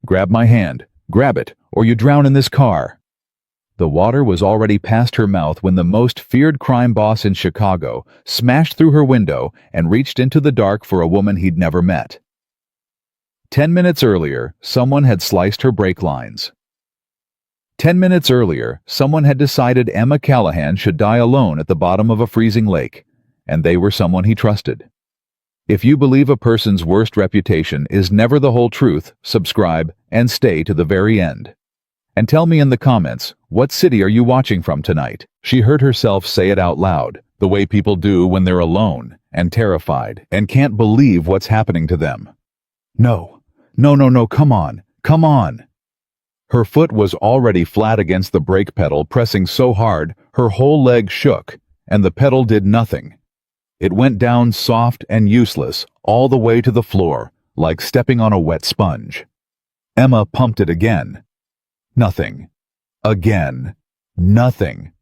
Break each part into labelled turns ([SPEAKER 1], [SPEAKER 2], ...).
[SPEAKER 1] Grab my hand. Grab it, or you drown in this car." The water was already past her mouth when the most feared crime boss in Chicago smashed through her window and reached into the dark for a woman he'd never met. 10 minutes earlier, someone had sliced her brake lines. 10 minutes earlier, someone had decided Emma Callahan should die alone at the bottom of a freezing lake, and they were someone he trusted. If you believe a person's worst reputation is never the whole truth, subscribe and stay to the very end. And tell me in the comments, what city are you watching from tonight? She heard herself say it out loud, the way people do when they're alone and terrified and can't believe what's happening to them. No, no, no, no, come on, come on. Her foot was already flat against the brake pedal, pressing so hard, her whole leg shook, and the pedal did nothing. It went down soft and useless, all the way to the floor, like stepping on a wet sponge. Emma pumped it again. Nothing. Again. Nothing.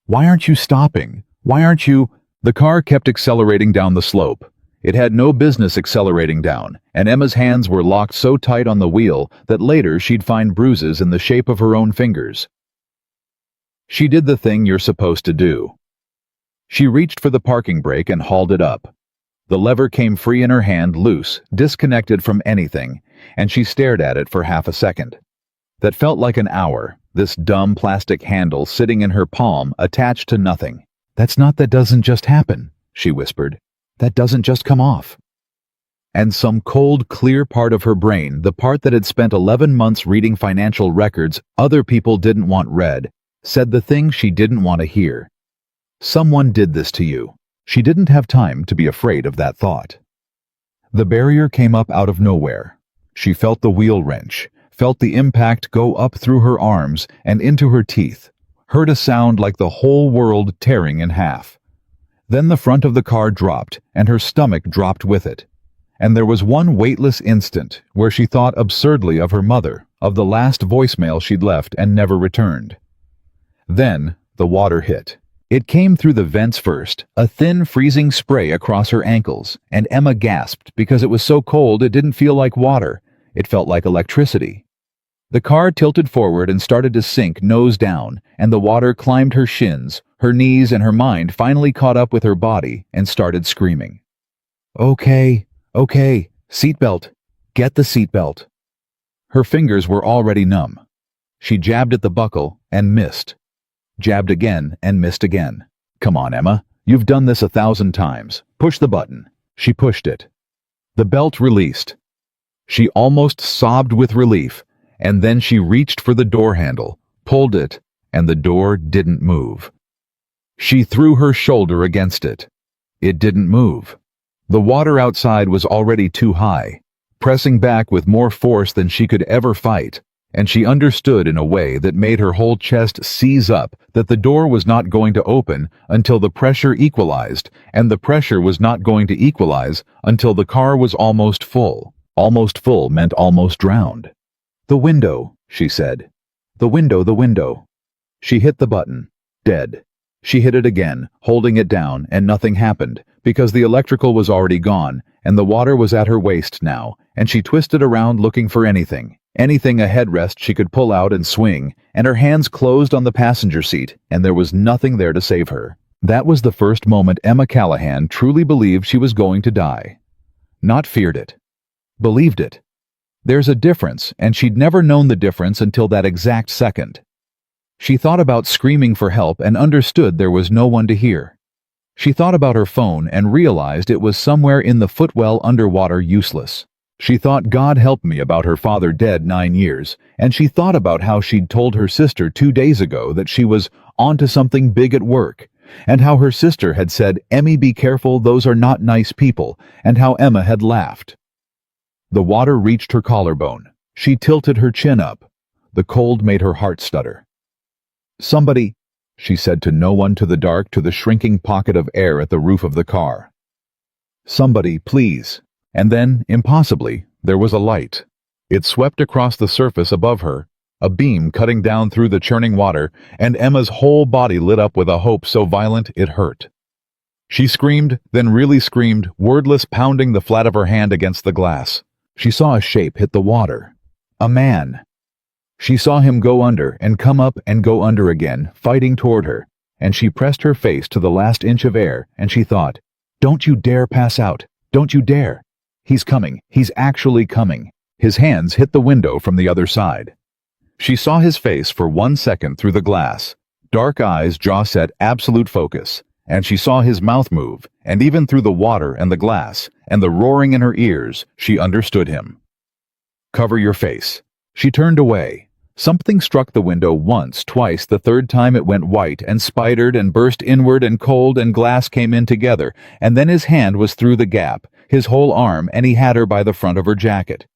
[SPEAKER 1] Why aren't you stopping? Why aren't you? The car kept accelerating down the slope. It had no business accelerating down, and Emma's hands were locked so tight on the wheel that later she'd find bruises in the shape of her own fingers. She did the thing you're supposed to do. She reached for the parking brake and hauled it up. The lever came free in her hand, loose, disconnected from anything, and she stared at it for half a second. That felt like an hour, this dumb plastic handle sitting in her palm, attached to nothing. That doesn't just happen," she whispered. "That doesn't just come off." And some cold, clear part of her brain, the part that had spent 11 months reading financial records other people didn't want read, said the thing she didn't want to hear. Someone did this to you. She didn't have time to be afraid of that thought. The barrier came up out of nowhere. She felt the wheel wrench, felt the impact go up through her arms and into her teeth, heard a sound like the whole world tearing in half. Then the front of the car dropped, and her stomach dropped with it. And there was one weightless instant where she thought absurdly of her mother, of the last voicemail she'd left and never returned. Then the water hit. It came through the vents first, a thin freezing spray across her ankles, and Emma gasped because it was so cold it didn't feel like water. It felt like electricity. The car tilted forward and started to sink nose down, and the water climbed her shins, her knees, and her mind finally caught up with her body and started screaming. Okay, seatbelt. Get the seatbelt. Her fingers were already numb. She jabbed at the buckle and missed. Jabbed again and missed again. Come on, Emma. You've done this 1,000 times. Push the button. She pushed it. The belt released. She almost sobbed with relief, and then she reached for the door handle, pulled it, and the door didn't move. She threw her shoulder against it. It didn't move. The water outside was already too high, pressing back with more force than she could ever fight, and she understood in a way that made her whole chest seize up that the door was not going to open until the pressure equalized, and the pressure was not going to equalize until the car was almost full. Almost full meant almost drowned. "The window," she said. "The window, the window." She hit the button. Dead. She hit it again, holding it down, and nothing happened, because the electrical was already gone, and the water was at her waist now, and she twisted around looking for anything a headrest she could pull out and swing, and her hands closed on the passenger seat, and there was nothing there to save her. That was the first moment Emma Callahan truly believed she was going to die. Not feared it. Believed it. There's a difference, and she'd never known the difference until that exact second. She thought about screaming for help and understood there was no one to hear. She thought about her phone and realized it was somewhere in the footwell underwater, useless. She thought God help me about her father dead 9 years, and she thought about how she'd told her sister 2 days ago that she was onto something big at work, and how her sister had said, "Emmy, be careful, those are not nice people," and how Emma had laughed. The water reached her collarbone. She tilted her chin up. The cold made her heart stutter. "Somebody," she said to no one, to the dark, to the shrinking pocket of air at the roof of the car. "Somebody, please." And then, impossibly, there was a light. It swept across the surface above her, a beam cutting down through the churning water, and Emma's whole body lit up with a hope so violent it hurt. She screamed, then really screamed, wordless, pounding the flat of her hand against the glass. She saw a shape hit the water. A man. She saw him go under and come up and go under again, fighting toward her, and she pressed her face to the last inch of air, and she thought, "Don't you dare pass out. Don't you dare. He's coming. He's actually coming." His hands hit the window from the other side. She saw his face for 1 second through the glass, dark eyes, jaw set, absolute focus, and she saw his mouth move, and even through the water and the glass, and the roaring in her ears, she understood him. "Cover your face." She turned away. Something struck the window once, twice, the third time it went white and spidered and burst inward, and cold and glass came in together, and then his hand was through the gap, his whole arm, and he had her by the front of her jacket.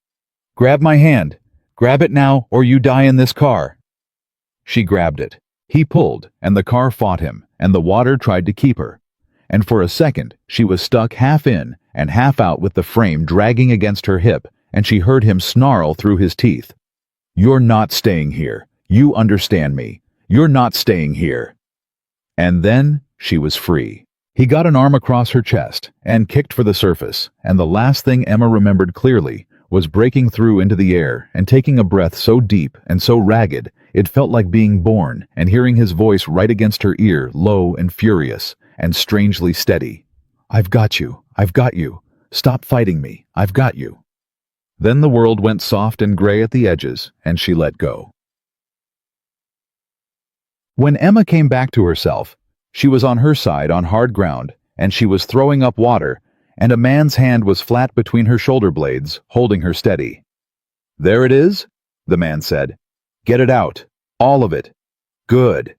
[SPEAKER 1] "Grab my hand. Grab it now, or you die in this car." She grabbed it. He pulled, and the car fought him, and the water tried to keep her. And for a second, she was stuck half in and half out with the frame dragging against her hip, and she heard him snarl through his teeth. "You're not staying here. You understand me. You're not staying here." And then she was free. He got an arm across her chest and kicked for the surface, and the last thing Emma remembered clearly was breaking through into the air and taking a breath so deep and so ragged it felt like being born, and hearing his voice right against her ear, low and furious and strangely steady. "I've got you. I've got you. Stop fighting me. I've got you." Then the world went soft and gray at the edges, and she let go. When Emma came back to herself, she was on her side on hard ground, and she was throwing up water, and a man's hand was flat between her shoulder blades, holding her steady. "There it is," the man said. "Get it out. All of it. Good."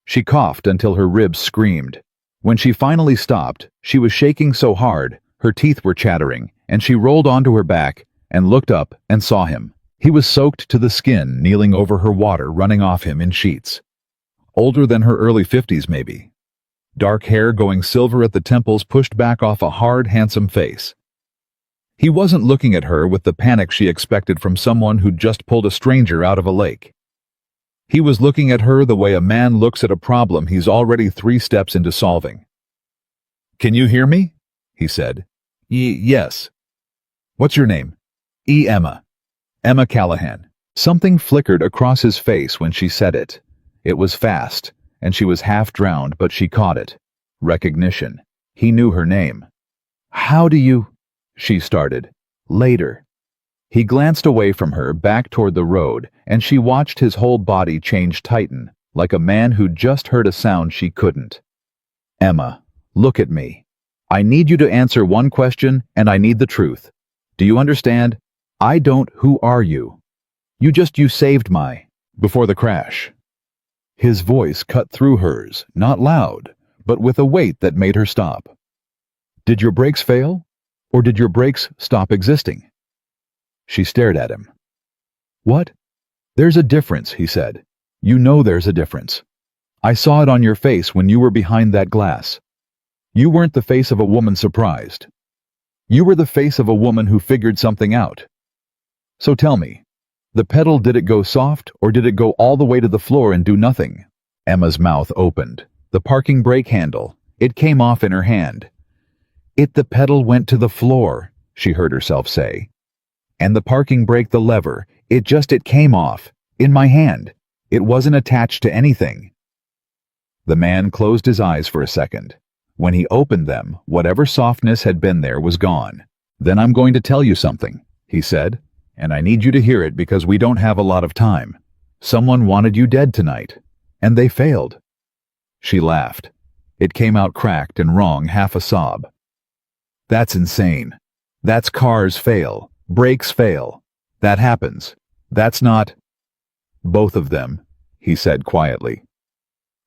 [SPEAKER 1] She coughed until her ribs screamed. When she finally stopped, she was shaking so hard, her teeth were chattering, and she rolled onto her back and looked up and saw him. He was soaked to the skin, kneeling over her, water running off him in sheets. Older than her early 50s maybe. Dark hair going silver at the temples pushed back off a hard, handsome face. He wasn't looking at her with the panic she expected from someone who'd just pulled a stranger out of a lake. He was looking at her the way a man looks at a problem he's already 3 steps into solving. "Can you hear me?" he said. Yes. "What's your name?" Emma. Emma Callahan." Something flickered across his face when she said it. It was fast, and she was half drowned, but she caught it. Recognition. He knew her name. "How do you—" she started. "Later." He glanced away from her, back toward the road, and she watched his whole body change, tighten, like a man who'd just heard a sound she couldn't. "Emma, look at me. I need you to answer one question, and I need the truth. Do you understand? I don't. Who are you? You saved my—" "Before the crash." His voice cut through hers, not loud, but with a weight that made her stop. "Did your brakes fail? Or did your brakes stop existing?" She stared at him. "What?" "There's a difference," he said. "You know there's a difference. I saw it on your face when you were behind that glass. You weren't the face of a woman surprised. You were the face of a woman who figured something out. So tell me, the pedal, did it go soft, or did it go all the way to the floor and do nothing?" Emma's mouth opened. The parking brake handle. It came off in her hand. The pedal went to the floor," she heard herself say. "And the parking brake, the lever, it came off. In my hand. It wasn't attached to anything." The man closed his eyes for a second. When he opened them, whatever softness had been there was gone. "Then I'm going to tell you something," he said, "and I need you to hear it because we don't have a lot of time. Someone wanted you dead tonight, and they failed." She laughed. It came out cracked and wrong, half a sob. "That's insane. That's cars fail. Brakes fail. That happens. That's not—" "Both of them," he said quietly.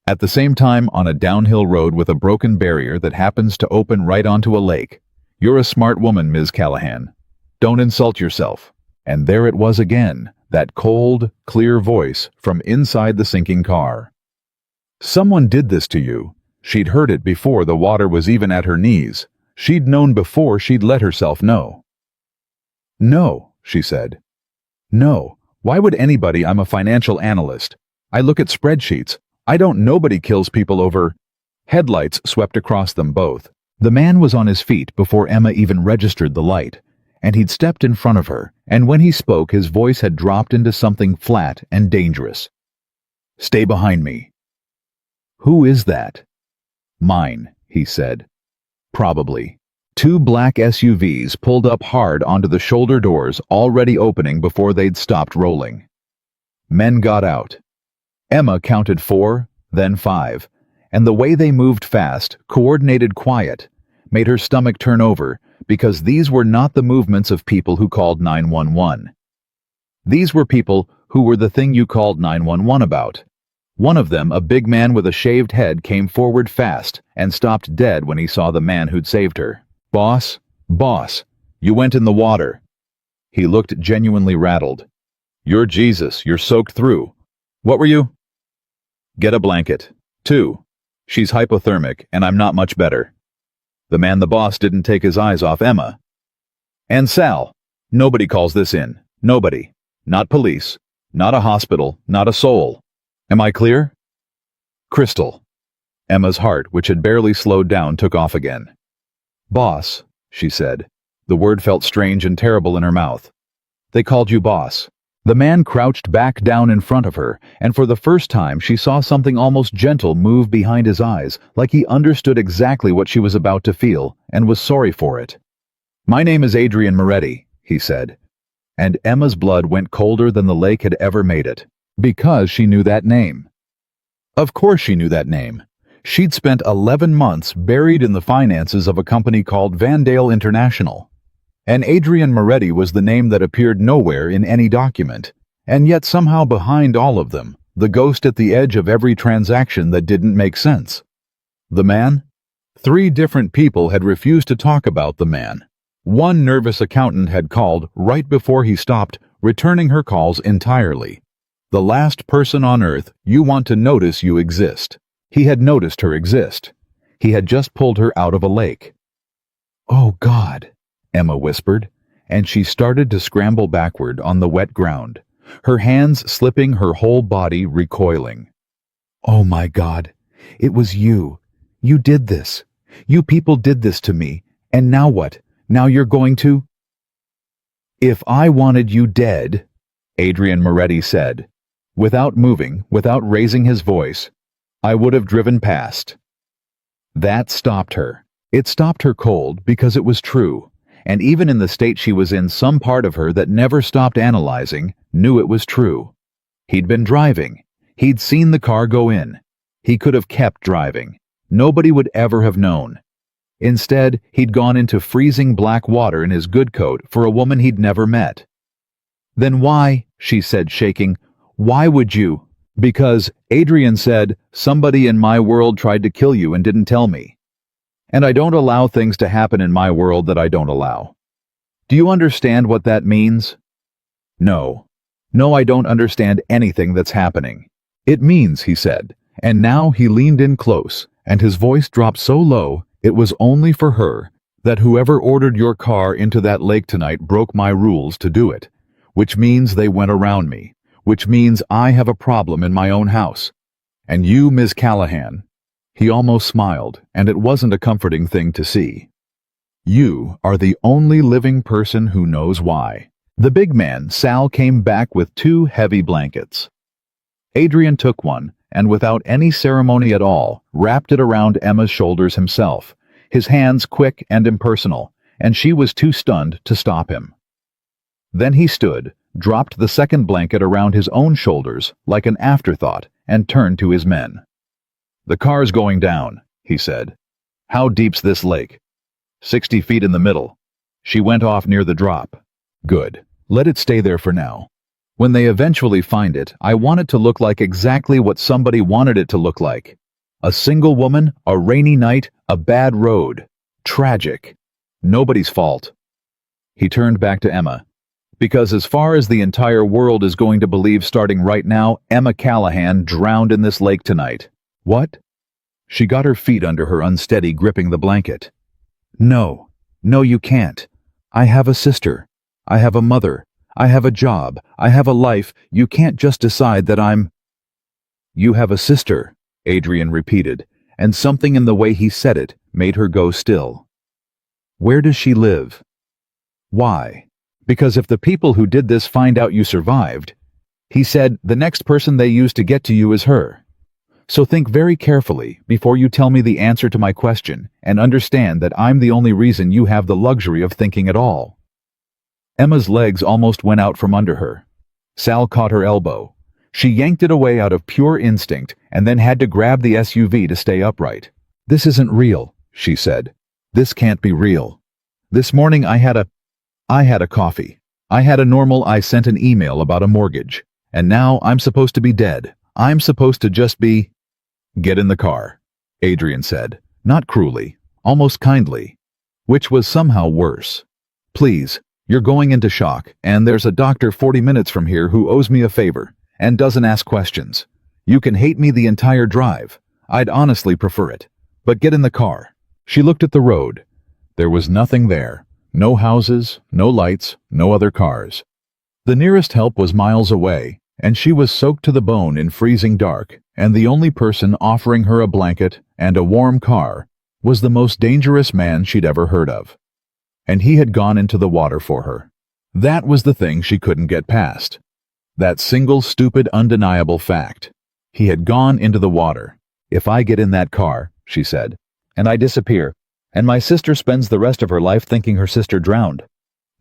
[SPEAKER 1] "At the same time, on a downhill road with a broken barrier that happens to open right onto a lake. You're a smart woman, Ms. Callahan. Don't insult yourself." And there it was again, that cold, clear voice from inside the sinking car. Someone did this to you. She'd heard it before the water was even at her knees. She'd known before she'd let herself know. "No," she said. "No. Why would anybody? I'm a financial analyst. I look at spreadsheets. Nobody kills people over—" Headlights swept across them both. The man was on his feet before Emma even registered the light, and he'd stepped in front of her, And when he spoke, his voice had dropped into something flat and dangerous. "Stay behind me." "Who is that?" "Mine," he said. "Probably." Two black SUVs pulled up hard onto the shoulder doors, already opening before they'd stopped rolling. Men got out. Emma counted 4, then 5, and the way they moved fast, coordinated, quiet, made her stomach turn over, because these were not the movements of people who called 911. These were people who were the thing you called 911 about. One of them, a big man with a shaved head, came forward fast and stopped dead when he saw the man who'd saved her. Boss, you went in the water." He looked genuinely rattled. "You're Jesus, you're soaked through. What were you?" "Get a blanket. 2. She's hypothermic, and I'm not much better." The boss didn't take his eyes off Emma. "And Sal, nobody calls this in. Nobody. Not police. Not a hospital. Not a soul. Am I clear?" "Crystal." Emma's heart, which had barely slowed down, took off again. "Boss," she said. The word felt strange and terrible in her mouth. "They called you boss." The man crouched back down in front of her, and for the first time she saw something almost gentle move behind his eyes, like he understood exactly what she was about to feel, and was sorry for it. "My name is Adrian Moretti," he said. And Emma's blood went colder than the lake had ever made it, because she knew that name. Of course she knew that name. She'd spent 11 months buried in the finances of a company called Vandale International. And Adrian Moretti was the name that appeared nowhere in any document, and yet somehow behind all of them, the ghost at the edge of every transaction that didn't make sense. The man? 3 different people had refused to talk about the man. One nervous accountant had called right before he stopped, returning her calls entirely. The last person on earth you want to notice you exist. He had noticed her exist. He had just pulled her out of a lake. "Oh, God," Emma whispered, and she started to scramble backward on the wet ground, her hands slipping, her whole body recoiling. "Oh, my God, it was you. You did this. You people did this to me. And now what? Now you're going to—" "If I wanted you dead," Adrian Moretti said, without moving, without raising his voice, "I would have driven past." That stopped her. It stopped her cold because it was true, and even in the state she was in, some part of her that never stopped analyzing knew it was true. He'd been driving. He'd seen the car go in. He could have kept driving. Nobody would ever have known. Instead, he'd gone into freezing black water in his good coat for a woman he'd never met. "Then why," she said, shaking, "why would you?" "Because," Adrian said, "somebody in my world tried to kill you and didn't tell me. And I don't allow things to happen in my world that I don't allow. Do you understand what that means?" No, I don't understand anything that's happening." "It means," he said, and now he leaned in close, and his voice dropped so low it was only for her, "that whoever ordered your car into that lake tonight broke my rules to do it, which means they went around me. Which means I have a problem in my own house. And you, Ms. Callahan," he almost smiled, and it wasn't a comforting thing to see, "you are the only living person who knows why." The big man, Sal, came back with 2 heavy blankets. Adrian took one, and without any ceremony at all, wrapped it around Emma's shoulders himself, his hands quick and impersonal, and she was too stunned to stop him. Then he stood, dropped the second blanket around his own shoulders like an afterthought, and turned to his men. "The car's going down," he said. "How deep's this lake?" 60 feet in the middle. She went off near the drop." "Good. Let it stay there for now. When they eventually find it, I want it to look like exactly what somebody wanted it to look like. A single woman, a rainy night, a bad road. Tragic. Nobody's fault." He turned back to Emma. "Because as far as the entire world is going to believe starting right now, Emma Callahan drowned in this lake tonight." "What?" She got her feet under her, unsteady, gripping the blanket. No, you can't. I have a sister. I have a mother. I have a job. I have a life. You can't just decide that I'm—" "You have a sister," Adrian repeated, and something in the way he said it made her go still. "Where does she live?" "Why?" Because if the people who did this find out you survived, he said the next person they use to get to you is her. So think very carefully before you tell me the answer to my question and understand that I'm the only reason you have the luxury of thinking at all. Emma's legs almost went out from under her. Sal caught her elbow. She yanked it away out of pure instinct and then had to grab the SUV to stay upright. "This isn't real," she said. "This can't be real. This morning I had a coffee. I sent an email about a mortgage. And now I'm supposed to be dead. I'm supposed to just be—" "Get in the car," Adrian said, not cruelly, almost kindly, which was somehow worse. "Please, you're going into shock, and there's a doctor 40 minutes from here who owes me a favor and doesn't ask questions. You can hate me the entire drive. I'd honestly prefer it. But get in the car." She looked at the road. There was nothing there. No houses, no lights, no other cars. The nearest help was miles away, and she was soaked to the bone in freezing dark, and the only person offering her a blanket and a warm car was the most dangerous man she'd ever heard of. And he had gone into the water for her. That was the thing she couldn't get past. That single stupid undeniable fact. He had gone into the water. "If I get in that car," she said, "and I disappear, and my sister spends the rest of her life thinking her sister drowned.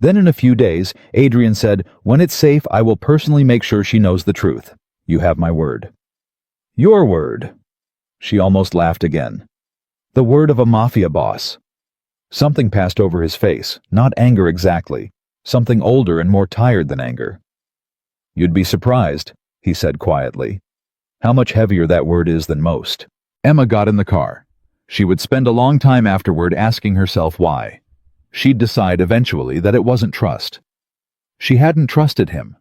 [SPEAKER 1] Then in a few days, Adrian said, when it's safe, I will personally make sure she knows the truth. You have my word." "Your word?" She almost laughed again. "The word of a Mafia boss." Something passed over his face, not anger exactly, something older and more tired than anger. "You'd be surprised," he said quietly, "how much heavier that word is than most." Emma got in the car. She would spend a long time afterward asking herself why. She'd decide eventually that it wasn't trust. She hadn't trusted him.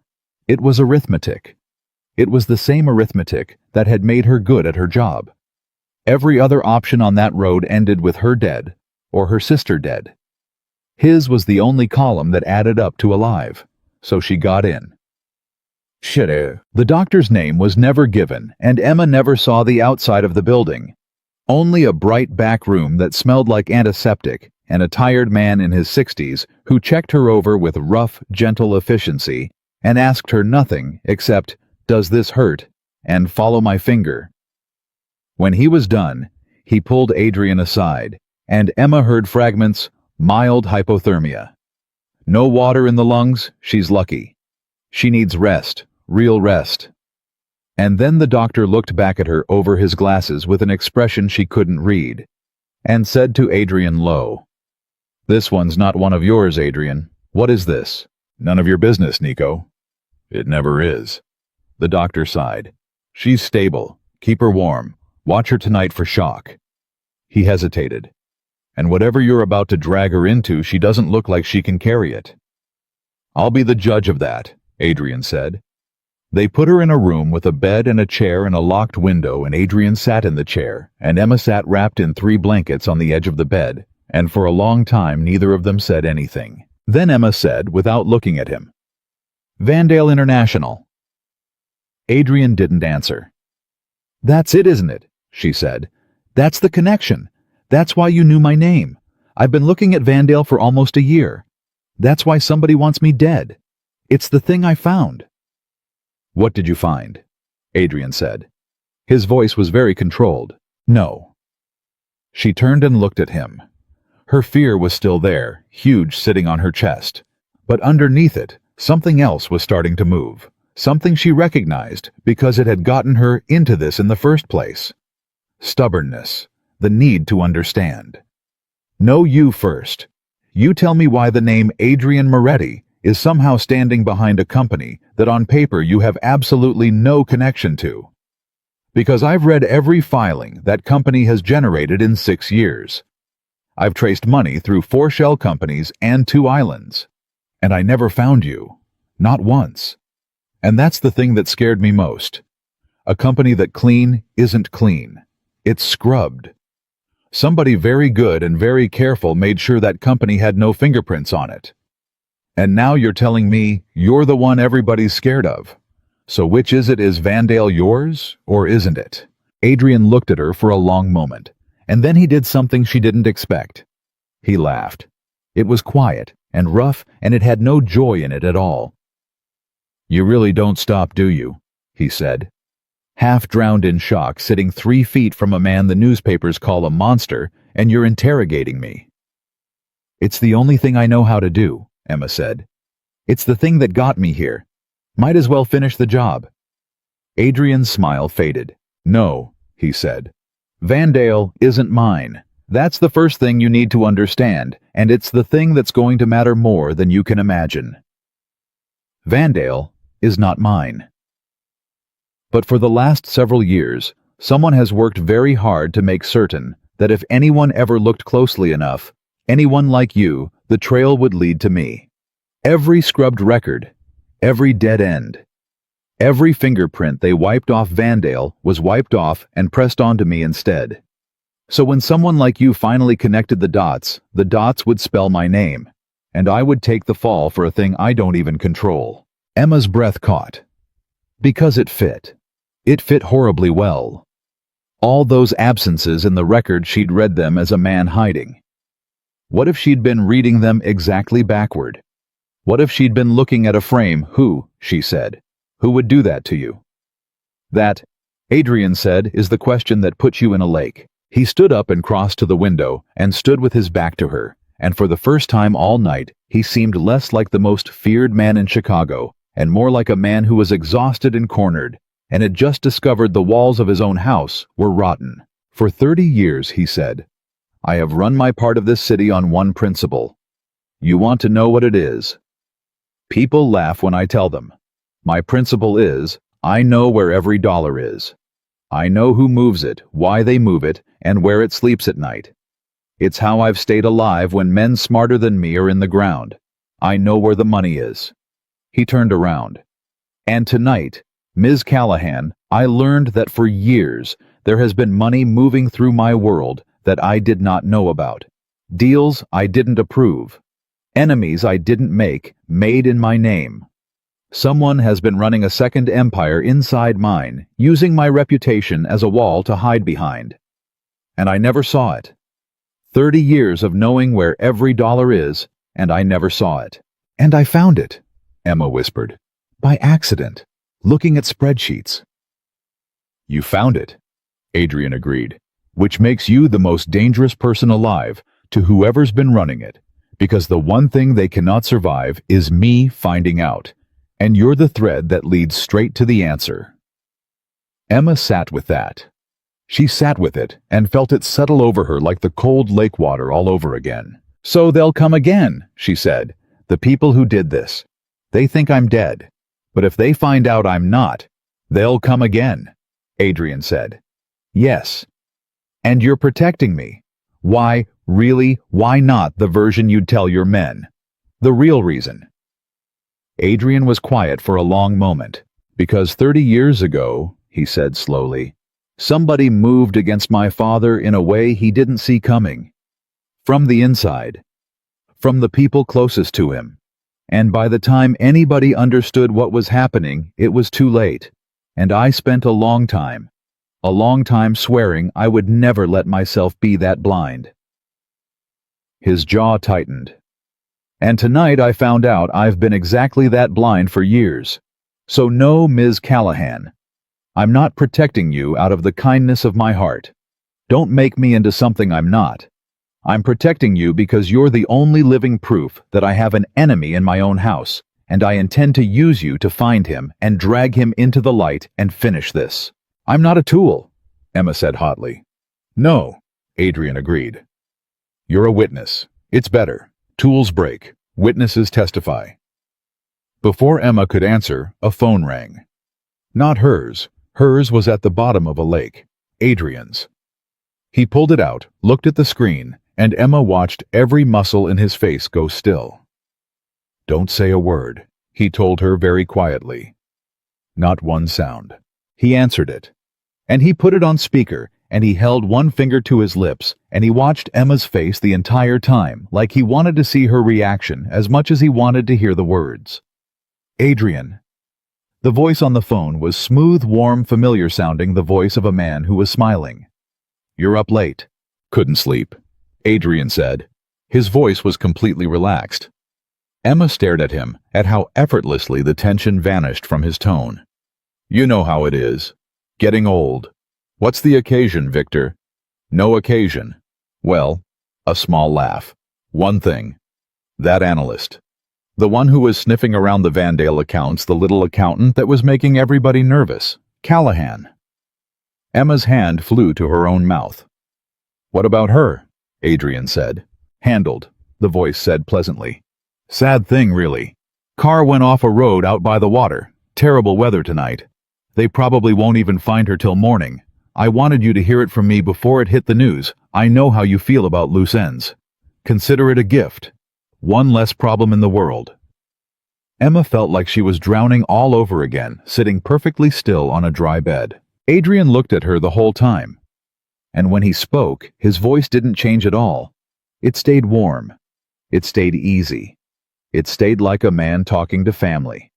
[SPEAKER 1] It was arithmetic. It was the same arithmetic that had made her good at her job. Every other option on that road ended with her dead, or her sister dead. His was the only column that added up to alive, so she got in. Shit. The doctor's name was never given, and Emma never saw the outside of the building. Only a bright back room that smelled like antiseptic, and a tired man in his 60s who checked her over with rough, gentle efficiency and asked her nothing except, "Does this hurt?" and "Follow my finger." When he was done, he pulled Adrian aside, and Emma heard fragments, "Mild hypothermia. No water in the lungs, she's lucky. She needs rest, real rest." And then the doctor looked back at her over his glasses with an expression she couldn't read, and said to Adrian low, "This one's not one of yours, Adrian. What is this?" "None of your business, Nico." "It never is." The doctor sighed. "She's stable. Keep her warm. Watch her tonight for shock." He hesitated. "And whatever you're about to drag her into, she doesn't look like she can carry it." "I'll be the judge of that," Adrian said. They put her in a room with a bed and a chair and a locked window, and Adrian sat in the chair, and Emma sat wrapped in 3 blankets on the edge of the bed, and for a long time neither of them said anything. Then Emma said, without looking at him, "Vandale International." Adrian didn't answer. "That's it, isn't it?" she said. "That's the connection. That's why you knew my name. I've been looking at Vandale for almost a year. That's why somebody wants me dead. It's the thing I found." "What did you find?" Adrian said. His voice was very controlled. "No." She turned and looked at him. Her fear was still there, huge, sitting on her chest. But underneath it, something else was starting to move. Something she recognized because it had gotten her into this in the first place. Stubbornness. The need to understand. "No, you first. You tell me why the name Adrian Moretti is somehow standing behind a company that on paper you have absolutely no connection to." "Because I've read every filing that company has generated in 6 years. I've traced money through 4 shell companies and 2 islands. And I never found you. Not once. And that's the thing that scared me most. A company that clean isn't clean. It's scrubbed. Somebody very good and very careful made sure that company had no fingerprints on it. And now you're telling me you're the one everybody's scared of. So which is it? Is Vandale yours, or isn't it?" Adrian looked at her for a long moment, and then he did something she didn't expect. He laughed. It was quiet and rough, and it had no joy in it at all. "You really don't stop, do you?" he said, half drowned in shock, sitting 3 feet from a man the newspapers call a monster, and you're interrogating me. "It's the only thing I know how to do," Emma said. "It's the thing that got me here. Might as well finish the job." Adrian's smile faded. "No," he said. "Vandale isn't mine. That's the first thing you need to understand, and it's the thing that's going to matter more than you can imagine. Vandale is not mine. But for the last several years, someone has worked very hard to make certain that if anyone ever looked closely enough, anyone like you, the trail would lead to me. Every scrubbed record, every dead end, every fingerprint they wiped off Vandale was wiped off and pressed onto me instead. So when someone like you finally connected the dots would spell my name, and I would take the fall for a thing I don't even control." Emma's breath caught. Because it fit. It fit horribly well. All those absences in the record, she'd read them as a man hiding. What if she'd been reading them exactly backward? What if she'd been looking at a frame? Who, she said, who would do that to you? That, Adrian said, is the question that puts you in a lake. He stood up and crossed to the window and stood with his back to her, and for the first time all night, he seemed less like the most feared man in Chicago and more like a man who was exhausted and cornered, and had just discovered the walls of his own house were rotten. "For 30 years, he said, I have run my part of this city on one principle. You want to know what it is? People laugh when I tell them. My principle is, I know where every dollar is. I know who moves it, why they move it, and where it sleeps at night. It's how I've stayed alive when men smarter than me are in the ground. I know where the money is." He turned around. "And tonight, Ms. Callahan, I learned that for years there has been money moving through my world that I did not know about. Deals I didn't approve. Enemies I didn't make, made in my name. Someone has been running a second empire inside mine, using my reputation as a wall to hide behind. And I never saw it. 30 years of knowing where every dollar is, and I never saw it." "And I found it," Emma whispered. "By accident, looking at spreadsheets." "You found it," Adrian agreed, "which makes you the most dangerous person alive to whoever's been running it, because the one thing they cannot survive is me finding out, and you're the thread that leads straight to the answer." Emma sat with that. She sat with it and felt it settle over her like the cold lake water all over again. "So they'll come again," she said. "The people who did this. They think I'm dead. But if they find out I'm not, they'll come again," Adrian said. "Yes. And you're protecting me. Why, really, why not the version you'd tell your men? The real reason." Adrian was quiet for a long moment. "Because 30 years ago," he said slowly, "somebody moved against my father in a way he didn't see coming. From the inside. From the people closest to him. And by the time anybody understood what was happening, it was too late. And I spent a long time swearing I would never let myself be that blind." His jaw tightened. "And tonight I found out I've been exactly that blind for years. So no, Ms. Callahan. I'm not protecting you out of the kindness of my heart. Don't make me into something I'm not. I'm protecting you because you're the only living proof that I have an enemy in my own house, and I intend to use you to find him and drag him into the light and finish this." "I'm not a tool," Emma said hotly. "No," Adrian agreed. "You're a witness. It's better. Tools break. Witnesses testify." Before Emma could answer, a phone rang. Not hers. Hers was at the bottom of a lake. Adrian's. He pulled it out, looked at the screen, and Emma watched every muscle in his face go still. "Don't say a word," he told her very quietly. "Not one sound." He answered it. And he put it on speaker, and he held one finger to his lips, and he watched Emma's face the entire time, like he wanted to see her reaction as much as he wanted to hear the words. "Adrian." The voice on the phone was smooth, warm, familiar-sounding, the voice of a man who was smiling. "You're up late." "Couldn't sleep," Adrian said. His voice was completely relaxed. Emma stared at him, at how effortlessly the tension vanished from his tone. You know how it is. Getting old. What's the occasion, Victor? No occasion. Well, a small laugh. One thing. That analyst. The one who was sniffing around the Vandale accounts, the little accountant that was making everybody nervous. Callahan. Emma's hand flew to her own mouth. What about her? Adrian said. Handled, the voice said pleasantly. Sad thing, really. Car went off a road out by the water. Terrible weather tonight. They probably won't even find her till morning. I wanted you to hear it from me before it hit the news. I know how you feel about loose ends. Consider it a gift. One less problem in the world. Emma felt like she was drowning all over again, sitting perfectly still on a dry bed. Adrian looked at her the whole time. And when he spoke, his voice didn't change at all. It stayed warm. It stayed easy. It stayed like a man talking to family.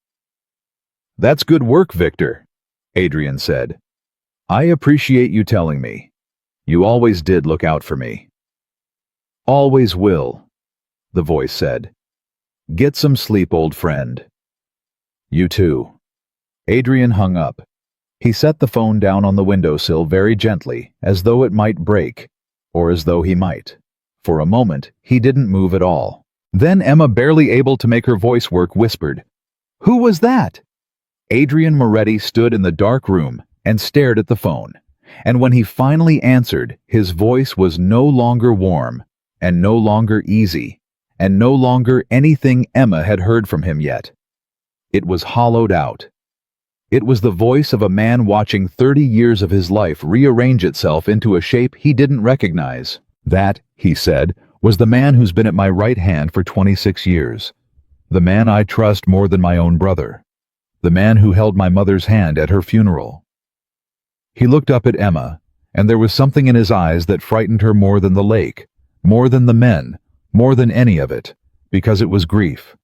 [SPEAKER 1] That's good work, Victor, Adrian said. I appreciate you telling me. You always did look out for me. Always will, the voice said. Get some sleep, old friend. You too. Adrian hung up. He set the phone down on the windowsill very gently, as though it might break, or as though he might. For a moment, he didn't move at all. Then Emma, barely able to make her voice work, whispered, Who was that? Adrian Moretti stood in the dark room and stared at the phone. And when he finally answered, his voice was no longer warm, and no longer easy, and no longer anything Emma had heard from him yet. It was hollowed out. It was the voice of a man watching 30 years of his life rearrange itself into a shape he didn't recognize. That, he said, was the man who's been at my right hand for 26 years. The man I trust more than my own brother. The man who held my mother's hand at her funeral. He looked up at Emma, and there was something in his eyes that frightened her more than the lake, more than the men, more than any of it, because it was grief.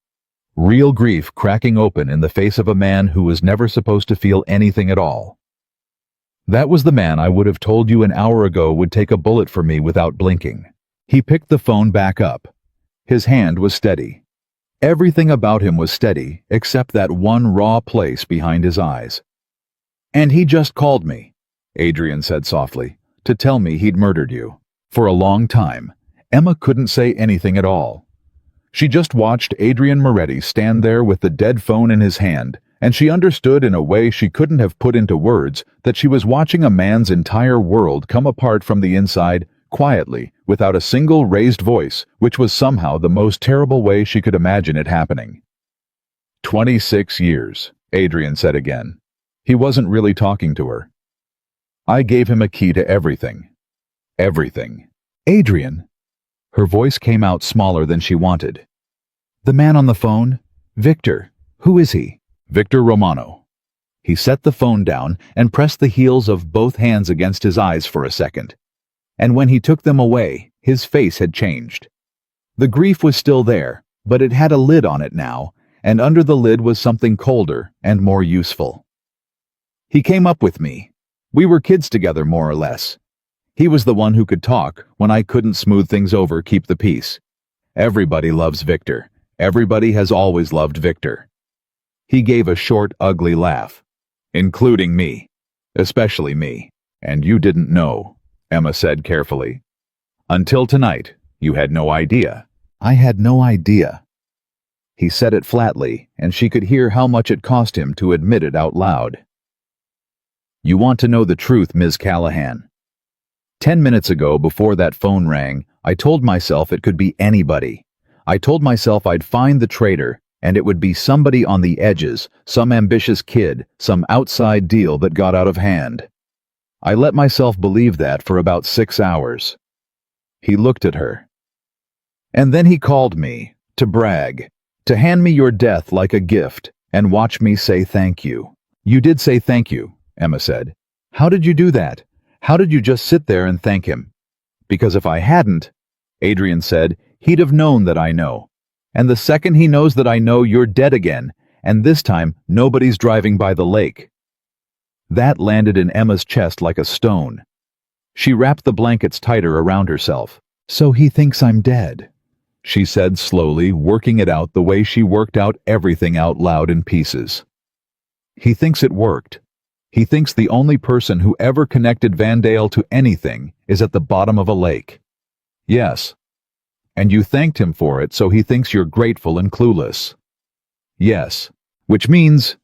[SPEAKER 1] Real grief cracking open in the face of a man who was never supposed to feel anything at all. That was the man I would have told you an hour ago would take a bullet for me without blinking. He picked the phone back up. His hand was steady. Everything about him was steady, except that one raw place behind his eyes. And he just called me, Adrian said softly, to tell me he'd murdered you. For a long time, Emma couldn't say anything at all. She just watched Adrian Moretti stand there with the dead phone in his hand, and she understood in a way she couldn't have put into words that she was watching a man's entire world come apart from the inside, quietly, without a single raised voice, which was somehow the most terrible way she could imagine it happening. 26 years, Adrian said again. He wasn't really talking to her. I gave him a key to everything. Everything. Adrian. Her voice came out smaller than she wanted. The man on the phone? Victor. Who is he? Victor Romano. He set the phone down and pressed the heels of both hands against his eyes for a second. And when he took them away, his face had changed. The grief was still there, but it had a lid on it now, and under the lid was something colder and more useful. He came up with me. We were kids together, more or less. He was the one who could talk when I couldn't smooth things over, keep the peace. Everybody loves Victor. Everybody has always loved Victor. He gave a short, ugly laugh. Including me. Especially me. And you didn't know, Emma said carefully. Until tonight, you had no idea. I had no idea. He said it flatly, and she could hear how much it cost him to admit it out loud. You want to know the truth, Ms. Callahan. 10 minutes ago, before that phone rang, I told myself it could be anybody. I told myself I'd find the traitor, and it would be somebody on the edges, some ambitious kid, some outside deal that got out of hand. I let myself believe that for about 6 hours. He looked at her. And then he called me, to brag, to hand me your death like a gift, and watch me say thank you. You did say thank you, Emma said. How did you do that? How did you just sit there and thank him? Because if I hadn't, Adrian said, he'd have known that I know. And the second he knows that I know, you're dead again, and this time nobody's driving by the lake. That landed in Emma's chest like a stone. She wrapped the blankets tighter around herself. So he thinks I'm dead. she said slowly, working it out the way she worked out everything out loud in pieces. He thinks it worked. He thinks the only person who ever connected Vandale to anything is at the bottom of a lake. Yes. And you thanked him for it, so he thinks you're grateful and clueless. Yes. Which means,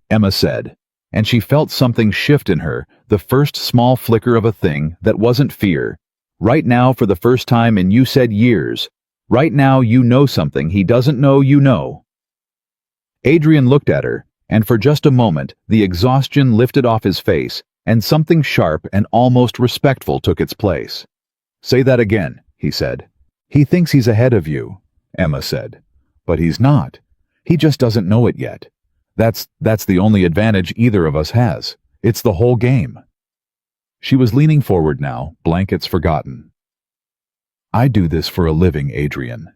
[SPEAKER 1] Emma said, and she felt something shift in her, the first small flicker of a thing that wasn't fear. Right now, for the first time in you said years, right now you know something he doesn't know you know. Adrian looked at her, and for just a moment the exhaustion lifted off his face, and something sharp and almost respectful took its place. Say that again, he said. He thinks he's ahead of you, Emma said. But he's not. He just doesn't know it yet. That's the only advantage either of us has. It's the whole game. She was leaning forward now, blankets forgotten. I do this for a living, Adrian.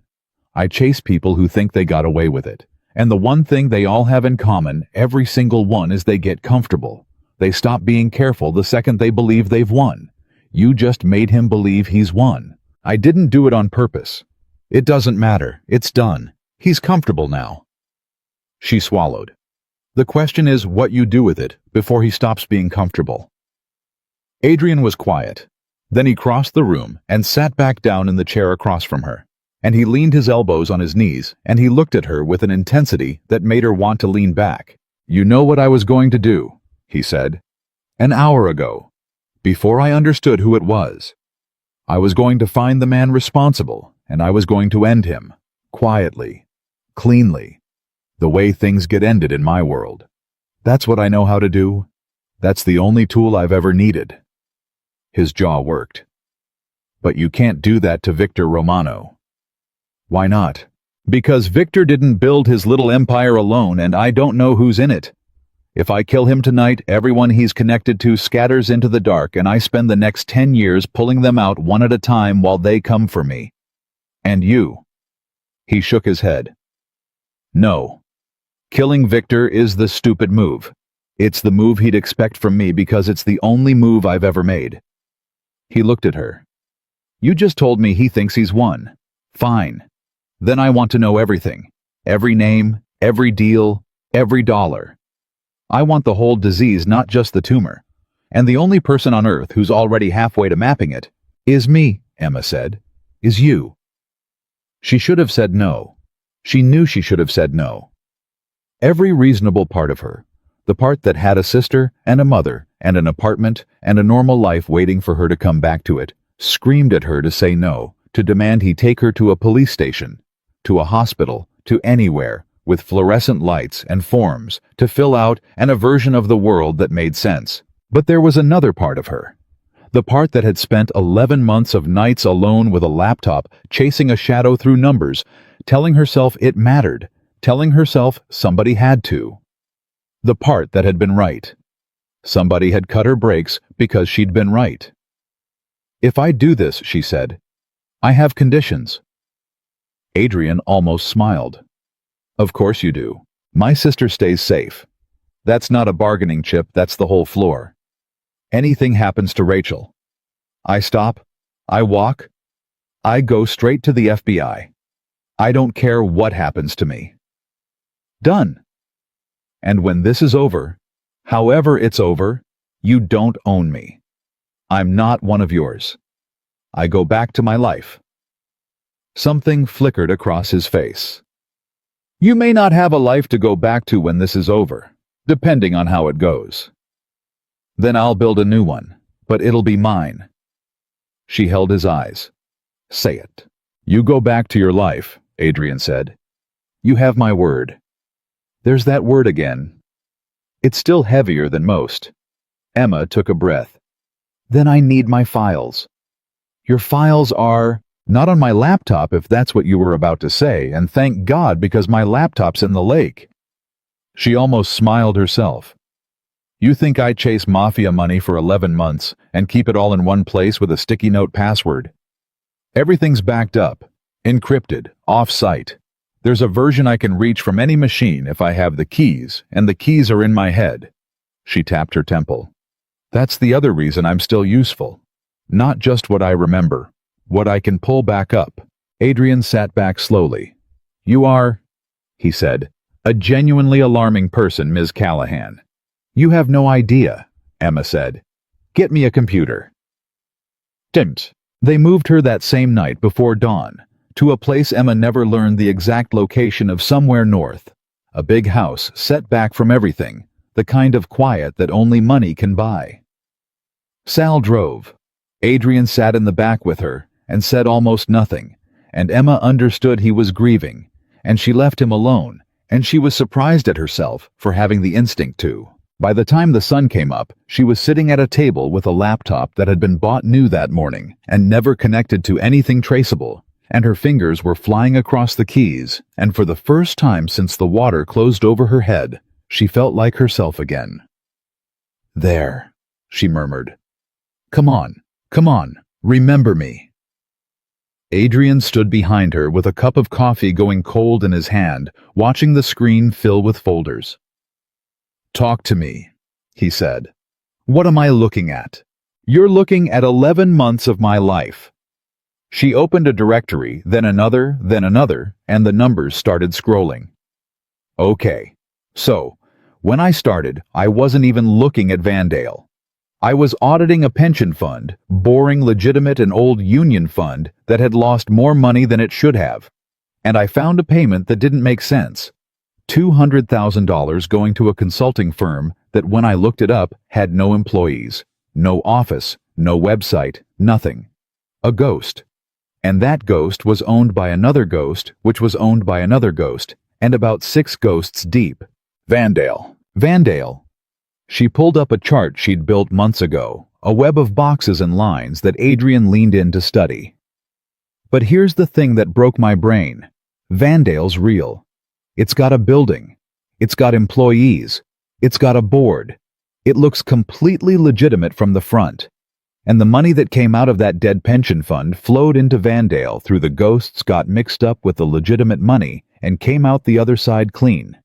[SPEAKER 1] I chase people who think they got away with it. And the one thing they all have in common, every single one, is they get comfortable. They stop being careful the second they believe they've won. You just made him believe he's won. I didn't do it on purpose. It doesn't matter. It's done. He's comfortable now. She swallowed. The question is what you do with it before he stops being comfortable. Adrian was quiet. Then he crossed the room and sat back down in the chair across from her. And he leaned his elbows on his knees, and he looked at her with an intensity that made her want to lean back. You know what I was going to do, he said. An hour ago, before I understood who it was. I was going to find the man responsible, and I was going to end him. Quietly. Cleanly. The way things get ended in my world. That's what I know how to do. That's the only tool I've ever needed. His jaw worked. But you can't do that to Victor Romano. Why not? Because Victor didn't build his little empire alone, and I don't know who's in it. If I kill him tonight, everyone he's connected to scatters into the dark, and I spend the next 10 years pulling them out one at a time while they come for me. And you. He shook his head. No. Killing Victor is the stupid move. It's the move he'd expect from me because it's the only move I've ever made. He looked at her. You just told me he thinks he's won. Fine. Then I want to know everything. Every name, every deal, every dollar. I want the whole disease, not just the tumor. And the only person on Earth who's already halfway to mapping it is me, Emma said. Is you. She should have said no. She knew she should have said no. Every reasonable part of her, the part that had a sister and a mother and an apartment and a normal life waiting for her to come back to it, screamed at her to say no, to demand he take her to a police station, to a hospital, to anywhere, with fluorescent lights and forms, to fill out, and a version of the world that made sense. But there was another part of her. The part that had spent 11 months of nights alone with a laptop, chasing a shadow through numbers, telling herself it mattered, telling herself somebody had to. The part that had been right. Somebody had cut her brakes because she'd been right. If I do this, she said, I have conditions. Adrian almost smiled. Of course you do. My sister stays safe. That's not a bargaining chip, that's the whole floor. Anything happens to Rachel. I stop. I walk. I go straight to the FBI. I don't care what happens to me. Done. And when this is over, however it's over, you don't own me. I'm not one of yours. I go back to my life. Something flickered across his face. You may not have a life to go back to when this is over, depending on how it goes. Then I'll build a new one, but it'll be mine. She held his eyes. Say it. You go back to your life, Adrian said. You have my word. There's that word again. It's still heavier than most. Emma took a breath. Then I need my files. Your files are not on my laptop, if that's what you were about to say, and thank God, because my laptop's in the lake. She almost smiled herself. You think I chase Mafia money for 11 months and keep it all in one place with a sticky note password? Everything's backed up, encrypted, off-site. There's a version I can reach from any machine if I have the keys, and the keys are in my head. She tapped her temple. That's the other reason I'm still useful. Not just what I remember, what I can pull back up. Adrian sat back slowly. "You are," he said, "a genuinely alarming person, Ms. Callahan." "You have no idea," Emma said. "Get me a computer." Didn't. They moved her that same night before dawn, to a place Emma never learned the exact location of, somewhere north. A big house set back from everything, the kind of quiet that only money can buy. Sal drove. Adrian sat in the back with her and said almost nothing, and Emma understood he was grieving, and she left him alone, and she was surprised at herself for having the instinct to. By the time the sun came up, she was sitting at a table with a laptop that had been bought new that morning and never connected to anything traceable, and her fingers were flying across the keys, and for the first time since the water closed over her head, she felt like herself again. "There," she murmured. Come on, remember me." Adrian stood behind her with a cup of coffee going cold in his hand, watching the screen fill with folders. "Talk to me," he said. "What am I looking at?" "You're looking at 11 months of my life." She opened a directory, then another, and the numbers started scrolling. "Okay. So, when I started, I wasn't even looking at Vandale. I was auditing a pension fund, boring legitimate and old union fund that had lost more money than it should have. And I found a payment that didn't make sense. $200,000 going to a consulting firm that, when I looked it up, had no employees, no office, no website, nothing. A ghost. And that ghost was owned by another ghost, which was owned by another ghost, and about 6 ghosts deep. Vandale. She pulled up a chart she'd built months ago, a web of boxes and lines that Adrian leaned in to study. But here's the thing that broke my brain. Vandale's real. It's got a building. It's got employees. It's got a board. It looks completely legitimate from the front. And the money that came out of that dead pension fund flowed into Vandale through the ghosts, got mixed up with the legitimate money, and came out the other side clean.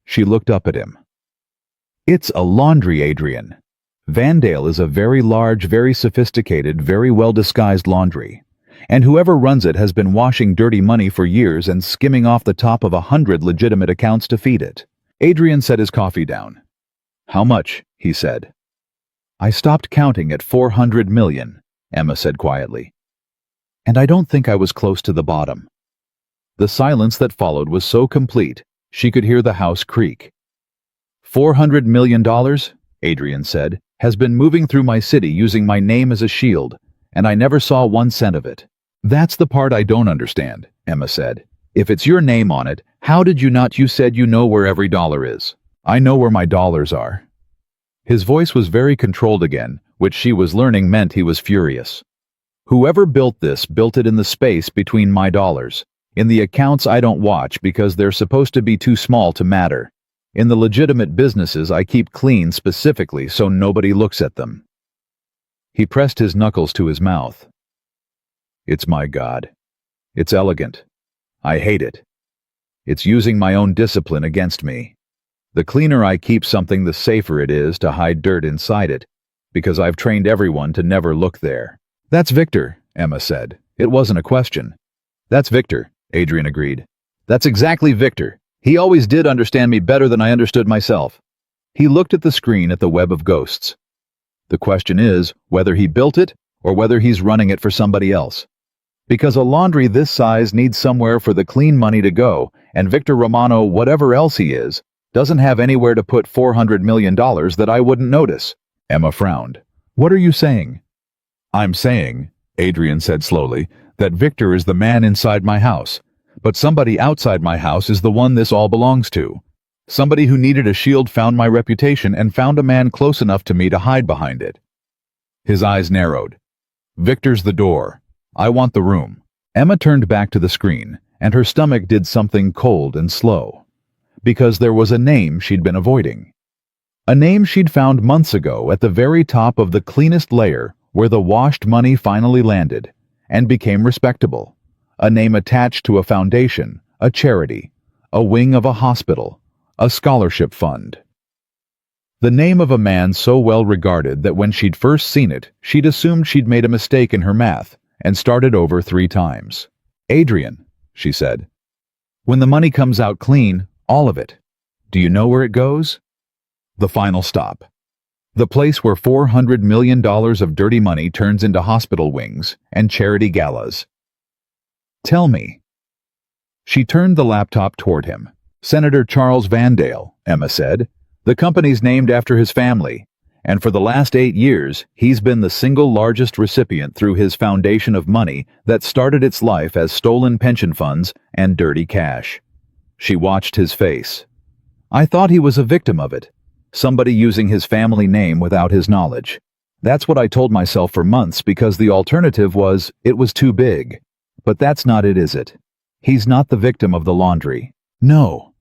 [SPEAKER 1] She looked up at him. "It's a laundry, Adrian. Vandale is a very large, very sophisticated, very well-disguised laundry. And whoever runs it has been washing dirty money for years and skimming off the top of 100 legitimate accounts to feed it." Adrian set his coffee down. "How much?" he said. "I stopped counting at 400 million, Emma said quietly. "And I don't think I was close to the bottom." The silence that followed was so complete, she could hear the house creak. $400 million, Adrian said, has been moving through my city using my name as a shield, and I never saw 1 cent of it. "That's the part I don't understand," Emma said. "If it's your name on it, how did you not? You said you know where every dollar is." "I know where my dollars are." His voice was very controlled again, which she was learning meant he was furious. "Whoever built this built it in the space between my dollars, in the accounts I don't watch because they're supposed to be too small to matter. In the legitimate businesses I keep clean specifically so nobody looks at them." He pressed his knuckles to his mouth. "It's my God. It's elegant. I hate it. It's using my own discipline against me. The cleaner I keep something, the safer it is to hide dirt inside it, because I've trained everyone to never look there." "That's Victor," Emma said. It wasn't a question. "That's Victor," Adrian agreed. "That's exactly Victor. He always did understand me better than I understood myself." He looked at the screen at the web of ghosts. "The question is whether he built it or whether he's running it for somebody else. Because a laundry this size needs somewhere for the clean money to go, and Victor Romano, whatever else he is, doesn't have anywhere to put $400 million that I wouldn't notice." Emma frowned. "What are you saying?" "I'm saying," Adrian said slowly, "that Victor is the man inside my house, but somebody outside my house is the one this all belongs to. Somebody who needed a shield found my reputation and found a man close enough to me to hide behind it." His eyes narrowed. "Victor's the door. I want the room." Emma turned back to the screen, and her stomach did something cold and slow. Because there was a name she'd been avoiding. A name she'd found months ago at the very top of the cleanest layer where the washed money finally landed and became respectable. A name attached to a foundation, a charity, a wing of a hospital, a scholarship fund. The name of a man so well regarded that when she'd first seen it, she'd assumed she'd made a mistake in her math and started over 3 times. Adrian, she said, when the money comes out clean, all of it, do you know where it goes? The final stop. The place where $400 million of dirty money turns into hospital wings and charity galas. Tell me. She turned the laptop toward him. Senator Charles Vandale, Emma said. The company's named after his family, and for the last 8 years, he's been the single largest recipient through his foundation of money that started its life as stolen pension funds and dirty cash. She watched his face. I thought he was a victim of it. Somebody using his family name without his knowledge. That's what I told myself for months because the alternative was, it was too big. But that's not it, is it? He's not the victim of the laundry. No.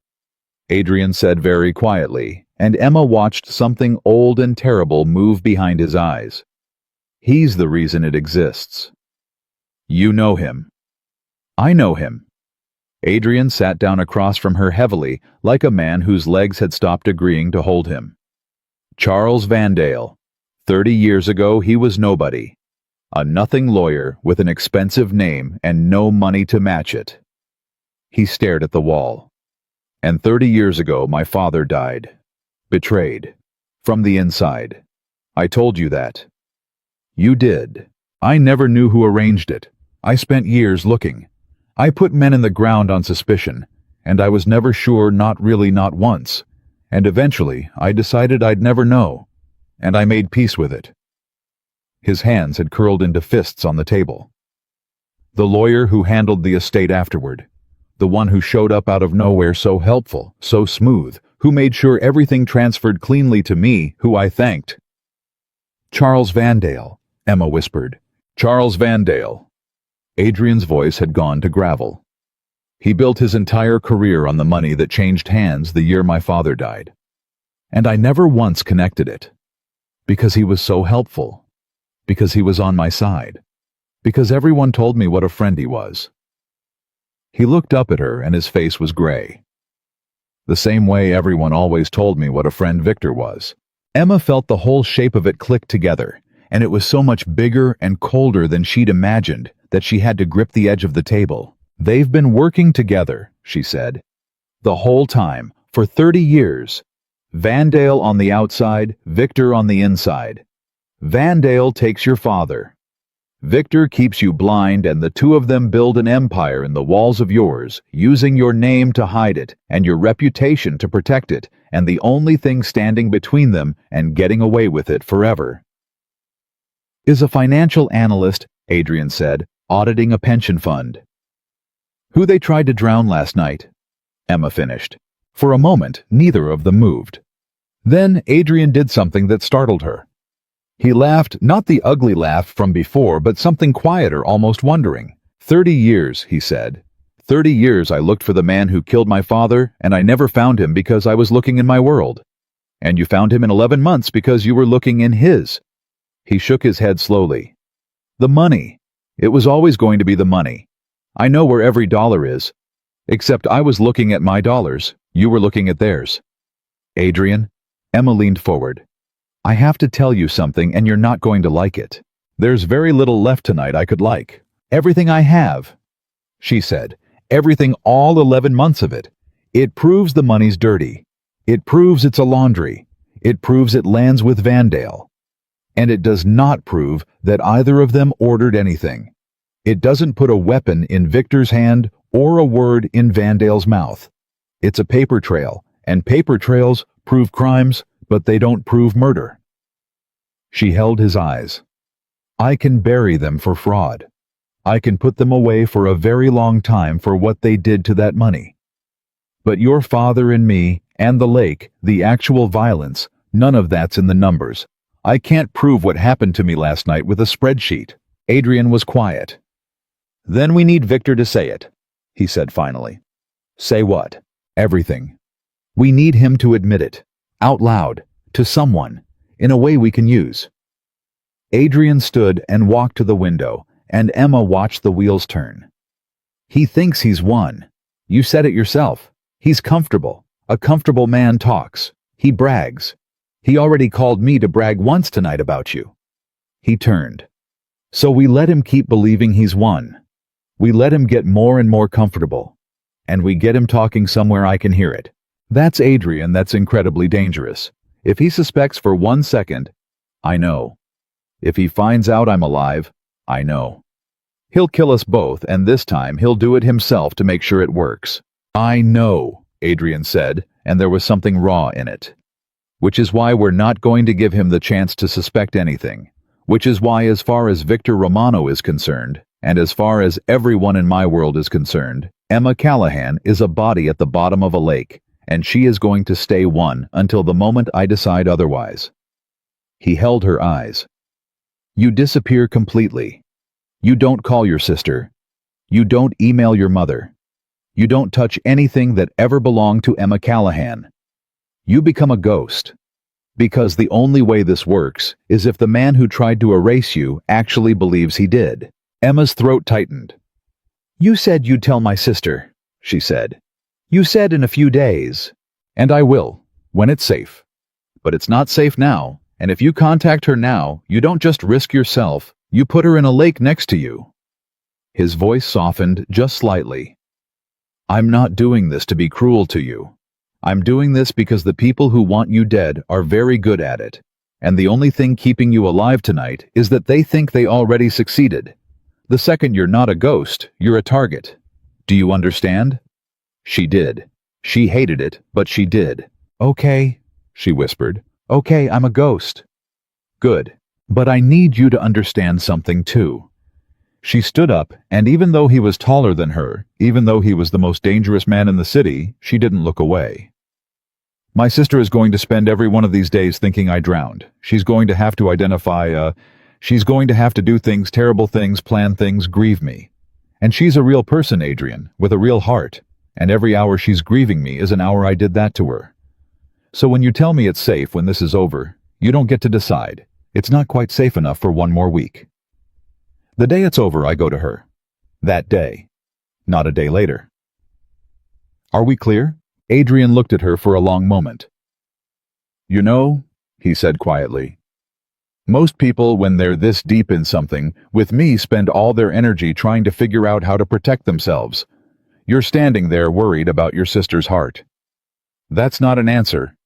[SPEAKER 1] Adrian said very quietly, and Emma watched something old and terrible move behind his eyes. He's the reason it exists. You know him. I know him. Adrian sat down across from her heavily, like a man whose legs had stopped agreeing to hold him. Charles Vandale. 30 years ago, he was nobody. A nothing lawyer with an expensive name and no money to match it. He stared at the wall. And 30 years ago, my father died. Betrayed. From the inside. I told you that. You did. I never knew who arranged it. I spent years looking. I put men in the ground on suspicion, and I was never sure, not really, not once. And eventually, I decided I'd never know, and I made peace with it. His hands had curled into fists on the table. The lawyer who handled the estate afterward, the one who showed up out of nowhere so helpful, so smooth, who made sure everything transferred cleanly to me, who I thanked. Charles Vandale, Emma whispered. Charles Vandale. Adrian's voice had gone to gravel. He built his entire career on the money that changed hands the year my father died. And I never once connected it. Because he was so helpful. Because he was on my side. Because everyone told me what a friend he was. He looked up at her and his face was gray. The same way everyone always told me what a friend Victor was. Emma felt the whole shape of it click together, and it was so much bigger and colder than she'd imagined that she had to grip the edge of the table. They've been working together, she said. The whole time, for 30 years. Vandale on the outside, Victor on the inside. Vandale takes your father. Victor keeps you blind, and the two of them build an empire in the walls of yours, using your name to hide it, and your reputation to protect it, and the only thing standing between them and getting away with it forever. Is a financial analyst, Adrian said, auditing a pension fund. Who they tried to drown last night, Emma finished. For a moment, neither of them moved. Then Adrian did something that startled her. He laughed, not the ugly laugh from before, but something quieter, almost wondering. 30 years, he said. 30 years I looked for the man who killed my father, and I never found him because I was looking in my world. And you found him in 11 months because you were looking in his. He shook his head slowly. The money. It was always going to be the money. I know where every dollar is. Except I was looking at my dollars. You were looking at theirs. Adrian, Emma leaned forward. I have to tell you something, and you're not going to like it. There's very little left tonight I could like. Everything I have, she said. Everything, all 11 months of it. It proves the money's dirty. It proves it's a laundry. It proves it lands with Vandale. And it does not prove that either of them ordered anything. It doesn't put a weapon in Victor's hand or a word in Vandale's mouth. It's a paper trail, and paper trails prove crimes, but they don't prove murder. She held his eyes. I can bury them for fraud. I can put them away for a very long time for what they did to that money. But your father and me, and the lake, the actual violence, none of that's in the numbers. I can't prove what happened to me last night with a spreadsheet. Adrian was quiet. Then we need Victor to say it, he said finally. Say what? Everything. We need him to admit it, out loud, to someone, in a way we can use. Adrian stood and walked to the window, and Emma watched the wheels turn. He thinks he's won. You said it yourself. He's comfortable. A comfortable man talks. He brags. He already called me to brag once tonight about you. He turned. So we let him keep believing he's won. We let him get more and more comfortable. And we get him talking somewhere I can hear it. That's Adrian. That's incredibly dangerous. If he suspects for 1 second, I know. If he finds out I'm alive, I know. He'll kill us both, and this time he'll do it himself to make sure it works. I know, Adrian said, and there was something raw in it. Which is why we're not going to give him the chance to suspect anything. Which is why, as far as Victor Romano is concerned, and as far as everyone in my world is concerned, Emma Callahan is a body at the bottom of a lake, and she is going to stay one until the moment I decide otherwise. He held her eyes. You disappear completely. You don't call your sister. You don't email your mother. You don't touch anything that ever belonged to Emma Callahan. You become a ghost. Because the only way this works is if the man who tried to erase you actually believes he did. Emma's throat tightened. You said you'd tell my sister, she said. You said in a few days. And I will, when it's safe. But it's not safe now, and if you contact her now, you don't just risk yourself, you put her in a lake next to you. His voice softened just slightly. I'm not doing this to be cruel to you. I'm doing this because the people who want you dead are very good at it, and the only thing keeping you alive tonight is that they think they already succeeded. The second you're not a ghost, you're a target. Do you understand? She did. She hated it, but she did. Okay, she whispered. Okay, I'm a ghost. Good. But I need you to understand something too. She stood up, and even though he was taller than her, even though he was the most dangerous man in the city, she didn't look away. My sister is going to spend every one of these days thinking I drowned. She's going to have to she's going to have to do things, terrible things, plan things, grieve me. And she's a real person, Adrian, with a real heart. And every hour she's grieving me is an hour I did that to her. So when you tell me it's safe when this is over, you don't get to decide. It's not quite safe enough for 1 more week. The day it's over, I go to her. That day. Not a day later. Are we clear? Adrian looked at her for a long moment. You know, he said quietly, most people, when they're this deep in something, with me, spend all their energy trying to figure out how to protect themselves. You're standing there worried about your sister's heart. That's not an answer.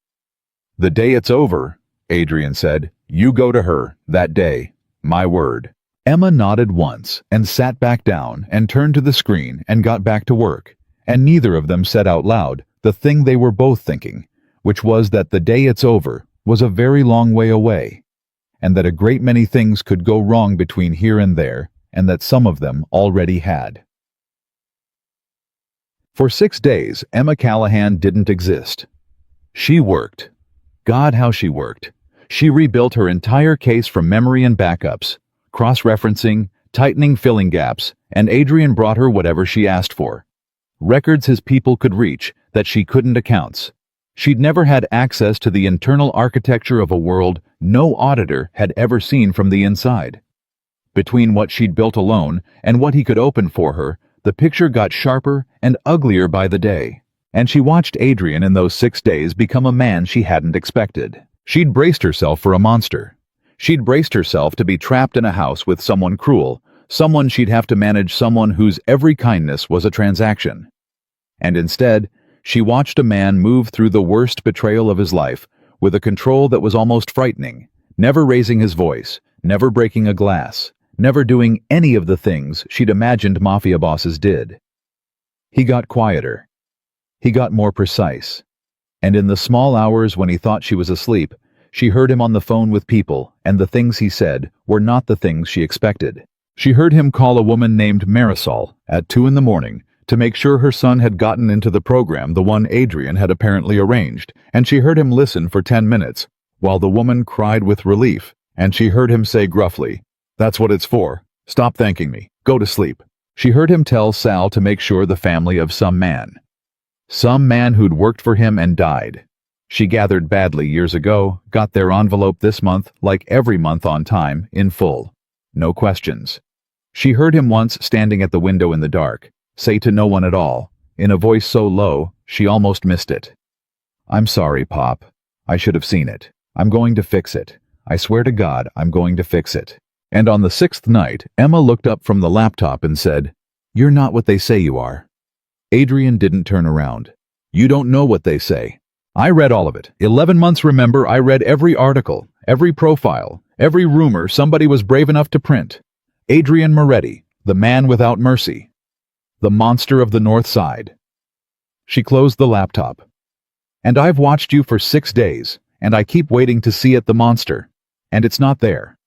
[SPEAKER 1] The day it's over, Adrian said, you go to her, that day. My word. Emma nodded once and sat back down and turned to the screen and got back to work, and neither of them said out loud the thing they were both thinking, which was that the day it's over was a very long way away, and that a great many things could go wrong between here and there, and that some of them already had. For 6 days, Emma Callahan didn't exist. She worked. God, how she worked. She rebuilt her entire case from memory and backups, cross-referencing, tightening filling gaps, and Adrian brought her whatever she asked for. Records his people could reach that she couldn't account. She'd never had access to the internal architecture of a world no auditor had ever seen from the inside. Between what she'd built alone and what he could open for her, the picture got sharper and uglier by the day. And she watched Adrian in those 6 days become a man she hadn't expected. She'd braced herself for a monster. She'd braced herself to be trapped in a house with someone cruel, someone she'd have to manage, someone whose every kindness was a transaction. And instead, she watched a man move through the worst betrayal of his life with a control that was almost frightening, never raising his voice, never breaking a glass, never doing any of the things she'd imagined mafia bosses did. He got quieter. He got more precise. And in the small hours when he thought she was asleep, she heard him on the phone with people, and the things he said were not the things she expected. She heard him call a woman named Marisol at 2 a.m. to make sure her son had gotten into the program, the one Adrian had apparently arranged, and she heard him listen for 10 minutes, while the woman cried with relief, and she heard him say gruffly, "That's what it's for. Stop thanking me. Go to sleep." She heard him tell Sal to make sure the family of some man who'd worked for him and died. She gathered badly years ago, got their envelope this month, like every month on time, in full. No questions. She heard him once standing at the window in the dark, say to no one at all, in a voice so low, she almost missed it. "I'm sorry, Pop. I should have seen it. I'm going to fix it. I swear to God, I'm going to fix it." And on the 6th night, Emma looked up from the laptop and said, You're not what they say you are. Adrian didn't turn around. You don't know what they say. I read all of it. 11 months, remember, I read every article, every profile, every rumor somebody was brave enough to print. Adrian Moretti, the man without mercy. The monster of the North Side. She closed the laptop. And I've watched you for 6 days, and I keep waiting to see it, the monster. And it's not there.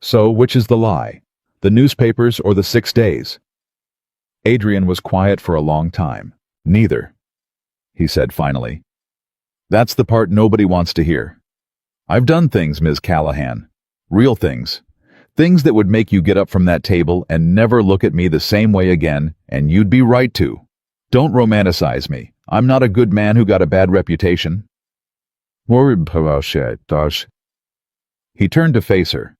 [SPEAKER 1] So, which is the lie? The newspapers or the 6 days? Adrian was quiet for a long time. Neither, he said finally. That's the part nobody wants to hear. I've done things, Ms. Callahan. Real things. Things that would make you get up from that table and never look at me the same way again, and you'd be right to. Don't romanticize me. I'm not a good man who got a bad reputation. He turned to face her.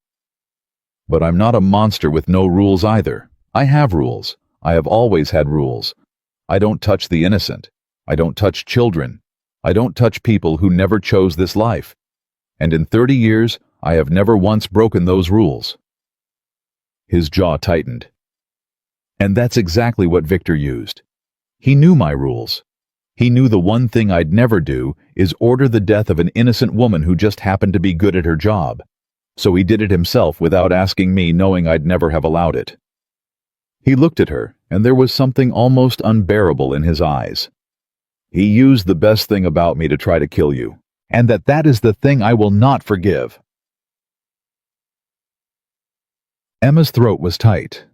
[SPEAKER 1] But I'm not a monster with no rules either. I have rules. I have always had rules. I don't touch the innocent. I don't touch children. I don't touch people who never chose this life. And in 30 years, I have never once broken those rules. His jaw tightened. And that's exactly what Victor used. He knew my rules. He knew the one thing I'd never do is order the death of an innocent woman who just happened to be good at her job. So he did it himself without asking me, knowing I'd never have allowed it. He looked at her, and there was something almost unbearable in his eyes. He used the best thing about me to try to kill you, and that is the thing I will not forgive. Emma's throat was tight.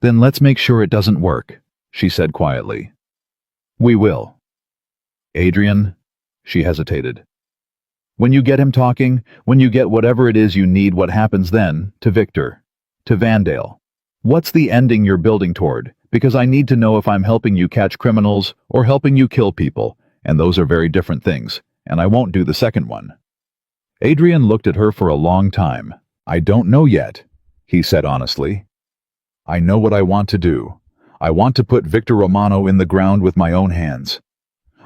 [SPEAKER 1] Then let's make sure it doesn't work, she said quietly. We will. Adrian, she hesitated. When you get him talking, when you get whatever it is you need, what happens then to Victor, to Vandale? What's the ending you're building toward? Because I need to know if I'm helping you catch criminals or helping you kill people, and those are very different things, and I won't do the second one. Adrian looked at her for a long time. I don't know yet, he said honestly. I know what I want to do. I want to put Victor Romano in the ground with my own hands.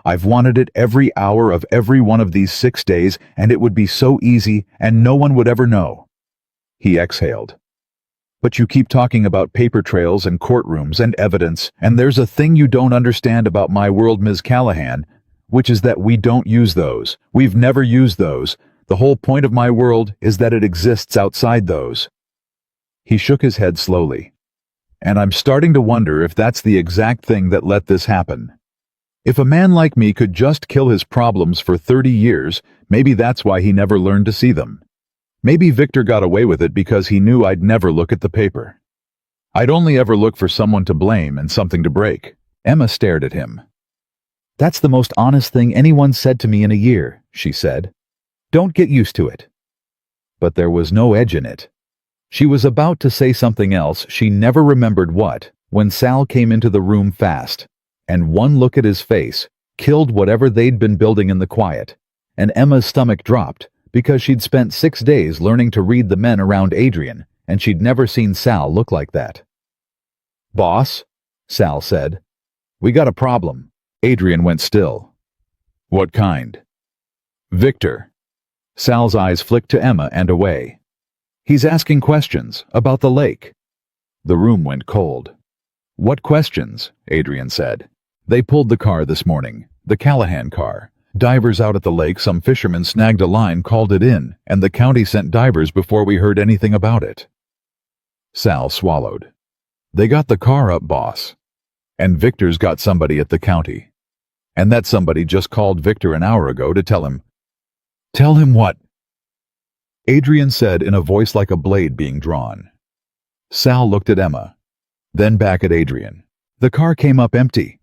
[SPEAKER 1] I've wanted it every hour of every one of these 6 days, and it would be so easy, and no one would ever know. He exhaled. But you keep talking about paper trails and courtrooms and evidence, and there's a thing you don't understand about my world, Ms. Callahan, which is that we don't use those. We've never used those. The whole point of my world is that it exists outside those. He shook his head slowly. And I'm starting to wonder if that's the exact thing that let this happen. If a man like me could just kill his problems for 30 years, maybe that's why he never learned to see them. Maybe Victor got away with it because he knew I'd never look at the paper. I'd only ever look for someone to blame and something to break. Emma stared at him. That's the most honest thing anyone said to me in a year, she said. Don't get used to it. But there was no edge in it. She was about to say something else, she never remembered what, when Sal came into the room fast, and one look at his face killed whatever they'd been building in the quiet, and Emma's stomach dropped because she'd spent 6 days learning to read the men around Adrian, and she'd never seen Sal look like that. Boss, Sal said. We got a problem. Adrian went still. What kind? Victor. Sal's eyes flicked to Emma and away. He's asking questions about the lake. The room went cold. What questions? Adrian said. They pulled the car this morning, the Callahan car. Divers out at the lake, some fishermen snagged a line, called it in, and the county sent divers before we heard anything about it. Sal swallowed. They got the car up, boss. And Victor's got somebody at the county. And that somebody just called Victor an hour ago to tell him. Tell him what? Adrian said in a voice like a blade being drawn. Sal looked at Emma, then back at Adrian. The car came up empty,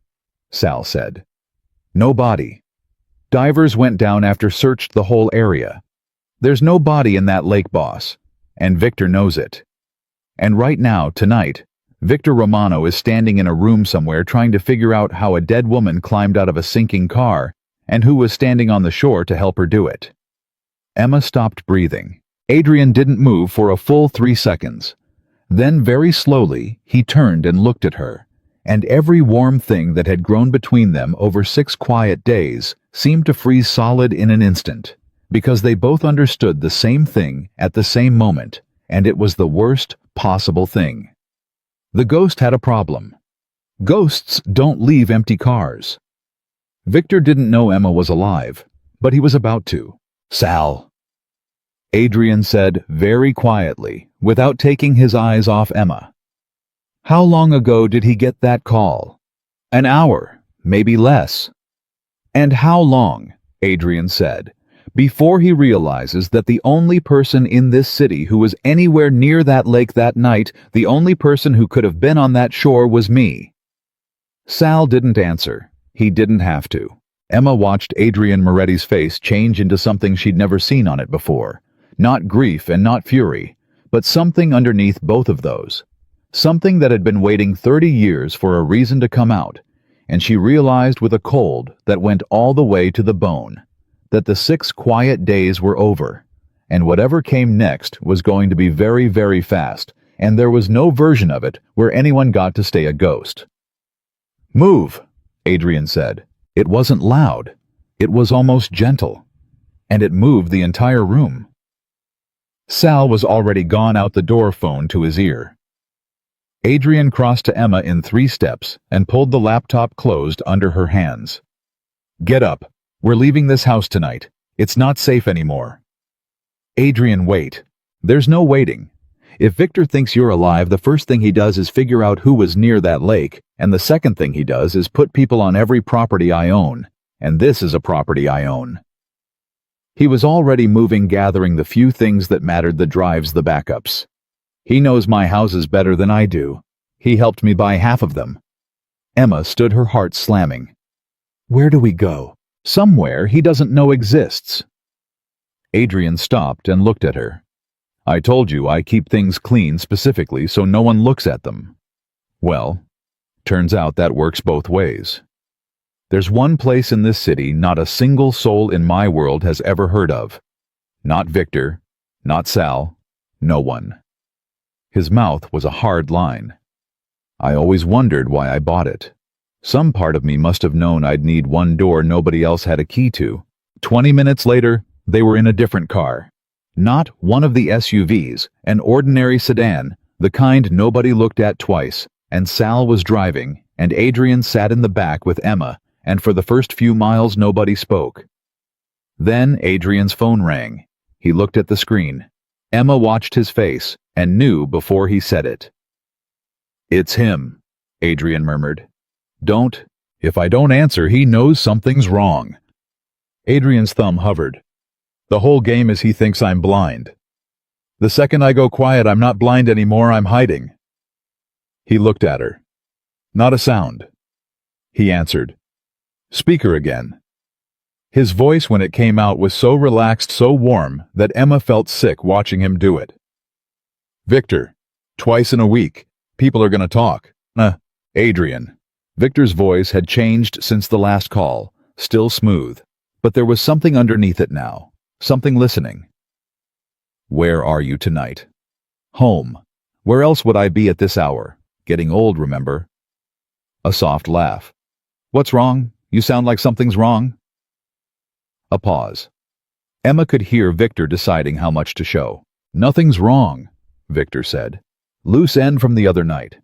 [SPEAKER 1] Sal said. No body. Divers went down after searched the whole area. There's no body in that lake, boss, and Victor knows it. And right now, tonight, Victor Romano is standing in a room somewhere trying to figure out how a dead woman climbed out of a sinking car and who was standing on the shore to help her do it. Emma stopped breathing. Adrian didn't move for a full 3 seconds. Then very slowly, he turned and looked at her, and every warm thing that had grown between them over 6 quiet days seemed to freeze solid in an instant, because they both understood the same thing at the same moment, and it was the worst possible thing. The ghost had a problem. Ghosts don't leave empty cars. Victor didn't know Emma was alive, but he was about to. "Sal," Adrian said very quietly, without taking his eyes off Emma. "How long ago did he get that call?" "An hour, maybe less." "And how long," Adrian said, "before he realizes that the only person in this city who was anywhere near that lake that night, the only person who could have been on that shore, was me?" Sal didn't answer. He didn't have to. Emma watched Adrian Moretti's face change into something she'd never seen on it before. Not grief and not fury, but something underneath both of those. Something that had been waiting 30 years for a reason to come out, and she realized with a cold that went all the way to the bone that the 6 quiet days were over, and whatever came next was going to be very, very fast, and there was no version of it where anyone got to stay a ghost. "Move," Adrian said. It wasn't loud. It was almost gentle, and it moved the entire room. Sal was already gone out the door, phone to his ear. Adrian crossed to Emma in 3 steps and pulled the laptop closed under her hands. "Get up. We're leaving this house tonight. It's not safe anymore." "Adrian, wait. There's no waiting. If Victor thinks you're alive, the first thing he does is figure out who was near that lake, and the second thing he does is put people on every property I own, and this is a property I own." He was already moving, gathering the few things that mattered, the drives, the backups. "He knows my houses better than I do. He helped me buy half of them." Emma stood, her heart slamming. "Where do we go?" "Somewhere he doesn't know exists." Adrian stopped and looked at her. "I told you I keep things clean specifically so no one looks at them." "Well, turns out that works both ways. There's one place in this city not a single soul in my world has ever heard of. Not Victor, not Sal, no one." His mouth was a hard line. "I always wondered why I bought it. Some part of me must have known I'd need one door nobody else had a key to." 20 minutes later, they were in a different car. Not one of the SUVs, an ordinary sedan, the kind nobody looked at twice, and Sal was driving, and Adrian sat in the back with Emma, and for the first few miles nobody spoke. Then Adrian's phone rang. He looked at the screen. Emma watched his face, and knew before he said it. "It's him," Adrian murmured. If I don't answer, he knows something's wrong." Adrian's thumb hovered. "The whole game is he thinks I'm blind. The second I go quiet, I'm not blind anymore, I'm hiding." He looked at her. "Not a sound." He answered. "Speaker again." His voice, when it came out, was so relaxed, so warm, that Emma felt sick watching him do it. "Victor, twice in a week. People are gonna talk." Adrian." Victor's voice had changed since the last call, still smooth, but there was something underneath it now. Something listening. "Where are you tonight?" "Home. Where else would I be at this hour? Getting old, remember?" A soft laugh. "What's wrong? You sound like something's wrong." A pause. Emma could hear Victor deciding how much to show. "Nothing's wrong," Victor said. "Loose end from the other night.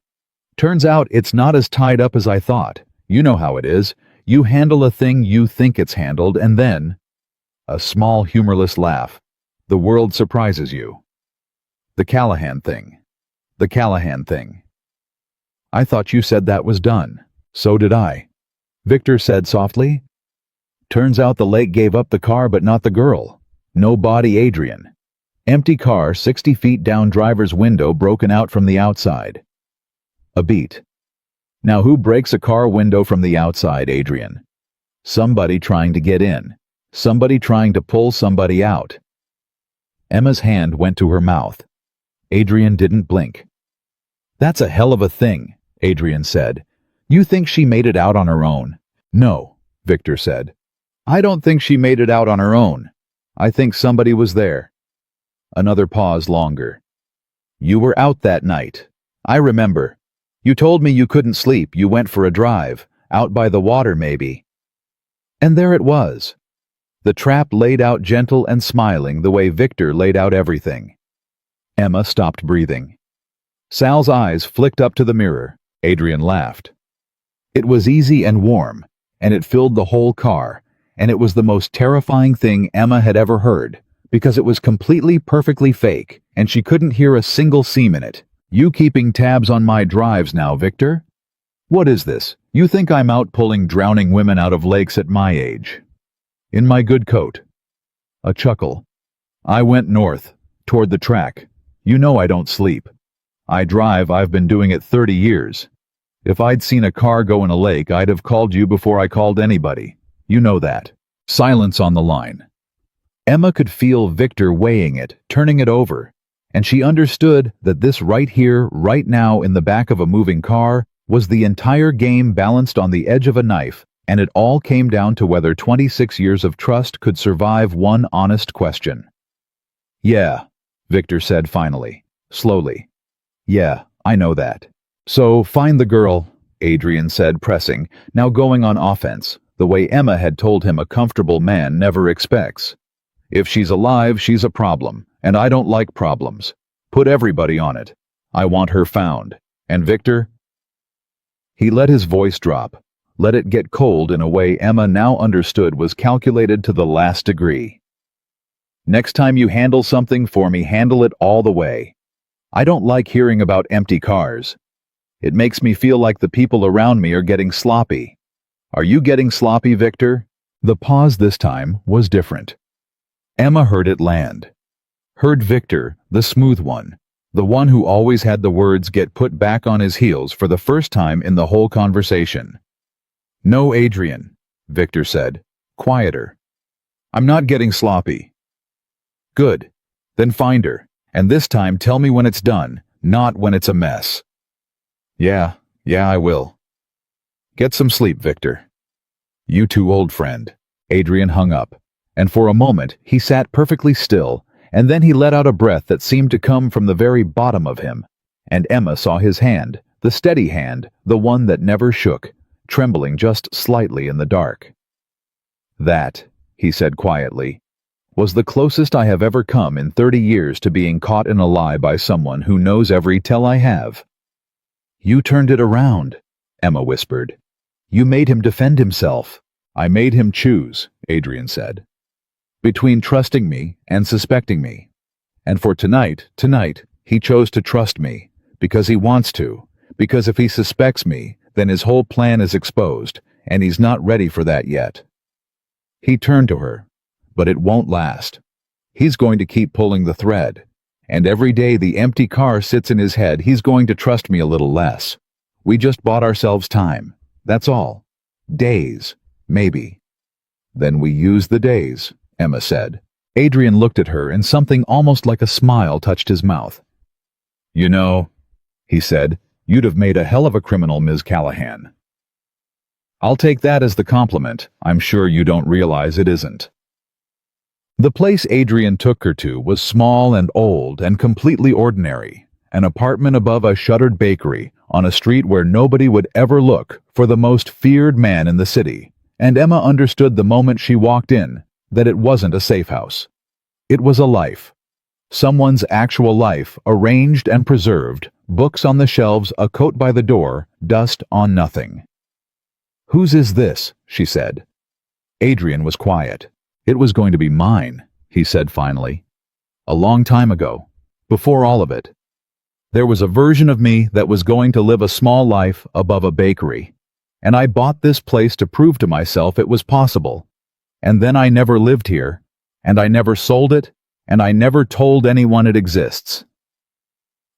[SPEAKER 1] Turns out it's not as tied up as I thought. You know how it is. You handle a thing you think it's handled, and then—" A small, humorless laugh. "The world surprises you." "The Callahan thing. The Callahan thing." "I thought you said that was done." "So did I," Victor said softly. "Turns out the lake gave up the car but not the girl. No body, Adrian. Empty car 60 feet down, driver's window broken out from the outside." A beat. "Now who breaks a car window from the outside, Adrian?" "Somebody trying to get in. Somebody trying to pull somebody out." Emma's hand went to her mouth. Adrian didn't blink. "That's a hell of a thing," Adrian said. "You think she made it out on her own?" "No," Victor said. "I don't think she made it out on her own. I think somebody was there." Another pause longer. "You were out that night. I remember. You told me you couldn't sleep. You went for a drive, out by the water maybe." And there it was. The trap laid out, gentle and smiling, the way Victor laid out everything. Emma stopped breathing. Sal's eyes flicked up to the mirror. Adrian laughed. It was easy and warm, and it filled the whole car, and it was the most terrifying thing Emma had ever heard, because it was completely perfectly fake, and she couldn't hear a single seam in it. You keeping tabs on my drives now, Victor? What is this? You think I'm out pulling drowning women out of lakes at my age? In my good coat. A chuckle. I went north, toward the track. You know I don't sleep. I drive, I've been doing it 30 years. If I'd seen a car go in a lake, I'd have called you before I called anybody. You know that. Silence on the line. Emma could feel Victor weighing it, turning it over, and she understood that this right here, right now in the back of a moving car, was the entire game balanced on the edge of a knife, and it all came down to whether 26 years of trust could survive one honest question. Yeah, Victor said finally, slowly. Yeah, I know that. So, find the girl, Adrian said, pressing, now going on offense, the way Emma had told him a comfortable man never expects. If she's alive, she's a problem, and I don't like problems. Put everybody on it. I want her found. And Victor? He let his voice drop, let it get cold in a way Emma now understood was calculated to the last degree. Next time you handle something for me, handle it all the way. I don't like hearing about empty cars. It makes me feel like the people around me are getting sloppy. Are you getting sloppy, Victor? The pause this time was different. Emma heard it land. Heard Victor, the smooth one, the one who always had the words get put back on his heels for the first time in the whole conversation. No, Adrian, Victor said, quieter. I'm not getting sloppy. Good. Then find her, and this time tell me when it's done, not when it's a mess. Yeah, I will. Get some sleep, Victor. You too, old friend. Adrian hung up, and for a moment he sat perfectly still, and then he let out a breath that seemed to come from the very bottom of him, and Emma saw his hand, the steady hand, the one that never shook, trembling just slightly in the dark. That, he said quietly, was the closest I have ever come in 30 years to being caught in a lie by someone who knows every tell I have. You turned it around, Emma whispered. You made him defend himself. I made him choose, Adrian said. Between trusting me and suspecting me. And for tonight, he chose to trust me, because he wants to, because if he suspects me, then his whole plan is exposed, and he's not ready for that yet. He turned to her, but it won't last. He's going to keep pulling the thread, and every day the empty car sits in his head, he's going to trust me a little less. We just bought ourselves time, that's all. Days, maybe. Then we use the days, Emma said. Adrian looked at her, and something almost like a smile touched his mouth. You know, he said, you'd have made a hell of a criminal, Ms. Callahan. I'll take that as the compliment. I'm sure you don't realize it isn't. The place Adrian took her to was small and old and completely ordinary, an apartment above a shuttered bakery on a street where nobody would ever look for the most feared man in the city, and Emma understood the moment she walked in that it wasn't a safe house. It was a life. Someone's actual life, arranged and preserved, books on the shelves, a coat by the door, dust on nothing. Whose is this? She said. Adrian was quiet. It was going to be mine, he said finally. A long time ago, before all of it. There was a version of me that was going to live a small life above a bakery, and I bought this place to prove to myself it was possible. And then I never lived here, and I never sold it, and I never told anyone it exists.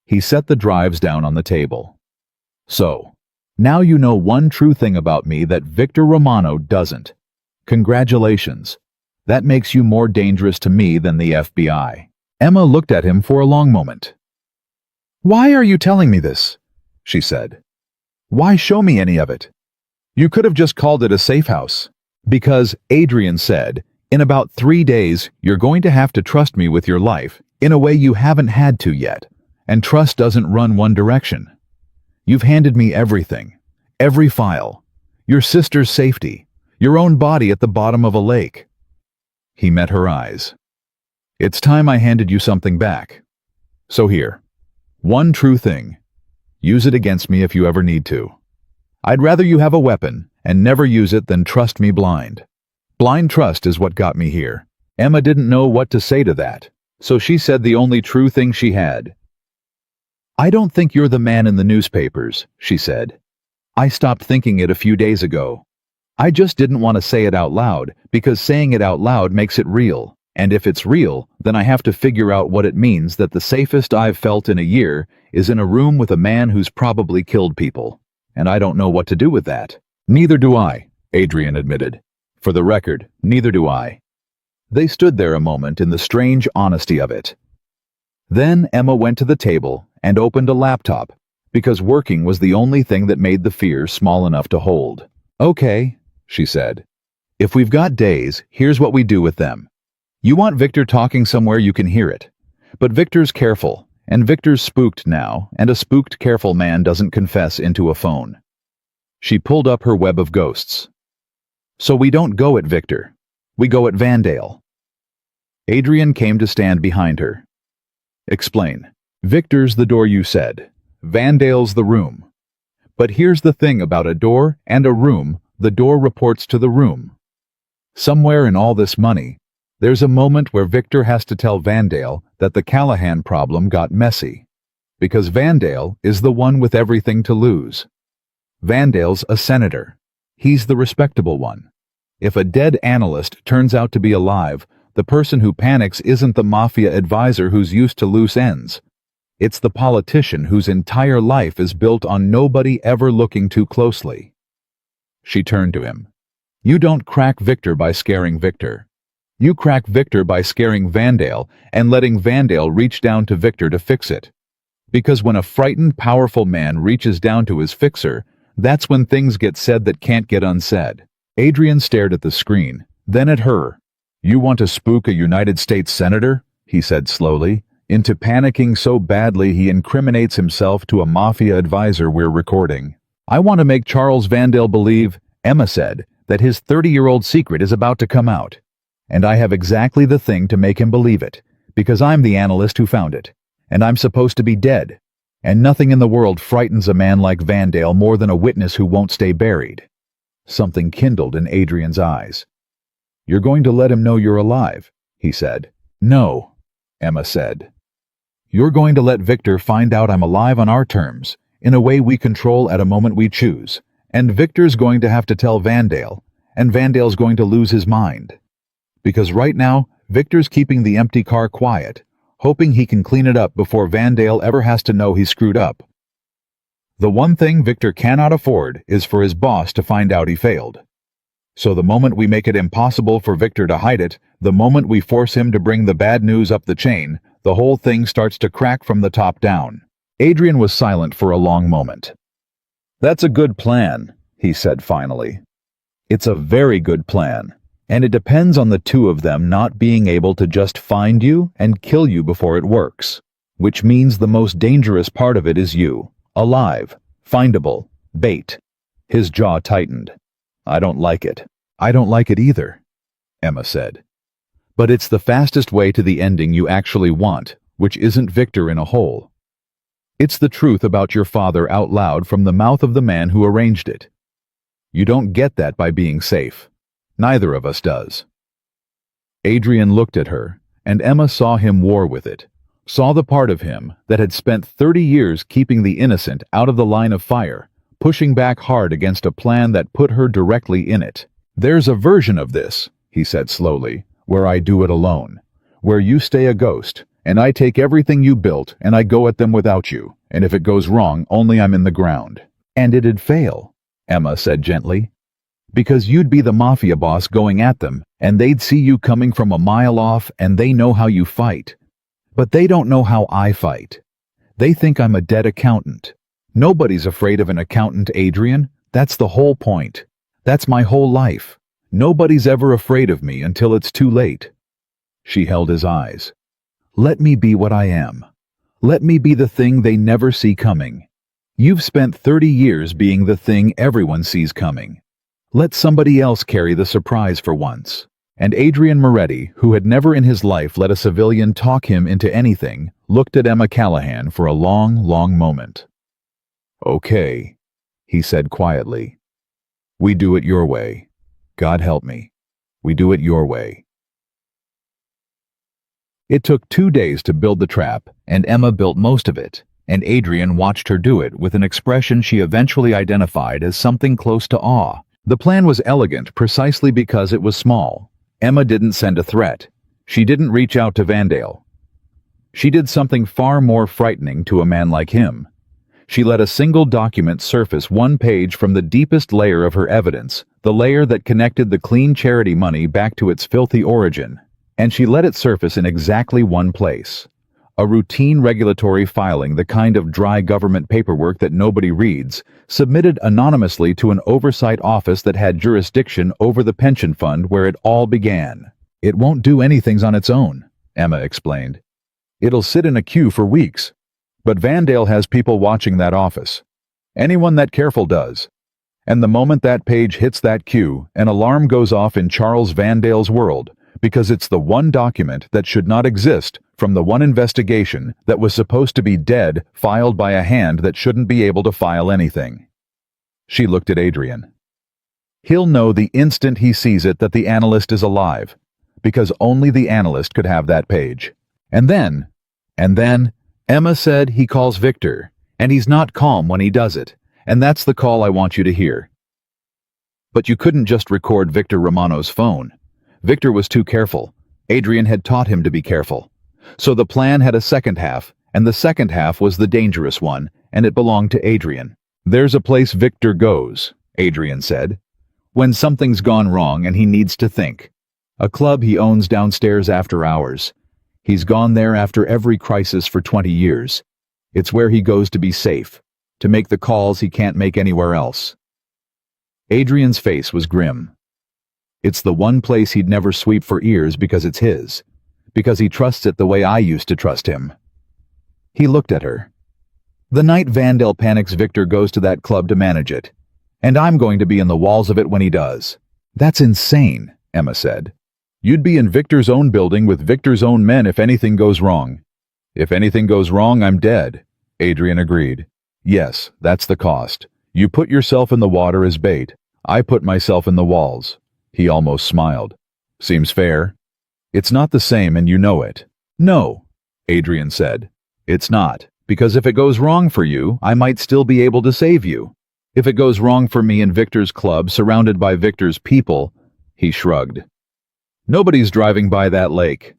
[SPEAKER 1] He set the drives down on the table. So, now you know one true thing about me that Victor Romano doesn't. Congratulations. That makes you more dangerous to me than the FBI. Emma looked at him for a long moment. Why are you telling me this? She said. Why show me any of it? You could have just called it a safe house. Because, Adrian said, in about 3 days, you're going to have to trust me with your life in a way you haven't had to yet. And trust doesn't run one direction. You've handed me everything, every file, your sister's safety, your own body at the bottom of a lake. He met her eyes. It's time I handed you something back. So here, one true thing, Use it against me if you ever need to. I'd rather you have a weapon and never use it than trust me blind. Blind trust is what got me here." Emma didn't know what to say to that, so she said the only true thing she had. "I don't think you're the man in the newspapers," she said. "I stopped thinking it a few days ago. I just didn't want to say it out loud because saying it out loud makes it real. And if it's real, then I have to figure out what it means that the safest I've felt in a year is in a room with a man who's probably killed people. And I don't know what to do with that." "Neither do I," Adrian admitted. "For the record, neither do I." They stood there a moment in the strange honesty of it. Then Emma went to the table and opened a laptop, because working was the only thing that made the fear small enough to hold. "Okay," she said. "If we've got days, here's what we do with them. You want Victor talking somewhere you can hear it. But Victor's careful, and Victor's spooked now, and a spooked careful man doesn't confess into a phone." She pulled up her web of ghosts. "So we don't go at Victor. We go at Vandale." Adrian came to stand behind her. "Explain. Victor's the door you said. Vandale's the room. But here's the thing about a door and a room, the door reports to the room. Somewhere in all this money, there's a moment where Victor has to tell Vandale that the Callahan problem got messy. Because Vandale is the one with everything to lose. Vandale's a senator. He's the respectable one. If a dead analyst turns out to be alive, the person who panics isn't the Mafia advisor who's used to loose ends. It's the politician whose entire life is built on nobody ever looking too closely." She turned to him. "You don't crack Victor by scaring Victor. You crack Victor by scaring Vandale and letting Vandale reach down to Victor to fix it. Because when a frightened, powerful man reaches down to his fixer, that's when things get said that can't get unsaid." Adrian stared at the screen, then at her. "You want to spook a United States senator?" he said slowly, "into panicking so badly he incriminates himself to a Mafia advisor we're recording. I want to make Charles Vandale believe," Emma said, "that his 30-year-old secret is about to come out. And I have exactly the thing to make him believe it, because I'm the analyst who found it, and I'm supposed to be dead. And nothing in the world frightens a man like Vandale more than a witness who won't stay buried." Something kindled in Adrian's eyes. "You're going to let him know you're alive," he said. "No," Emma said. "You're going to let Victor find out I'm alive on our terms, in a way we control at a moment we choose, and Victor's going to have to tell Vandale, and Vandale's going to lose his mind. Because right now, Victor's keeping the empty car quiet, hoping he can clean it up before Vandale ever has to know he screwed up. The one thing Victor cannot afford is for his boss to find out he failed. So the moment we make it impossible for Victor to hide it, the moment we force him to bring the bad news up the chain, the whole thing starts to crack from the top down." Adrian was silent for a long moment. "That's a good plan," he said finally. "It's a very good plan. And it depends on the two of them not being able to just find you and kill you before it works. Which means the most dangerous part of it is you. Alive. Findable. Bait." His jaw tightened. "I don't like it." "I don't like it either," Emma said. "But it's the fastest way to the ending you actually want, which isn't Victor in a hole. It's the truth about your father out loud from the mouth of the man who arranged it. You don't get that by being safe. Neither of us does." Adrian looked at her, and Emma saw him war with it, saw the part of him that had spent 30 years keeping the innocent out of the line of fire, pushing back hard against a plan that put her directly in it. "There's a version of this," he said slowly, "where I do it alone, where you stay a ghost, and I take everything you built and I go at them without you, and if it goes wrong, only I'm in the ground." "And it'd fail," Emma said gently. "Because you'd be the Mafia boss going at them, and they'd see you coming from a mile off, and they know how you fight. But they don't know how I fight. They think I'm a dead accountant. Nobody's afraid of an accountant, Adrian. That's the whole point. That's my whole life. Nobody's ever afraid of me until it's too late." She held his eyes. "Let me be what I am. Let me be the thing they never see coming. You've spent 30 years being the thing everyone sees coming. Let somebody else carry the surprise for once." And Adrian Moretti, who had never in his life let a civilian talk him into anything, looked at Emma Callahan for a long, long moment. "Okay," he said quietly. "We do it your way. God help me. We do it your way." It took 2 days to build the trap, and Emma built most of it, and Adrian watched her do it with an expression she eventually identified as something close to awe. The plan was elegant precisely because it was small. Emma didn't send a threat. She didn't reach out to Vandale. She did something far more frightening to a man like him. She let a single document surface one page from the deepest layer of her evidence, the layer that connected the clean charity money back to its filthy origin. And she let it surface in exactly one place. A routine regulatory filing, the kind of dry government paperwork that nobody reads, submitted anonymously to an oversight office that had jurisdiction over the pension fund where it all began. "It won't do anything on its own," Emma explained. "It'll sit in a queue for weeks. But Vandale has people watching that office. Anyone that careful does. And the moment that page hits that queue, an alarm goes off in Charles Vandale's world, because it's the one document that should not exist from the one investigation that was supposed to be dead, filed by a hand that shouldn't be able to file anything." She looked at Adrian. "He'll know the instant he sees it that the analyst is alive, because only the analyst could have that page. And then, Emma said he calls Victor, and he's not calm when he does it, and that's the call I want you to hear." But you couldn't just record Victor Romano's phone. Victor was too careful. Adrian had taught him to be careful. So the plan had a second half, and the second half was the dangerous one, and it belonged to Adrian. "There's a place Victor goes," Adrian said, "when something's gone wrong and he needs to think. A club he owns downstairs after hours. He's gone there after every crisis for 20 years. It's where he goes to be safe, to make the calls he can't make anywhere else." Adrian's face was grim. "It's the one place he'd never sweep for ears because it's his, because he trusts it the way I used to trust him." He looked at her. "The night Vandale panics, Victor goes to that club to manage it, and I'm going to be in the walls of it when he does." "That's insane," Emma said. "You'd be in Victor's own building with Victor's own men if anything goes wrong." "If anything goes wrong, I'm dead," Adrian agreed. "Yes, that's the cost. You put yourself in the water as bait. I put myself in the walls." He almost smiled. "Seems fair." "It's not the same, and you know it." "No," Adrian said. "It's not, because if it goes wrong for you, I might still be able to save you. If it goes wrong for me in Victor's club, surrounded by Victor's people," he shrugged. "Nobody's driving by that lake."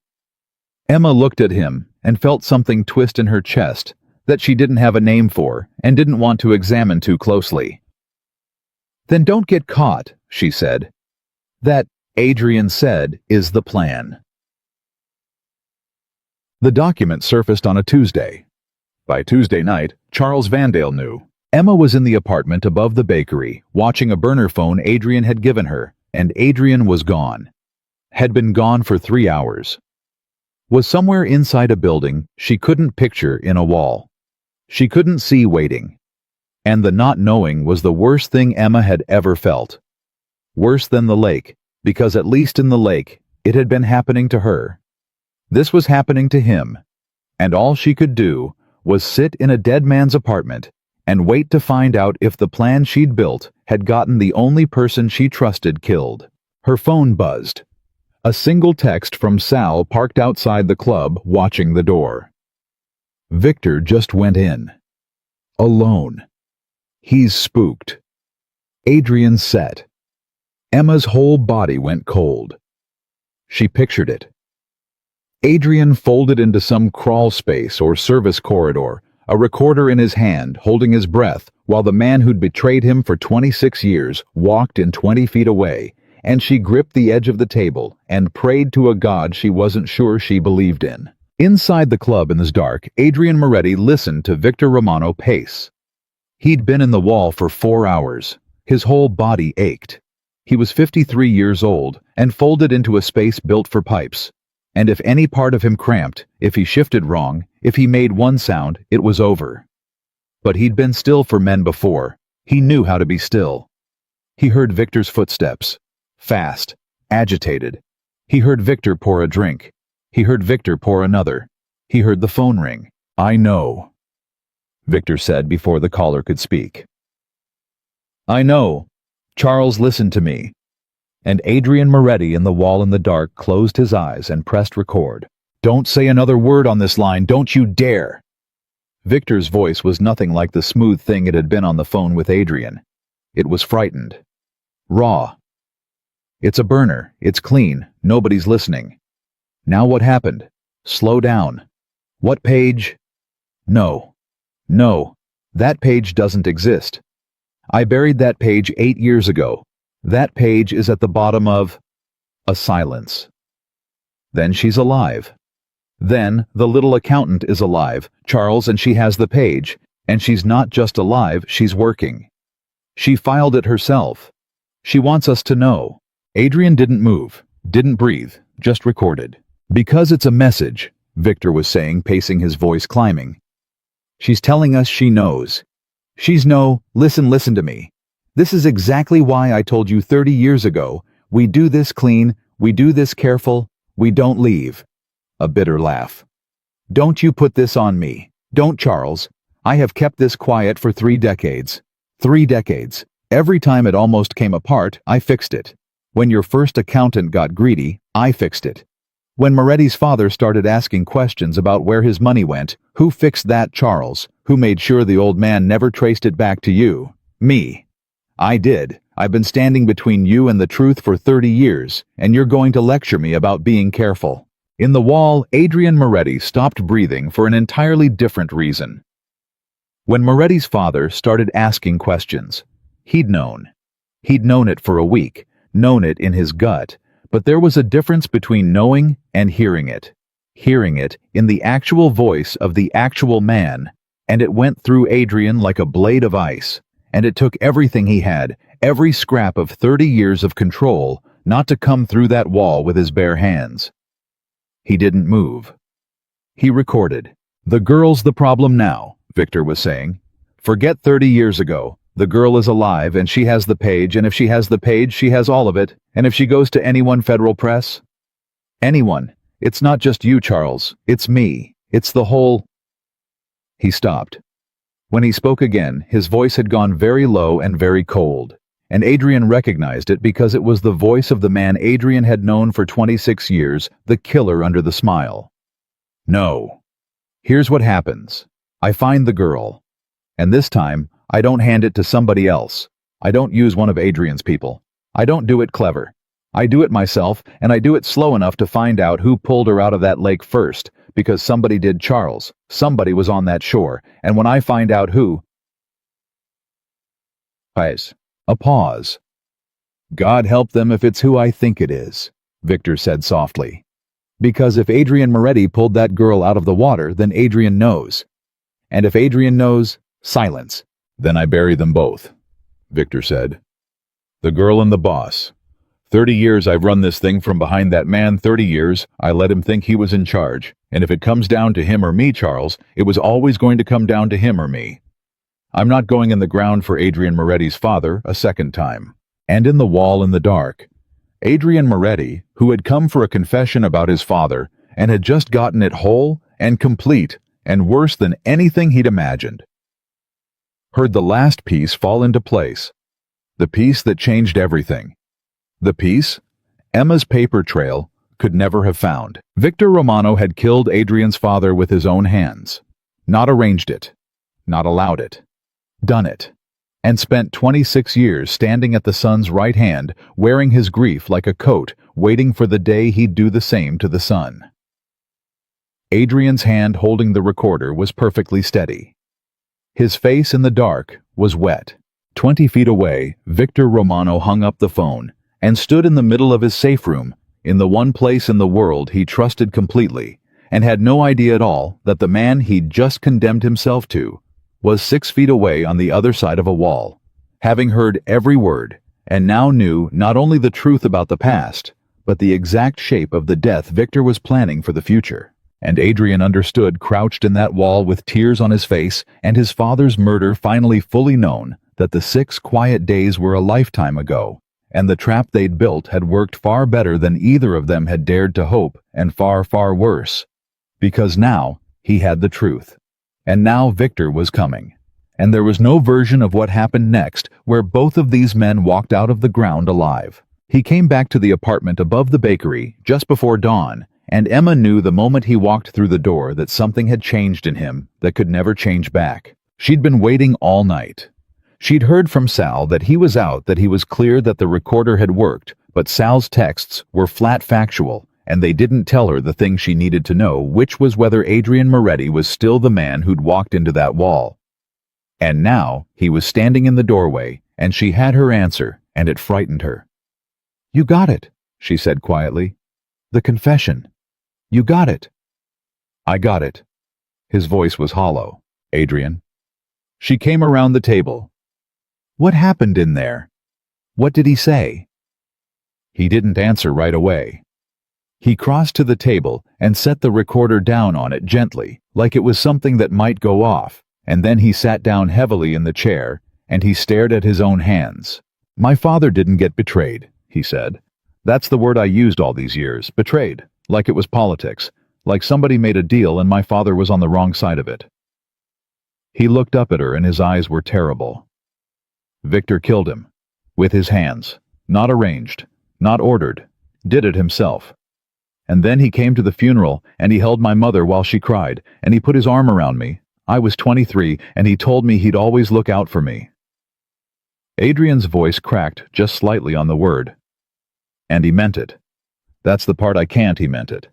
[SPEAKER 1] Emma looked at him and felt something twist in her chest that she didn't have a name for and didn't want to examine too closely. "Then don't get caught," she said. "That," Adrian said, "is the plan." The document surfaced on a Tuesday. By Tuesday night, Charles Vandale knew. Emma was in the apartment above the bakery, watching a burner phone Adrian had given her, and Adrian was gone. Had been gone for 3 hours. Was somewhere inside a building she couldn't picture in a wall. She couldn't see waiting. And the not knowing was the worst thing Emma had ever felt. Worse than the lake, because at least in the lake, it had been happening to her. This was happening to him, and all she could do was sit in a dead man's apartment and wait to find out if the plan she'd built had gotten the only person she trusted killed. Her phone buzzed. A single text from Sal parked outside the club, watching the door. "Victor just went in. Alone. He's spooked." Adrian set. Emma's whole body went cold. She pictured it. Adrian folded into some crawl space or service corridor, a recorder in his hand, holding his breath, while the man who'd betrayed him for 26 years walked in 20 feet away, and she gripped the edge of the table and prayed to a God she wasn't sure she believed in. Inside the club in the dark, Adrian Moretti listened to Victor Romano pace. He'd been in the wall for 4 hours. His whole body ached. He was 53 years old and folded into a space built for pipes. And if any part of him cramped, if he shifted wrong, if he made one sound, it was over. But he'd been still for men before. He knew how to be still. He heard Victor's footsteps. Fast, agitated. He heard Victor pour a drink. He heard Victor pour another. He heard the phone ring. "I know." Victor said before the caller could speak. I know. Charles, listen to me. And Adrian Moretti in the wall in the dark closed his eyes and pressed record. Don't say another word on this line, don't you dare! Victor's voice was nothing like the smooth thing it had been on the phone with Adrian. It was frightened. Raw. It's a burner, it's clean, nobody's listening. Now what happened? Slow down. What page? No. No. That page doesn't exist. I buried that page 8 years ago. That page is at the bottom of... A silence. Then she's alive. Then the little accountant is alive, Charles, and she has the page. And she's not just alive, she's working. She filed it herself. She wants us to know. Adrian didn't move, didn't breathe, just recorded. Because it's a message, Victor was saying, pacing, his voice climbing. She's telling us she knows. Listen to me. This is exactly why I told you 30 years ago, we do this clean, we do this careful, we don't leave. A bitter laugh. Don't you put this on me. Don't, Charles. I have kept this quiet for 3 decades. 3 decades. Every time it almost came apart, I fixed it. When your first accountant got greedy, I fixed it. When Moretti's father started asking questions about where his money went, who fixed that, Charles? Who made sure the old man never traced it back to you? Me. I did. I've been standing between you and the truth for 30 years, and you're going to lecture me about being careful. In the wall, Adrian Moretti stopped breathing for an entirely different reason. When Moretti's father started asking questions, he'd known. He'd known it for a week, known it in his gut, but there was a difference between knowing and hearing it. Hearing it in the actual voice of the actual man, and it went through Adrian like a blade of ice, and it took everything he had, every scrap of 30 years of control, not to come through that wall with his bare hands. He didn't move. He recorded. The girl's the problem now, Victor was saying. Forget 30 years ago. The girl is alive and she has the page, and if she has the page, she has all of it. And if she goes to anyone, federal press? Anyone. It's not just you, Charles. It's me. It's the whole... He stopped. When he spoke again, his voice had gone very low and very cold, and Adrian recognized it because it was the voice of the man Adrian had known for 26 years, the killer under the smile. No. Here's what happens. I find the girl. And this time, I don't hand it to somebody else. I don't use one of Adrian's people. I don't do it clever. I do it myself, and I do it slow enough to find out who pulled her out of that lake first, because somebody did, Charles. Somebody was on that shore, and when I find out who... A pause. God help them if it's who I think it is, Victor said softly. Because if Adrian Moretti pulled that girl out of the water, then Adrian knows. And if Adrian knows, silence. Then I bury them both, Victor said. The girl and the boss. 30 years I've run this thing from behind that man, 30 years I let him think he was in charge. And if it comes down to him or me, Charles, it was always going to come down to him or me. I'm not going in the ground for Adrian Moretti's father a second time. And in the wall in the dark, Adrian Moretti, who had come for a confession about his father and had just gotten it whole and complete and worse than anything he'd imagined, heard the last piece fall into place. The piece that changed everything. The piece Emma's paper trail could never have found. Victor Romano had killed Adrian's father with his own hands. Not arranged it. Not allowed it. Done it. And spent 26 years standing at the son's right hand, wearing his grief like a coat, waiting for the day he'd do the same to the son. Adrian's hand holding the recorder was perfectly steady. His face in the dark was wet. 20 feet away, Victor Romano hung up the phone and stood in the middle of his safe room, in the one place in the world he trusted completely, and had no idea at all that the man he'd just condemned himself to was 6 feet away on the other side of a wall, having heard every word, and now knew not only the truth about the past, but the exact shape of the death Victor was planning for the future. And Adrian understood, crouched in that wall with tears on his face and his father's murder finally fully known, that the 6 quiet days were a lifetime ago, and the trap they'd built had worked far better than either of them had dared to hope, and far, far worse. Because now he had the truth. And now Victor was coming. And there was no version of what happened next where both of these men walked out of the ground alive. He came back to the apartment above the bakery just before dawn, and Emma knew the moment he walked through the door that something had changed in him that could never change back. She'd been waiting all night. She'd heard from Sal that he was out, that he was clear that the recorder had worked, but Sal's texts were flat factual, and they didn't tell her the thing she needed to know, which was whether Adrian Moretti was still the man who'd walked into that wall. And now he was standing in the doorway, and she had her answer, and it frightened her. "You got it," she said quietly. "The confession. You got it." "I got it." His voice was hollow. "Adrian." She came around the table. "What happened in there? What did he say?" He didn't answer right away. He crossed to the table and set the recorder down on it gently, like it was something that might go off, and then he sat down heavily in the chair, and he stared at his own hands. "My father didn't get betrayed," he said. "That's the word I used all these years, betrayed, like it was politics, like somebody made a deal and my father was on the wrong side of it." He looked up at her and his eyes were terrible. "Victor killed him. With his hands. Not arranged. Not ordered. Did it himself. And then he came to the funeral, and he held my mother while she cried, and he put his arm around me. I was 23, and he told me he'd always look out for me." Adrian's voice cracked just slightly on the word. "And he meant it. That's the part I can't, he meant it.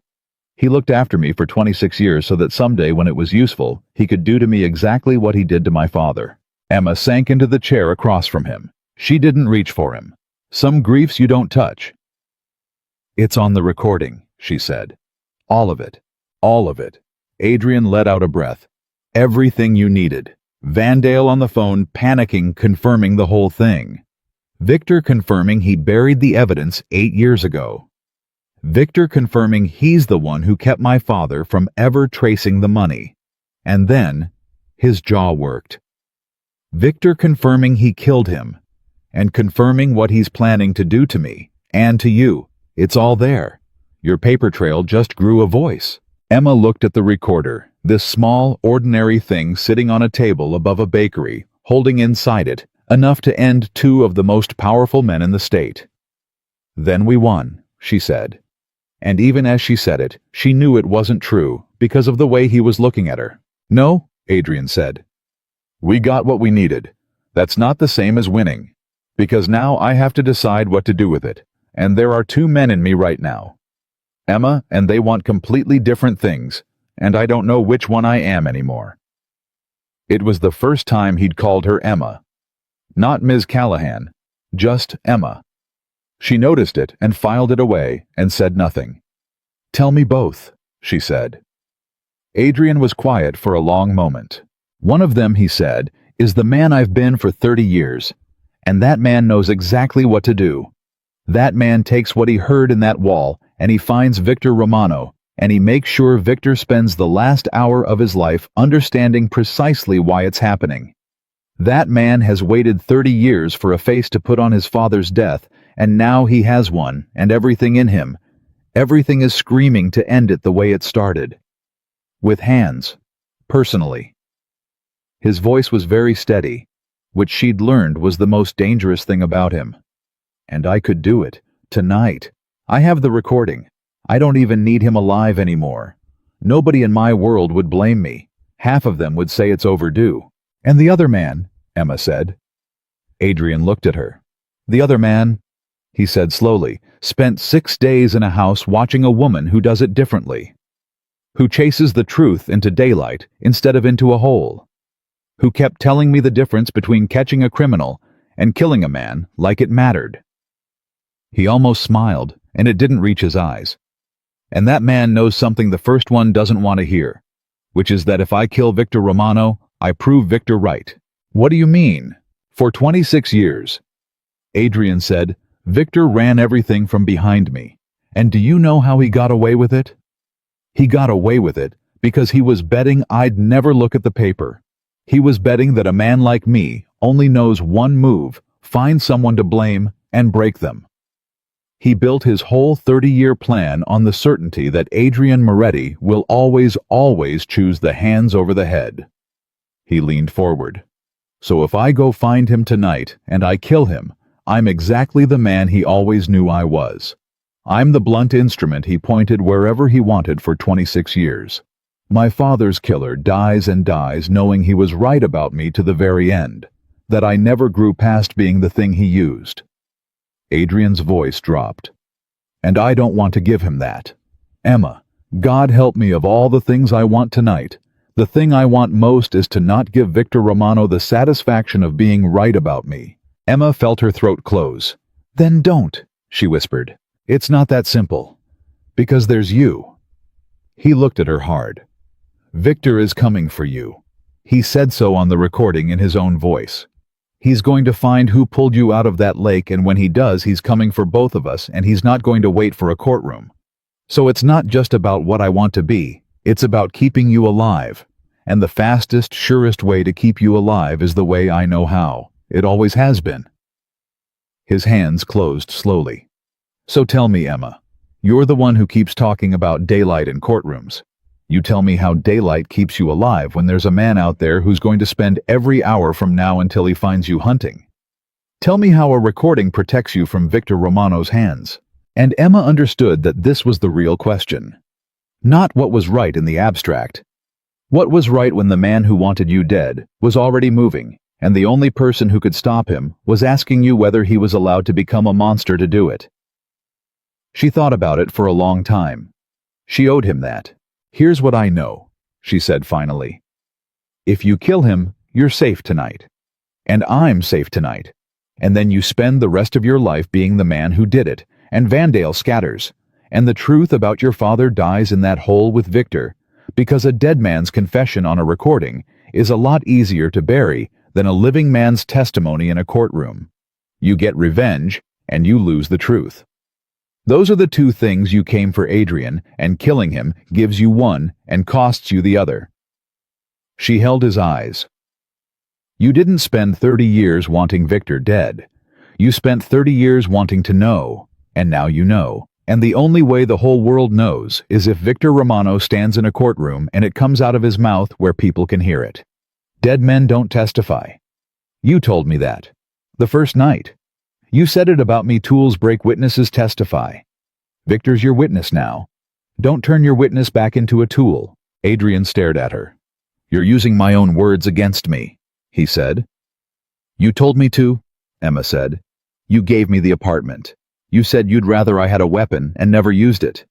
[SPEAKER 1] He looked after me for 26 years so that someday when it was useful, he could do to me exactly what he did to my father." Emma sank into the chair across from him. She didn't reach for him. "Some griefs you don't touch." "It's on the recording," she said. "All of it. All of it." Adrian let out a breath. "Everything you needed." Vandale on the phone, panicking, confirming the whole thing. Victor confirming he buried the evidence 8 years ago. Victor confirming he's the one who kept my father from ever tracing the money. And then, his jaw worked. Victor confirming he killed him, and confirming what he's planning to do to me, and to you. It's all there. Your paper trail just grew a voice. Emma looked at the recorder, this small, ordinary thing sitting on a table above a bakery, holding inside it enough to end 2 of the most powerful men in the state. "Then we won," she said. And even as she said it, she knew it wasn't true because of the way he was looking at her. "No," Adrian said. "We got what we needed. That's not the same as winning. Because now I have to decide what to do with it. And there are 2 men in me right now. Emma, and they want completely different things, and I don't know which one I am anymore." It was the first time he'd called her Emma. Not Ms. Callahan, just Emma. She noticed it and filed it away and said nothing. "Tell me both," she said. Adrian was quiet for a long moment. "One of them," he said, "is the man I've been for 30 years. And that man knows exactly what to do. That man takes what he heard in that wall, and he finds Victor Romano, and he makes sure Victor spends the last hour of his life understanding precisely why it's happening. That man has waited 30 years for a face to put on his father's death, and now he has one, and everything in him. Everything is screaming to end it the way it started. With hands. Personally." His voice was very steady, which she'd learned was the most dangerous thing about him. "And I could do it. Tonight. I have the recording. I don't even need him alive anymore. Nobody in my world would blame me. Half of them would say it's overdue." "And the other man," Emma said. Adrian looked at her. "The other man," he said slowly, "spent 6 days in a house watching a woman who does it differently. Who chases the truth into daylight instead of into a hole. Who kept telling me the difference between catching a criminal and killing a man like it mattered." He almost smiled, and it didn't reach his eyes. "And that man knows something the first one doesn't want to hear, which is that if I kill Victor Romano, I prove Victor right." "What do you mean?" "For 26 years. Adrian said, Victor ran everything from behind me. And do you know how he got away with it? He got away with it because he was betting I'd never look at the paper. He was betting that a man like me only knows one move, find someone to blame, and break them. He built his whole 30-year plan on the certainty that Adrian Moretti will always choose the hands over the head. He leaned forward. So if I go find him tonight and I kill him, I'm exactly the man he always knew I was. I'm the blunt instrument he pointed wherever he wanted for 26 years. My father's killer dies and dies knowing he was right about me to the very end, that I never grew past being the thing he used. Adrian's voice dropped. And I don't want to give him that. Emma, God help me, of all the things I want tonight, the thing I want most is to not give Victor Romano the satisfaction of being right about me. Emma felt her throat close. Then don't, she whispered. It's not that simple. Because there's you. He looked at her hard. Victor is coming for you. He said so on the recording in his own voice. He's going to find who pulled you out of that lake, and when he does, he's coming for both of us, and he's not going to wait for a courtroom. So it's not just about what I want to be, it's about keeping you alive. And the fastest, surest way to keep you alive is the way I know how. It always has been. His hands closed slowly. So tell me, Emma, you're the one who keeps talking about daylight in courtrooms. You tell me how daylight keeps you alive when there's a man out there who's going to spend every hour from now until he finds you hunting. Tell me how a recording protects you from Victor Romano's hands. And Emma understood that this was the real question. Not what was right in the abstract. What was right when the man who wanted you dead was already moving, and the only person who could stop him was asking you whether he was allowed to become a monster to do it. She thought about it for a long time. She owed him that. Here's what I know, she said finally. If you kill him, you're safe tonight. And I'm safe tonight. And then you spend the rest of your life being the man who did it, and Vandale scatters, and the truth about your father dies in that hole with Victor, because a dead man's confession on a recording is a lot easier to bury than a living man's testimony in a courtroom. You get revenge, and you lose the truth. Those are the two things you came for Adrian, and killing him gives you one and costs you the other. She held his eyes. You didn't spend 30 years wanting Victor dead. You spent 30 years wanting to know, and now you know. And the only way the whole world knows is if Victor Romano stands in a courtroom and it comes out of his mouth where people can hear it. Dead men don't testify. You told me that. The first night. You said it about me. Tools break, witnesses testify. Victor's your witness now. Don't turn your witness back into a tool. Adrian stared at her. You're using my own words against me, he said. You told me to, Emma said. You gave me the apartment. You said you'd rather I had a weapon and never used it.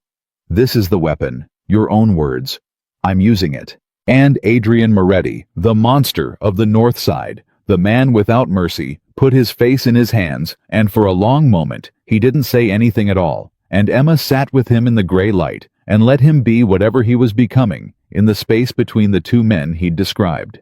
[SPEAKER 1] This is the weapon, your own words. I'm using it. And Adrian Moretti, the monster of the North Side, the man without mercy, put his face in his hands, and for a long moment he didn't say anything at all, and Emma sat with him in the gray light and let him be whatever he was becoming in the space between the two men he'd described.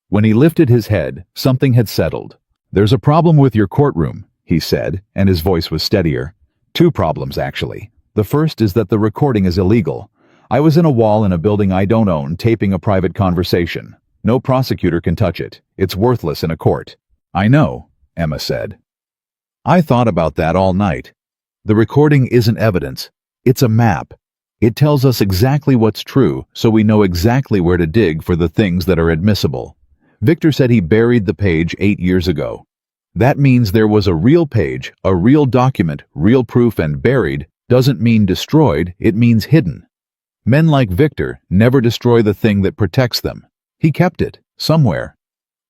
[SPEAKER 1] When he lifted his head, something had settled. There's a problem with your courtroom, he said, and his voice was steadier. Two problems, actually. The first is that the recording is illegal. I was in a wall in a building I don't own, taping a private conversation. No prosecutor can touch it. It's worthless in a court. I know, Emma said. I thought about that all night. The recording isn't evidence. It's a map. It tells us exactly what's true, so we know exactly where to dig for the things that are admissible. Victor said he buried the page 8 years ago. That means there was a real page, a real document, real proof, and buried doesn't mean destroyed, it means hidden. Men like Victor never destroy the thing that protects them. He kept it, somewhere.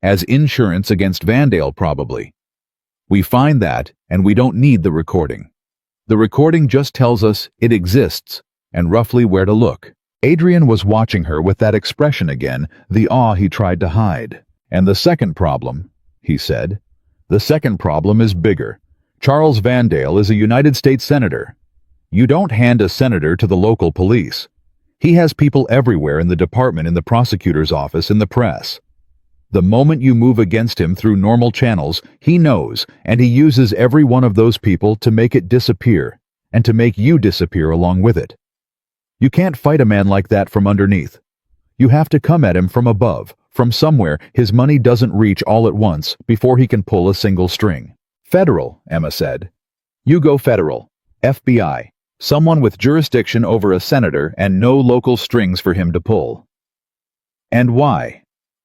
[SPEAKER 1] As insurance against Vandale, probably. We find that, and we don't need the recording. The recording just tells us it exists, and roughly where to look. Adrian was watching her with that expression again, the awe he tried to hide. And the second problem, he said, the second problem is bigger. Charles Vandale is a United States Senator. You don't hand a senator to the local police. He has people everywhere in the department, in the prosecutor's office, in the press. The moment you move against him through normal channels, he knows, and he uses every one of those people to make it disappear, and to make you disappear along with it. You can't fight a man like that from underneath. You have to come at him from above, from somewhere his money doesn't reach all at once before he can pull a single string. Federal, Emma said. You go federal. FBI. Someone with jurisdiction over a senator and no local strings for him to pull. And why?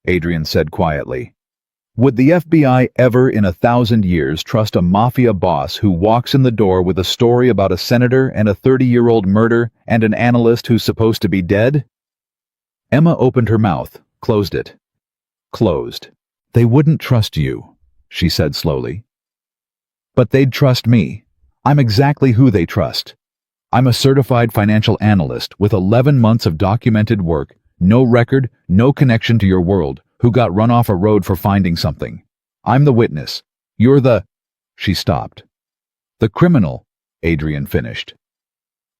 [SPEAKER 1] Adrian said quietly. Would the FBI ever in 1,000 years trust a mafia boss who walks in the door with a story about a senator and a 30-year-old murder and an analyst who's supposed to be dead? Emma opened her mouth, closed it. Closed. They wouldn't trust you, she said slowly. But they'd trust me. I'm exactly who they trust. I'm a certified financial analyst with 11 months of documented work, no record, no connection to your world, who got run off a road for finding something. I'm the witness. You're the... She stopped. The criminal, Adrian finished.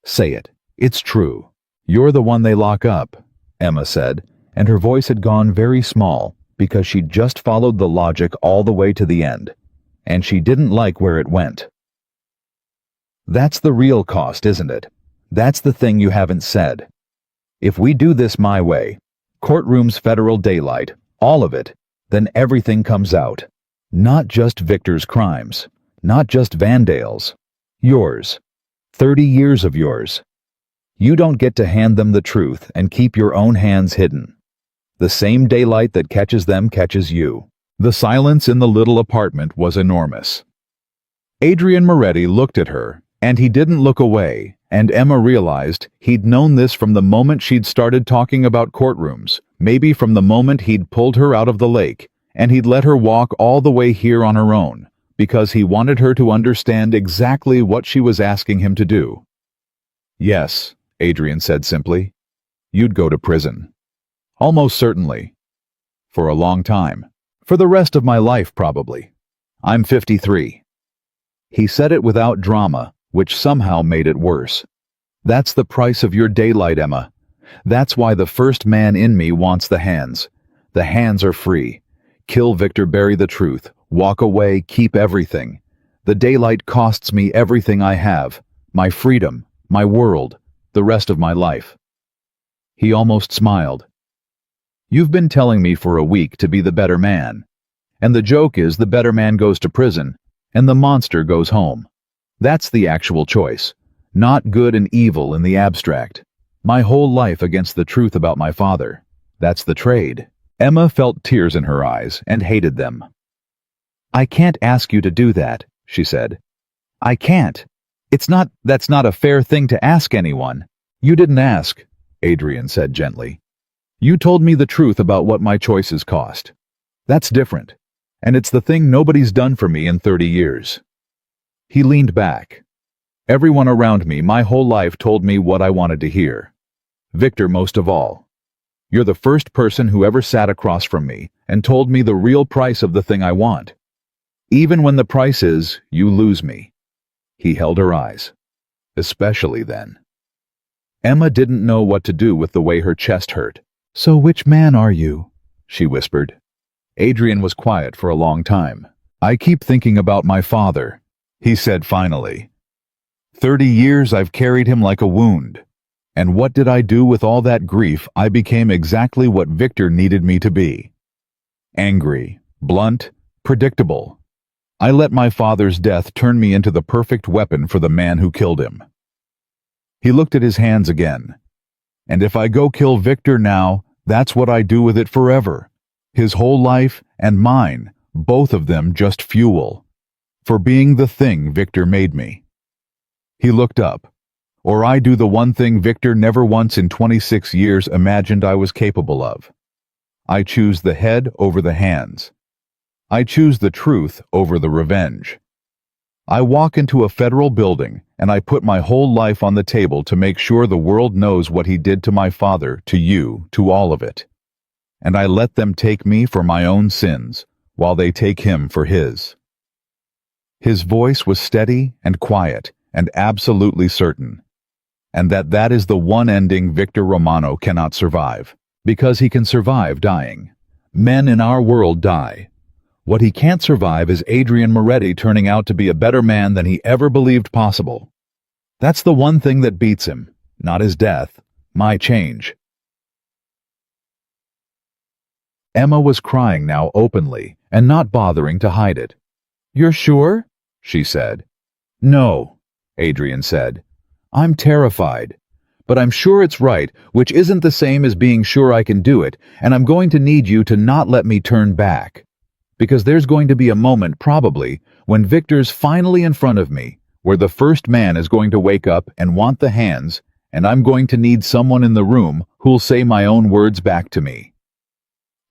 [SPEAKER 1] Say it. It's true. You're the one they lock up, Emma said, and her voice had gone very small because she'd just followed the logic all the way to the end, and she didn't like where it went. That's the real cost, isn't it? That's the thing you haven't said. If we do this my way, courtrooms, federal daylight, all of it, then everything comes out. Not just Victor's crimes, not just Vandale's. Yours. 30 years of yours. You don't get to hand them the truth and keep your own hands hidden. The same daylight that catches them catches you. The silence in the little apartment was enormous. Adrian Moretti looked at her, and he didn't look away, and Emma realized he'd known this from the moment she'd started talking about courtrooms, maybe from the moment he'd pulled her out of the lake, and he'd let her walk all the way here on her own, because he wanted her to understand exactly what she was asking him to do. Yes, Adrian said simply. You'd go to prison. Almost certainly. For a long time. For the rest of my life, probably. I'm 53. He said it without drama, which somehow made it worse. That's the price of your daylight, Emma. That's why the first man in me wants the hands. The hands are free. Kill Victor, bury the truth. Walk away, keep everything. The daylight costs me everything I have. My freedom, my world, the rest of my life. He almost smiled. You've been telling me for a week to be the better man. And the joke is the better man goes to prison, and the monster goes home. That's the actual choice. Not good and evil in the abstract. My whole life against the truth about my father. That's the trade. Emma felt tears in her eyes and hated them. I can't ask you to do that, she said. I can't. That's not a fair thing to ask anyone. You didn't ask, Adrian said gently. You told me the truth about what my choices cost. That's different, and it's the thing nobody's done for me in 30 years. He leaned back. Everyone around me my whole life told me what I wanted to hear. Victor most of all. You're the first person who ever sat across from me and told me the real price of the thing I want. Even when the price is, you lose me. He held her eyes. Especially then. Emma didn't know what to do with the way her chest hurt. So which man are you? She whispered. Adrian was quiet for a long time. I keep thinking about my father, he said finally. 30 years I've carried him like a wound. And what did I do with all that grief? I became exactly what Victor needed me to be. Angry, blunt, predictable. I let my father's death turn me into the perfect weapon for the man who killed him. He looked at his hands again. And if I go kill Victor now, that's what I do with it forever. His whole life and mine, both of them just fuel. For being the thing Victor made me. He looked up. Or I do the one thing Victor never once in 26 years imagined I was capable of. I choose the head over the hands. I choose the truth over the revenge. I walk into a federal building and I put my whole life on the table to make sure the world knows what he did to my father, to you, to all of it. And I let them take me for my own sins, while they take him for his. His voice was steady and quiet and absolutely certain. And that is the one ending Victor Romano cannot survive, because he can survive dying. Men in our world die. What he can't survive is Adrian Moretti turning out to be a better man than he ever believed possible. That's the one thing that beats him, not his death, my change. Emma was crying now openly and not bothering to hide it. You're sure? She said. No, Adrian said. I'm terrified. but I'm sure it's right, which isn't the same as being sure I can do it, and I'm going to need you to not let me turn back. Because there's going to be a moment, probably, when Victor's finally in front of me, where the first man is going to wake up and want the hands, and I'm going to need someone in the room who'll say my own words back to me.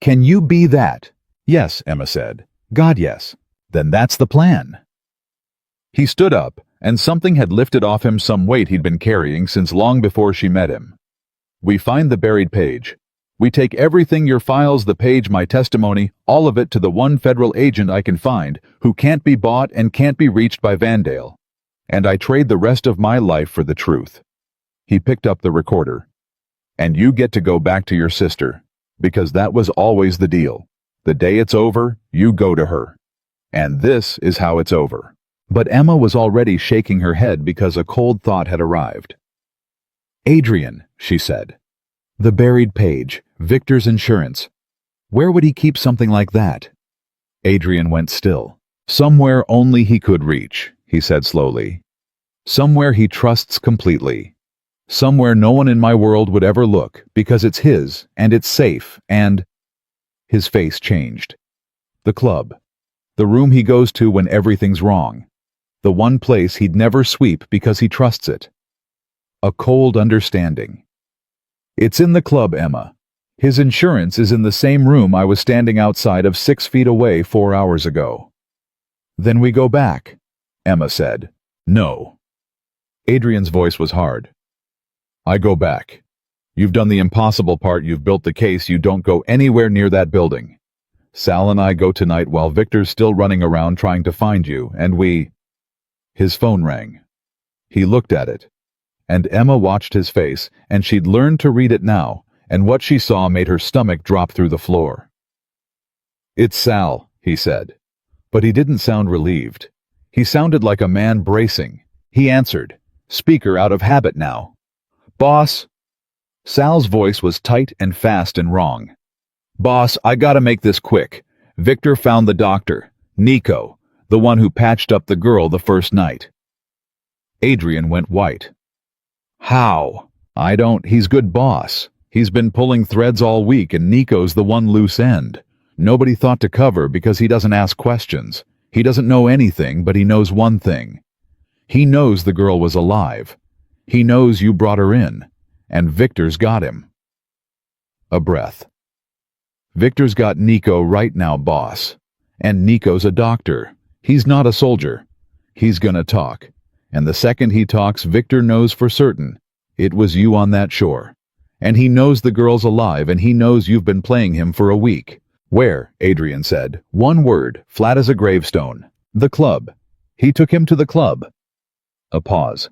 [SPEAKER 1] Can you be that? Yes, Emma said. God, yes. Then that's the plan. He stood up, and something had lifted off him some weight he'd been carrying since long before she met him. We find the buried page. We take everything, your files, the page, my testimony, all of it to the one federal agent I can find who can't be bought and can't be reached by Vandale. And I trade the rest of my life for the truth. He picked up the recorder. And you get to go back to your sister, because that was always the deal. The day it's over, you go to her. And this is how it's over. But Emma was already shaking her head because a cold thought had arrived. Adrian, she said. The buried page, Victor's insurance. Where would he keep something like that? Adrian went still. Somewhere only he could reach, he said slowly. Somewhere he trusts completely. Somewhere no one in my world would ever look, because it's his, and it's safe, and... His face changed. The club. The room he goes to when everything's wrong. The one place he'd never sweep because he trusts it. A cold understanding. It's in the club, Emma. His insurance is in the same room I was standing outside of 6 feet away 4 hours ago. Then we go back, Emma said. No. Adrian's voice was hard. I go back. You've done the impossible part, you've built the case, you don't go anywhere near that building. Sal and I go tonight while Victor's still running around trying to find you, and we... His phone rang. He looked at it. And Emma watched his face, and she'd learned to read it now, and what she saw made her stomach drop through the floor. It's Sal, he said. But he didn't sound relieved. He sounded like a man bracing. He answered, speaker out of habit now. Boss. Sal's voice was tight and fast and wrong. Boss, I gotta make this quick. Victor found the doctor, Nico, the one who patched up the girl the first night. Adrian went white. How? He's good boss. He's been pulling threads all week and Nico's the one loose end. Nobody thought to cover because he doesn't ask questions. He doesn't know anything, but he knows one thing. He knows the girl was alive. He knows you brought her in. And Victor's got him. A breath. Victor's got Nico right now, boss. And Nico's a doctor. He's not a soldier. He's gonna talk. And the second he talks, Victor knows for certain it was you on that shore. And he knows the girl's alive, and he knows you've been playing him for a week. Where? Adrian said. One word, flat as a gravestone. The club. He took him to the club. A pause.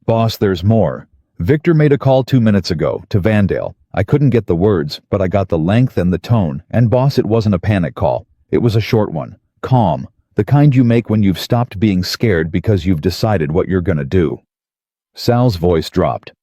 [SPEAKER 1] Boss, there's more. Victor made a call 2 minutes ago, to Vandale. I couldn't get the words, but I got the length and the tone, and boss, it wasn't a panic call. It was a short one. Calm. The kind you make when you've stopped being scared because you've decided what you're gonna do. Sal's voice dropped.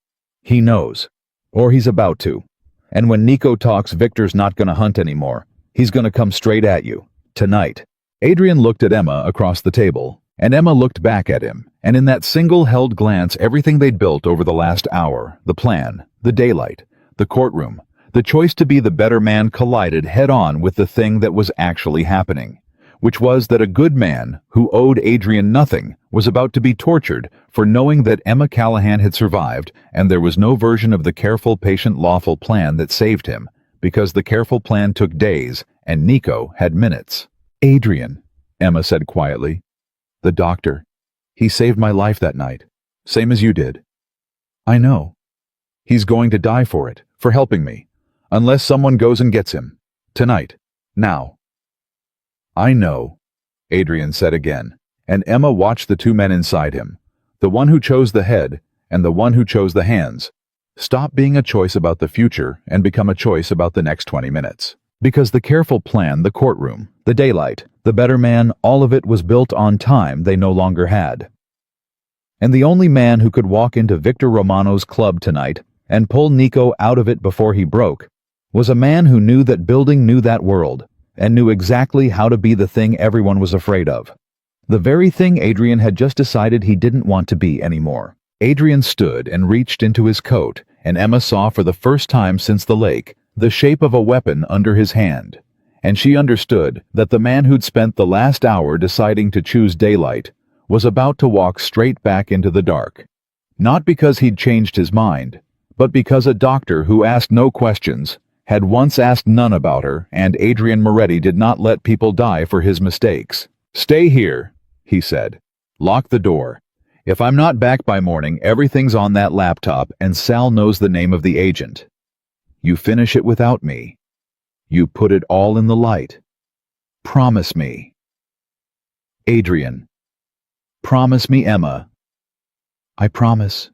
[SPEAKER 1] He knows. Or he's about to. And when Nico talks, Victor's not gonna hunt anymore. He's gonna come straight at you. Tonight. Adrian looked at Emma across the table, and Emma looked back at him, and in that single-held glance everything they'd built over the last hour, the plan, the daylight, the courtroom, the choice to be the better man collided head-on with the thing that was actually happening, which was that a good man who owed Adrian nothing was about to be tortured for knowing that Emma Callahan had survived, and there was no version of the careful, patient, lawful plan that saved him, because the careful plan took days and Nico had minutes. Adrian, Emma said quietly. The doctor. He saved my life that night. Same as you did. I know. He's going to die for it, for helping me. Unless someone goes and gets him. Tonight. Now. I know, Adrian said again, and Emma watched the two men inside him, the one who chose the head and the one who chose the hands, stop being a choice about the future and become a choice about the next 20 minutes. Because the careful plan, the courtroom, the daylight, the better man, all of it was built on time they no longer had. And the only man who could walk into Victor Romano's club tonight and pull Nico out of it before he broke was a man who knew that building knew that world, and knew exactly how to be the thing everyone was afraid of. The very thing Adrian had just decided he didn't want to be anymore. Adrian stood and reached into his coat, and Emma saw for the first time since the lake the shape of a weapon under his hand. And she understood that the man who'd spent the last hour deciding to choose daylight was about to walk straight back into the dark. Not because he'd changed his mind, but because a doctor who asked no questions had once asked none about her, and Adrian Moretti did not let people die for his mistakes. "Stay here," he said. "Lock the door. If I'm not back by morning, everything's on that laptop, and Sal knows the name of the agent. You finish it without me. You put it all in the light. Promise me." "Adrian." "Promise me, Emma." "I promise,"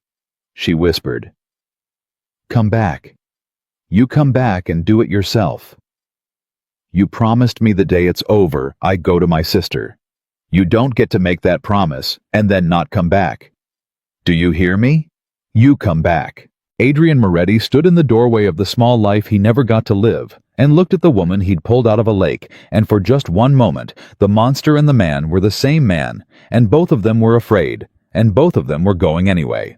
[SPEAKER 1] she whispered. "Come back. You come back and do it yourself. You promised me the day it's over, I go to my sister. You don't get to make that promise and then not come back. Do you hear me? You come back." Adrian Moretti stood in the doorway of the small life he never got to live and looked at the woman he'd pulled out of a lake, and for just one moment, the monster and the man were the same man, and both of them were afraid, and both of them were going anyway.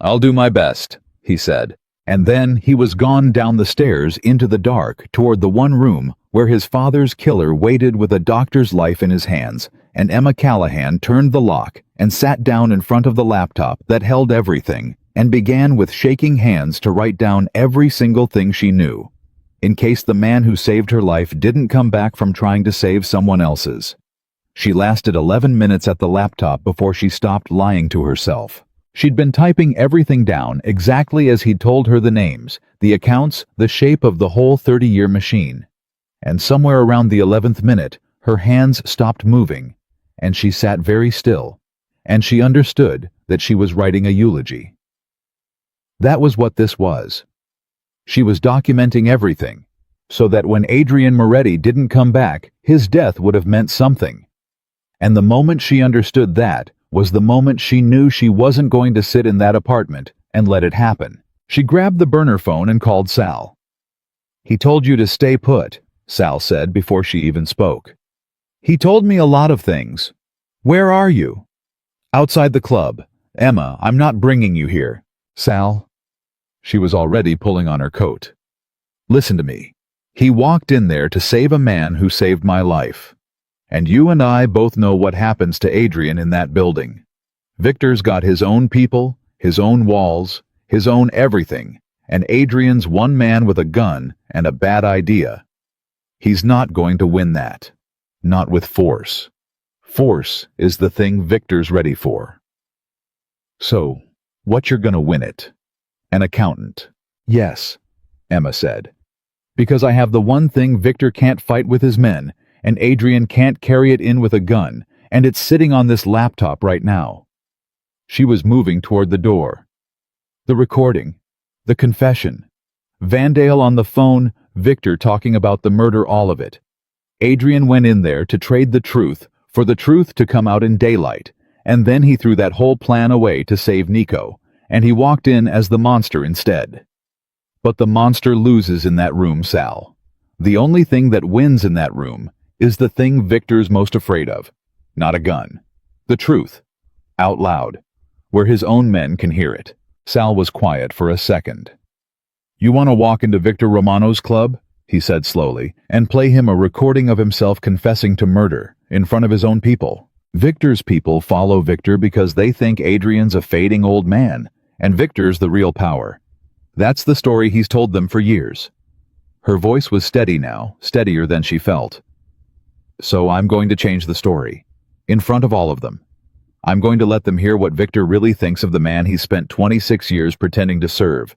[SPEAKER 1] "I'll do my best," he said, and then he was gone down the stairs into the dark toward the one room where his father's killer waited with a doctor's life in his hands, and Emma Callahan turned the lock and sat down in front of the laptop that held everything and began with shaking hands to write down every single thing she knew, in case the man who saved her life didn't come back from trying to save someone else's. She lasted 11 minutes at the laptop before she stopped lying to herself. She'd been typing everything down exactly as he'd told her, the names, the accounts, the shape of the whole 30-year machine. And somewhere around the 11th minute, her hands stopped moving, and she sat very still, and she understood that she was writing a eulogy. That was what this was. She was documenting everything, so that when Adrian Moretti didn't come back, his death would have meant something. And the moment she understood that was the moment she knew she wasn't going to sit in that apartment and let it happen. She grabbed the burner phone and called Sal. "He told you to stay put," Sal said before she even spoke. "He told me a lot of things. Where are you?" "Outside the club. Emma, I'm not bringing you here." "Sal." She was already pulling on her coat. "Listen to me. He walked in there to save a man who saved my life. And you and I both know what happens to Adrian in that building. Victor's got his own people, his own walls, his own everything, and Adrian's one man with a gun and a bad idea. He's not going to win that. Not with force. Force is the thing Victor's ready for. So, what you're gonna win it? An accountant." "Yes," Emma said. "Because I have the one thing Victor can't fight with his men, and Adrian can't carry it in with a gun, and it's sitting on this laptop right now." She was moving toward the door. The recording. The confession. Vandale on the phone, Victor talking about the murder, all of it. Adrian went in there to trade the truth for the truth to come out in daylight, and then he threw that whole plan away to save Nico, and he walked in as the monster instead. But the monster loses in that room, Sal. The only thing that wins in that room is the thing Victor's most afraid of. Not a gun. The truth. Out loud. Where his own men can hear it. Sal was quiet for a second. "You want to walk into Victor Romano's club?" he said slowly, "and play him a recording of himself confessing to murder in front of his own people. Victor's people follow Victor because they think Adrian's a fading old man, and Victor's the real power. That's the story he's told them for years." Her voice was steady now, steadier than she felt. "So I'm going to change the story. In front of all of them. I'm going to let them hear what Victor really thinks of the man he spent 26 years pretending to serve.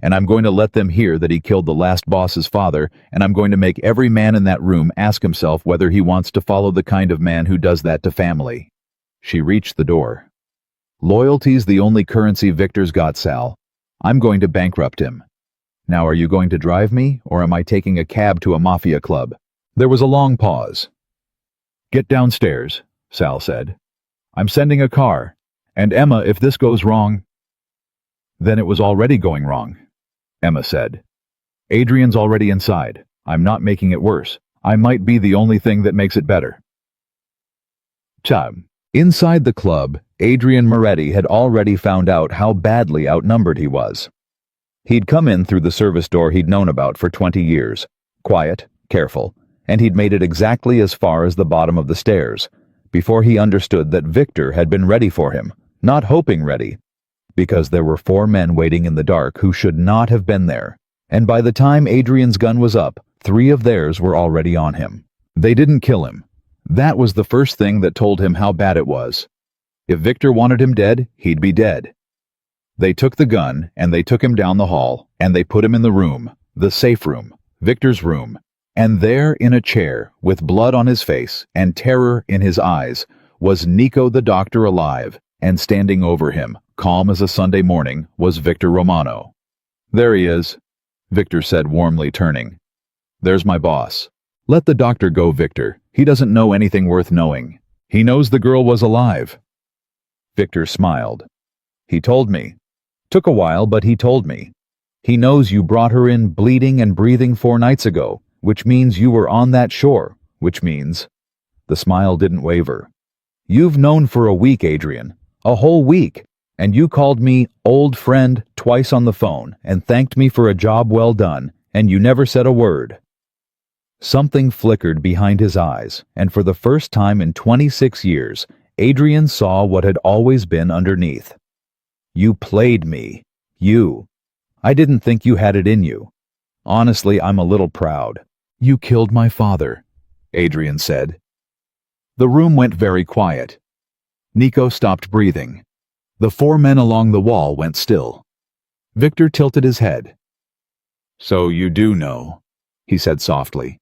[SPEAKER 1] And I'm going to let them hear that he killed the last boss's father, and I'm going to make every man in that room ask himself whether he wants to follow the kind of man who does that to family." She reached the door. "Loyalty's the only currency Victor's got, Sal. I'm going to bankrupt him. Now are you going to drive me, or am I taking a cab to a Mafia club?" There was a long pause. "Get downstairs," Sal said. "I'm sending a car. And Emma, if this goes wrong—" "Then it was already going wrong," Emma said. "Adrian's already inside. I'm not making it worse. I might be the only thing that makes it better." Inside the club, Adrian Moretti had already found out how badly outnumbered he was. He'd come in through the service door he'd known about for 20 years, quiet, careful, and he'd made it exactly as far as the bottom of the stairs, before he understood that Victor had been ready for him, not hoping ready, because there were 4 men waiting in the dark who should not have been there, and by the time Adrian's gun was up, 3 of theirs were already on him. They didn't kill him. That was the first thing that told him how bad it was. If Victor wanted him dead, he'd be dead. They took the gun, and they took him down the hall, and they put him in the room, the safe room, Victor's room, and there in a chair, with blood on his face and terror in his eyes, was Nico the doctor alive, and standing over him, calm as a Sunday morning, was Victor Romano. "There he is," Victor said warmly, turning. "There's my boss. Let the doctor go, Victor. He doesn't know anything worth knowing. He knows the girl was alive." Victor smiled. "He told me. Took a while, but he told me. He knows you brought her in bleeding and breathing 4 nights ago, which means you were on that shore, which means—" The smile didn't waver. "You've known for a week, Adrian. A whole week. And you called me old friend twice on the phone and thanked me for a job well done, and you never said a word." Something flickered behind his eyes, and for the first time in 26 years, Adrian saw what had always been underneath. "You played me. You. I didn't think you had it in you. Honestly, I'm a little proud." "You killed my father," Adrian said. The room went very quiet. Nico stopped breathing. The 4 men along the wall went still. Victor tilted his head. "So you do know," he said softly.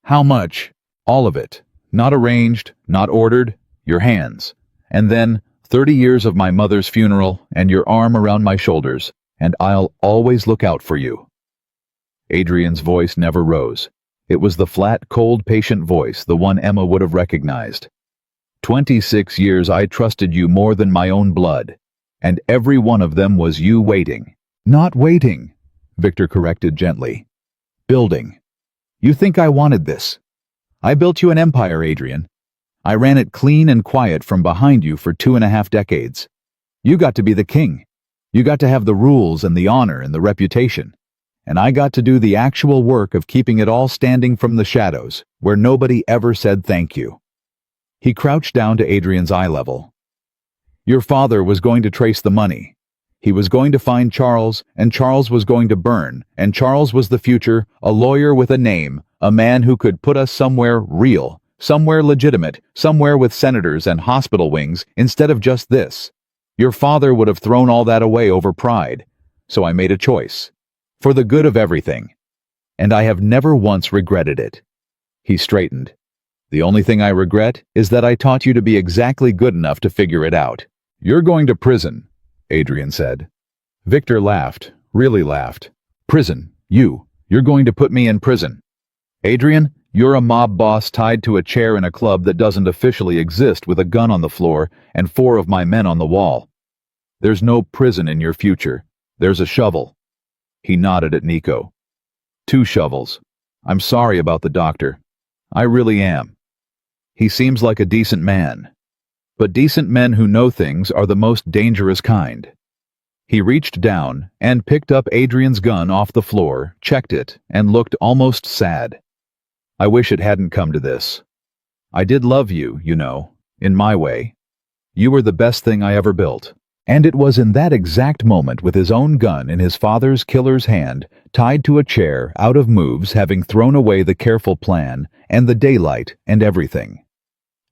[SPEAKER 1] "How much?" "All of it. Not arranged, not ordered. Your hands. And then 30 years of my mother's funeral and your arm around my shoulders, and I'll always look out for you." Adrian's voice never rose. It was the flat, cold, patient voice, the one Emma would have recognized. 26 years I trusted you more than my own blood, and every one of them was you waiting." "Not waiting," Victor corrected gently. "Building. You think I wanted this? I built you an empire, Adrian. I ran it clean and quiet from behind you for 2.5 decades. You got to be the king. You got to have the rules and the honor and the reputation. And I got to do the actual work of keeping it all standing from the shadows, where nobody ever said thank you." He crouched down to Adrian's eye level. "Your father was going to trace the money. He was going to find Charles, and Charles was going to burn, and Charles was the future, a lawyer with a name, a man who could put us somewhere real, somewhere legitimate, somewhere with senators and hospital wings, instead of just this. Your father would have thrown all that away over pride. So I made a choice. For the good of everything. And I have never once regretted it." He straightened. "The only thing I regret is that I taught you to be exactly good enough to figure it out." "You're going to prison," Adrian said. Victor laughed, really laughed. "Prison? You're going to put me in prison. Adrian, you're a mob boss tied to a chair in a club that doesn't officially exist with a gun on the floor and 4 of my men on the wall. There's no prison in your future. There's a shovel." He nodded at Nico. 2 shovels. I'm sorry about the doctor. I really am. He seems like a decent man. But decent men who know things are the most dangerous kind." He reached down and picked up Adrian's gun off the floor, checked it, and looked almost sad. "I wish it hadn't come to this. I did love you, you know, in my way. You were the best thing I ever built." And it was in that exact moment, with his own gun in his father's killer's hand, tied to a chair, out of moves, having thrown away the careful plan, and the daylight, and everything.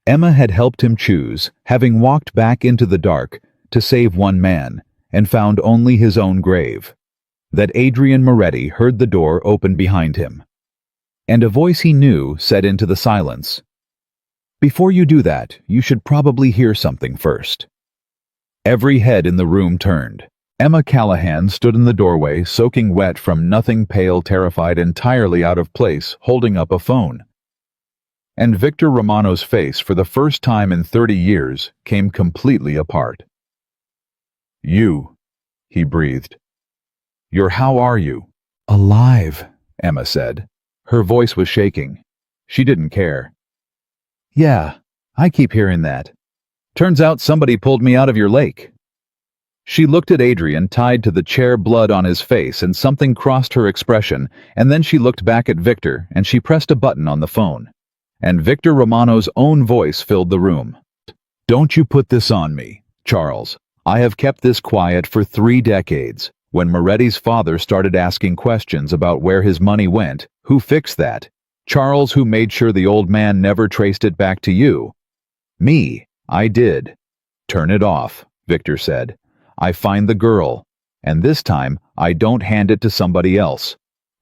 [SPEAKER 1] Emma had helped him choose, having walked back into the dark, to save one man, and found only his own grave. That Adrian Moretti heard the door open behind him. And a voice he knew said into the silence, "Before you do that, you should probably hear something first." Every head in the room turned. Emma Callahan stood in the doorway, soaking wet from nothing, pale, terrified, entirely out of place, holding up a phone. And Victor Romano's face, for the first time in 30 years, came completely apart. "You," he breathed. How are you?" "Alive," Emma said. Her voice was shaking. She didn't care. "Yeah, I keep hearing that. Turns out somebody pulled me out of your lake." She looked at Adrian, tied to the chair, blood on his face, and something crossed her expression, and then she looked back at Victor, and she pressed a button on the phone. And Victor Romano's own voice filled the room. "Don't you put this on me, Charles. I have kept this quiet for 3 decades. When Moretti's father started asking questions about where his money went, who fixed that? Charles, who made sure the old man never traced it back to you?" "Me. I did." "Turn it off," Victor said. "I find the girl, and this time I don't hand it to somebody else.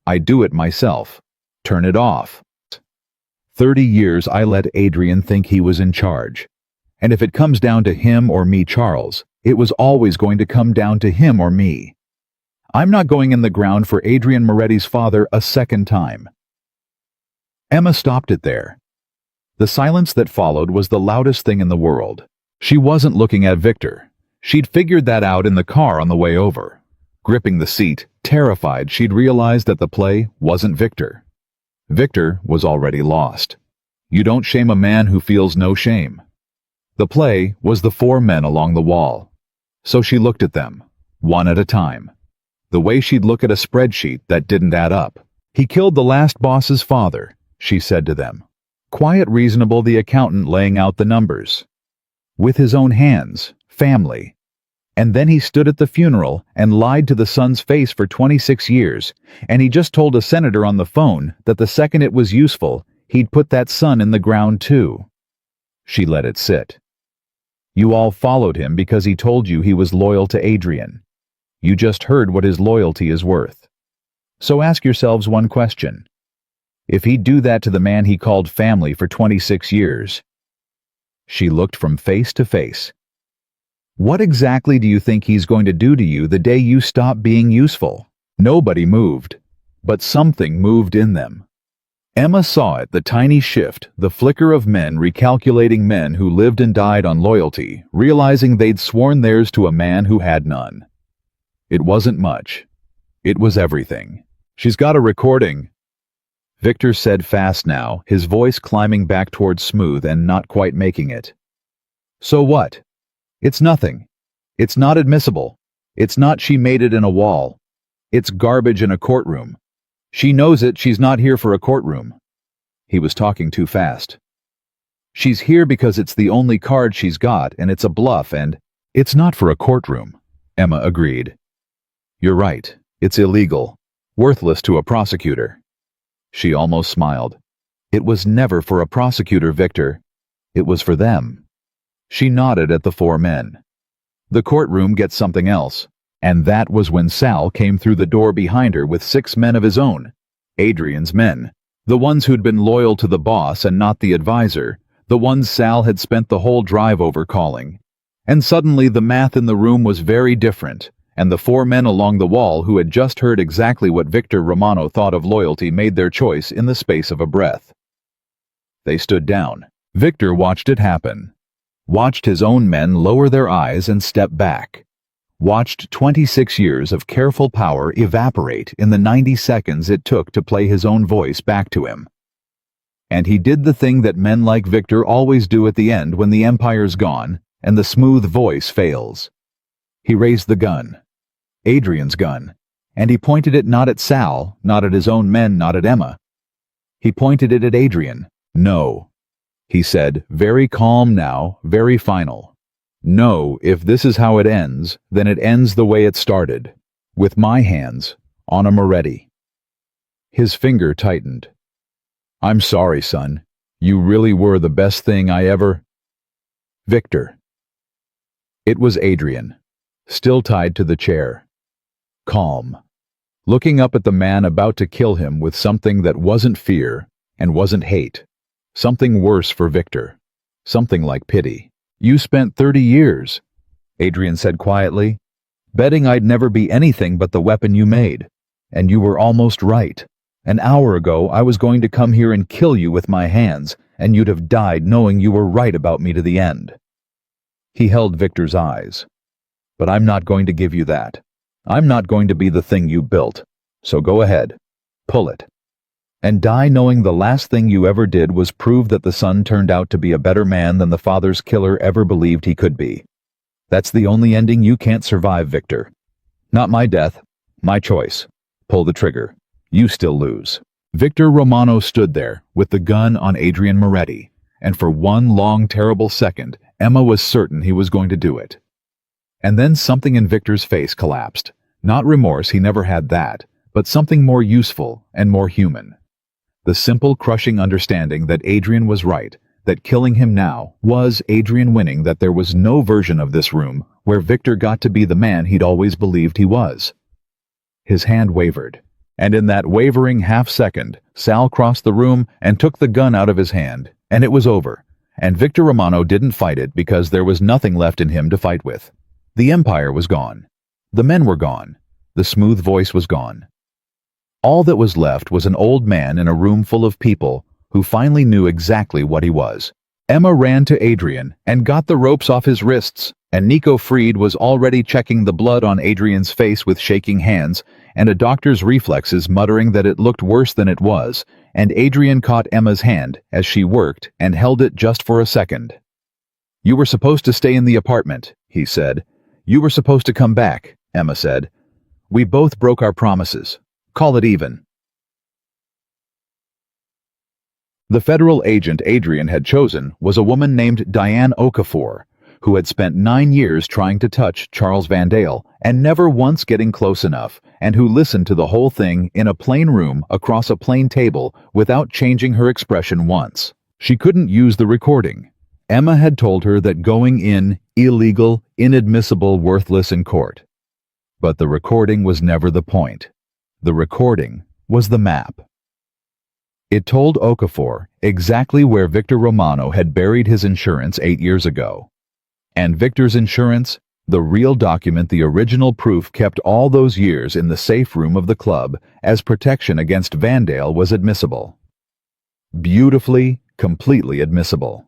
[SPEAKER 1] I do it myself. Turn it off." 30 years I let Adrian think he was in charge. And if it comes down to him or me, Charles, it was always going to come down to him or me. I'm not going in the ground for Adrian Moretti's father a second time. Emma stopped it there. The silence that followed was the loudest thing in the world. She wasn't looking at Victor. She'd figured that out in the car on the way over. Gripping the seat, terrified, she'd realized that the play wasn't Victor. Victor was already lost. You don't shame a man who feels no shame. The play was the 4 men along the wall. So she looked at them, one at a time. The way she'd look at a spreadsheet that didn't add up. "He killed the last boss's father," she said to them. Quiet, reasonable, the accountant laying out the numbers. With his own hands, family. And then he stood at the funeral and lied to the son's face for 26 years, and he just told a senator on the phone that the second it was useful, he'd put that son in the ground too. She let it sit. You all followed him because he told you he was loyal to Adrian. You just heard what his loyalty is worth. So ask yourselves one question. If he'd do that to the man he called family for 26 years. She looked from face to face. What exactly do you think he's going to do to you the day you stop being useful? Nobody moved, but something moved in them. Emma saw it, the tiny shift, the flicker of men recalculating, men who lived and died on loyalty, realizing they'd sworn theirs to a man who had none. It wasn't much. It was everything. "She's got a recording," Victor said fast now, his voice climbing back towards smooth and not quite making it. "So what? It's nothing. It's not admissible. It's not she made it in a wall. It's garbage in a courtroom. She knows it, she's not here for a courtroom." He was talking too fast. "She's here because it's the only card she's got, and it's a bluff, and—" "It's not for a courtroom," Emma agreed. "You're right. It's illegal. Worthless to a prosecutor." She almost smiled. "It was never for a prosecutor, Victor. It was for them." She nodded at the 4 men. "The courtroom gets something else." And that was when Sal came through the door behind her with 6 men of his own. Adrian's men. The ones who'd been loyal to the boss and not the advisor. The ones Sal had spent the whole drive over calling. And suddenly the math in the room was very different. And the 4 men along the wall who had just heard exactly what Victor Romano thought of loyalty made their choice in the space of a breath. They stood down. Victor watched it happen. Watched his own men lower their eyes and step back. Watched 26 years of careful power evaporate in the 90 seconds it took to play his own voice back to him. And he did the thing that men like Victor always do at the end when the empire's gone and the smooth voice fails. He raised the gun. Adrian's gun. And he pointed it not at Sal, not at his own men, not at Emma. He pointed it at Adrian. "No," he said, very calm now, very final. "No, if this is how it ends, then it ends the way it started. With my hands on a Moretti." His finger tightened. "I'm sorry, son. You really were the best thing I ever—" "Victor." It was Adrian, still tied to the chair. Calm. Looking up at the man about to kill him with something that wasn't fear and wasn't hate. Something worse for Victor. Something like pity. "You spent 30 years, Adrian said quietly, "betting I'd never be anything but the weapon you made. And you were almost right. An hour ago I was going to come here and kill you with my hands, and you'd have died knowing you were right about me to the end." He held Victor's eyes. "But I'm not going to give you that. I'm not going to be the thing you built. So go ahead. Pull it." and die knowing the last thing you ever did was prove that the son turned out to be a better man than the father's killer ever believed he could be. That's the only ending you can't survive, Victor. Not my death, my choice. Pull the trigger. You still lose. Victor Romano stood there with the gun on Adrian Moretti, and for one long, terrible second, Emma was certain he was going to do it. And then something in Victor's face collapsed. Not remorse, he never had that, but something more useful and more human. The simple, crushing understanding that Adrian was right, that killing him now was Adrian winning, that there was no version of this room where Victor got to be the man he'd always believed he was. His hand wavered, and in that wavering half-second, Sal crossed the room and took the gun out of his hand, and it was over. And Victor Romano didn't fight it because there was nothing left in him to fight with. The empire was gone. The men were gone. The smooth voice was gone. All that was left was an old man in a room full of people who finally knew exactly what he was. Emma ran to Adrian and got the ropes off his wrists, and Nico Fried was already checking the blood on Adrian's face with shaking hands and a doctor's reflexes muttering that it looked worse than it was, and Adrian caught Emma's hand as she worked and held it just for a second. "You were supposed to stay in the apartment," he said. "You were supposed to come back," Emma said. "We both broke our promises. Call it even." The federal agent Adrian had chosen was a woman named Diane Okafor, who had spent 9 years trying to touch Charles Vandale and never once getting close enough, and who listened to the whole thing in a plain room across a plain table without changing her expression once. She couldn't use the recording. Emma had told her that going in, illegal, inadmissible, worthless in court. But the recording was never the point. The recording was the map. It told Okafor exactly where Victor Romano had buried his insurance 8 years ago. And Victor's insurance, the real document, the original proof kept all those years in the safe room of the club as protection against Vandale, was admissible. Beautifully, completely admissible.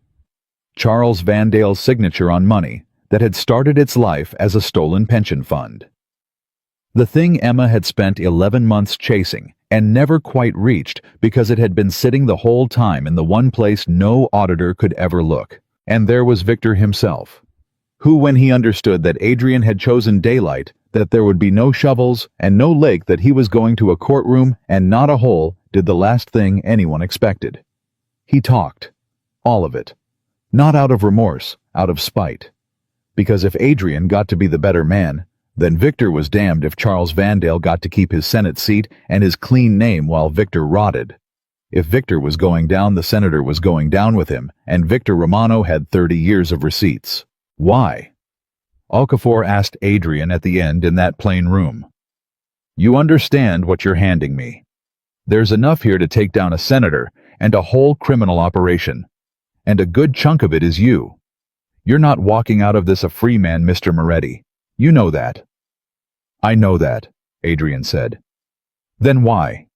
[SPEAKER 1] Charles Vandale's signature on money that had started its life as a stolen pension fund. The thing Emma had spent 11 months chasing and never quite reached because it had been sitting the whole time in the one place no auditor could ever look. And there was Victor himself, who, when he understood that Adrian had chosen daylight, that there would be no shovels and no lake, that he was going to a courtroom and not a hole, did the last thing anyone expected. He talked. All of it. Not out of remorse, out of spite. Because if Adrian got to be the better man, then Victor was damned if Charles Vandale got to keep his Senate seat and his clean name while Victor rotted. If Victor was going down, the senator was going down with him, and Victor Romano had 30 years of receipts. Why? Okafor asked Adrian at the end in that plain room. "You understand what you're handing me. There's enough here to take down a senator and a whole criminal operation. And a good chunk of it is you. You're not walking out of this a free man, Mr. Moretti. You know that." "I know that," Adrian said. "Then why?"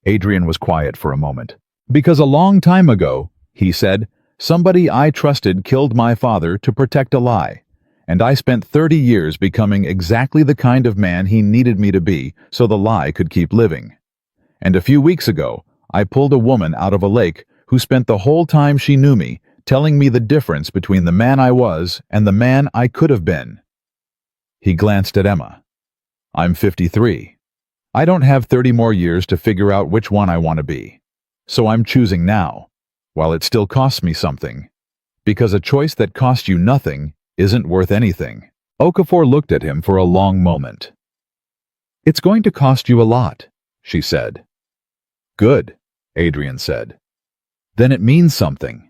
[SPEAKER 1] Adrian was quiet for a moment. "Because a long time ago," he said, "somebody I trusted killed my father to protect a lie, and I spent 30 years becoming exactly the kind of man he needed me to be so the lie could keep living. And a few weeks ago, I pulled a woman out of a lake who spent the whole time she knew me telling me the difference between the man I was and the man I could have been." He glanced at Emma. "I'm 53. I don't have 30 more years to figure out which one I want to be. So I'm choosing now, while it still costs me something. Because a choice that costs you nothing isn't worth anything." Okafor looked at him for a long moment. "It's going to cost you a lot," she said. "Good," Adrian said. "Then it means something."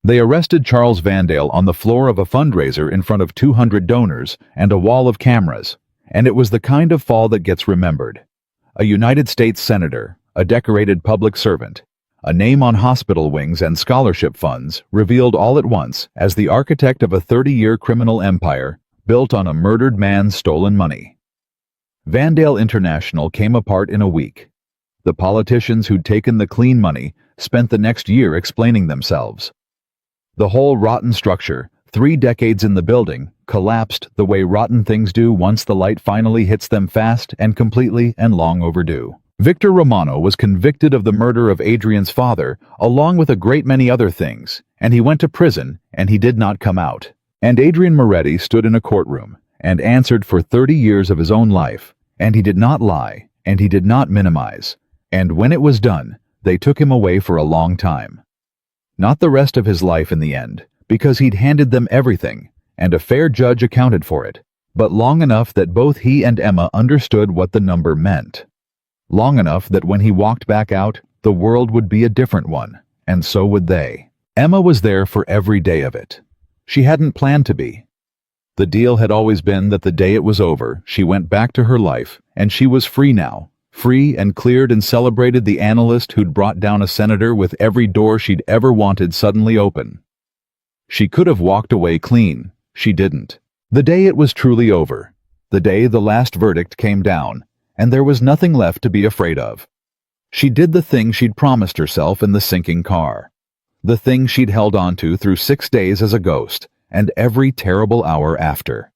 [SPEAKER 1] They arrested Charles Vandale on the floor of a fundraiser in front of 200 donors and a wall of cameras, and it was the kind of fall that gets remembered. A United States senator, a decorated public servant, a name on hospital wings and scholarship funds, revealed all at once as the architect of a 30-year criminal empire built on a murdered man's stolen money. Vandale International came apart in a week. The politicians who'd taken the clean money spent the next year explaining themselves. The whole rotten structure, 3 decades in the building, collapsed the way rotten things do once the light finally hits them, fast and completely and long overdue. Victor Romano was convicted of the murder of Adrian's father, along with a great many other things, and he went to prison, and he did not come out. And Adrian Moretti stood in a courtroom and answered for 30 years of his own life, and he did not lie, and he did not minimize. And when it was done, they took him away for a long time. Not the rest of his life in the end, because he'd handed them everything, and a fair judge accounted for it, but long enough that both he and Emma understood what the number meant. Long enough that when he walked back out, the world would be a different one, and so would they. Emma was there for every day of it. She hadn't planned to be. The deal had always been that the day it was over, she went back to her life, and she was free now. Free and cleared and celebrated the analyst who'd brought down a senator with every door she'd ever wanted suddenly open. She could have walked away clean. She didn't. The day it was truly over. The day the last verdict came down, and there was nothing left to be afraid of. She did the thing she'd promised herself in the sinking car. The thing she'd held on to through 6 days as a ghost, and every terrible hour after.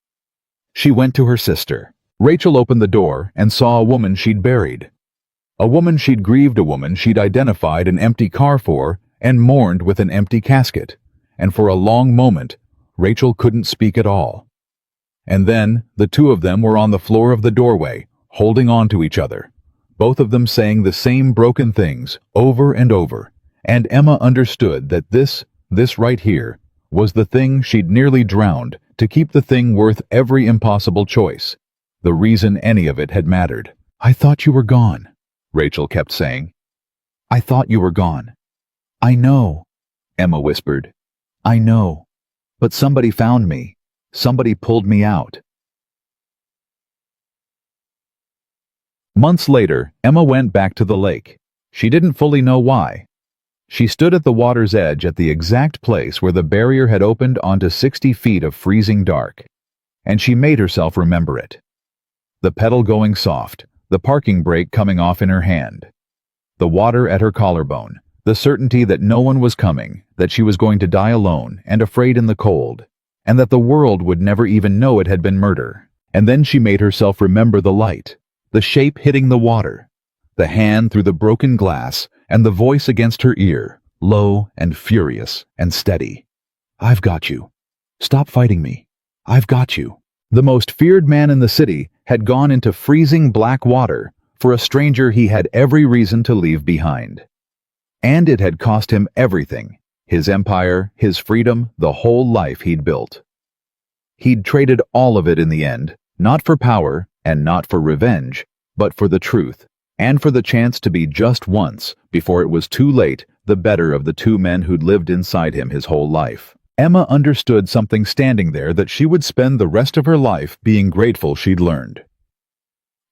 [SPEAKER 1] She went to her sister. Rachel opened the door and saw a woman she'd buried. A woman she'd grieved, a woman she'd identified an empty car for and mourned with an empty casket. And for a long moment, Rachel couldn't speak at all. And then the two of them were on the floor of the doorway, holding on to each other, both of them saying the same broken things over and over, and Emma understood that this right here, was the thing she'd nearly drowned to keep the thing worth every impossible choice, the reason any of it had mattered. "I thought you were gone," Rachel kept saying. "I thought you were gone." "I know," Emma whispered. "I know. But somebody found me. Somebody pulled me out." Months later, Emma went back to the lake. She didn't fully know why. She stood at the water's edge at the exact place where the barrier had opened onto 60 feet of freezing dark, and she made herself remember it. The pedal going soft, the parking brake coming off in her hand, the water at her collarbone, the certainty that no one was coming, that she was going to die alone and afraid in the cold, and that the world would never even know it had been murder. And then she made herself remember the light, the shape hitting the water, the hand through the broken glass, and the voice against her ear, low and furious and steady. "I've got you. Stop fighting me. I've got you." The most feared man in the city had gone into freezing black water for a stranger he had every reason to leave behind. And it had cost him everything, his empire, his freedom, the whole life he'd built. He'd traded all of it in the end, not for power and not for revenge, but for the truth, and for the chance to be just once, before it was too late, the better of the two men who'd lived inside him his whole life. Emma understood something standing there that she would spend the rest of her life being grateful she'd learned.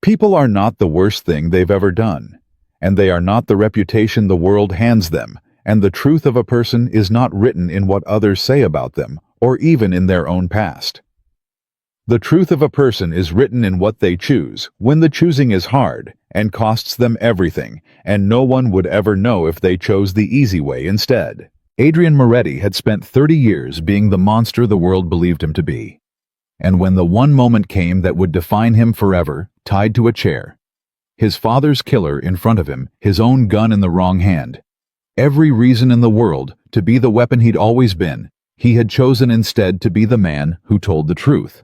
[SPEAKER 1] People are not the worst thing they've ever done, and they are not the reputation the world hands them, and the truth of a person is not written in what others say about them, or even in their own past. The truth of a person is written in what they choose, when the choosing is hard, and costs them everything, and no one would ever know if they chose the easy way instead. Adrian Moretti had spent 30 years being the monster the world believed him to be. And when the one moment came that would define him forever, tied to a chair, his father's killer in front of him, his own gun in the wrong hand, every reason in the world to be the weapon he'd always been, he had chosen instead to be the man who told the truth.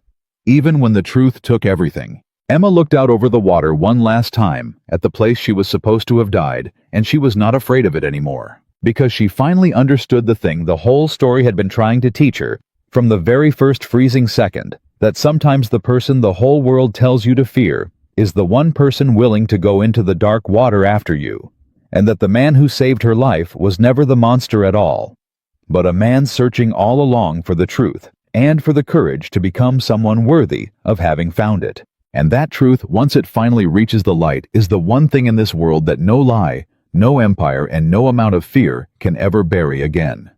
[SPEAKER 1] Even when the truth took everything. Emma looked out over the water one last time at the place she was supposed to have died, and she was not afraid of it anymore, because she finally understood the thing the whole story had been trying to teach her from the very first freezing second, that sometimes the person the whole world tells you to fear is the one person willing to go into the dark water after you, and that the man who saved her life was never the monster at all, but a man searching all along for the truth, and for the courage to become someone worthy of having found it. And that truth, once it finally reaches the light, is the one thing in this world that no lie, no empire, and no amount of fear can ever bury again.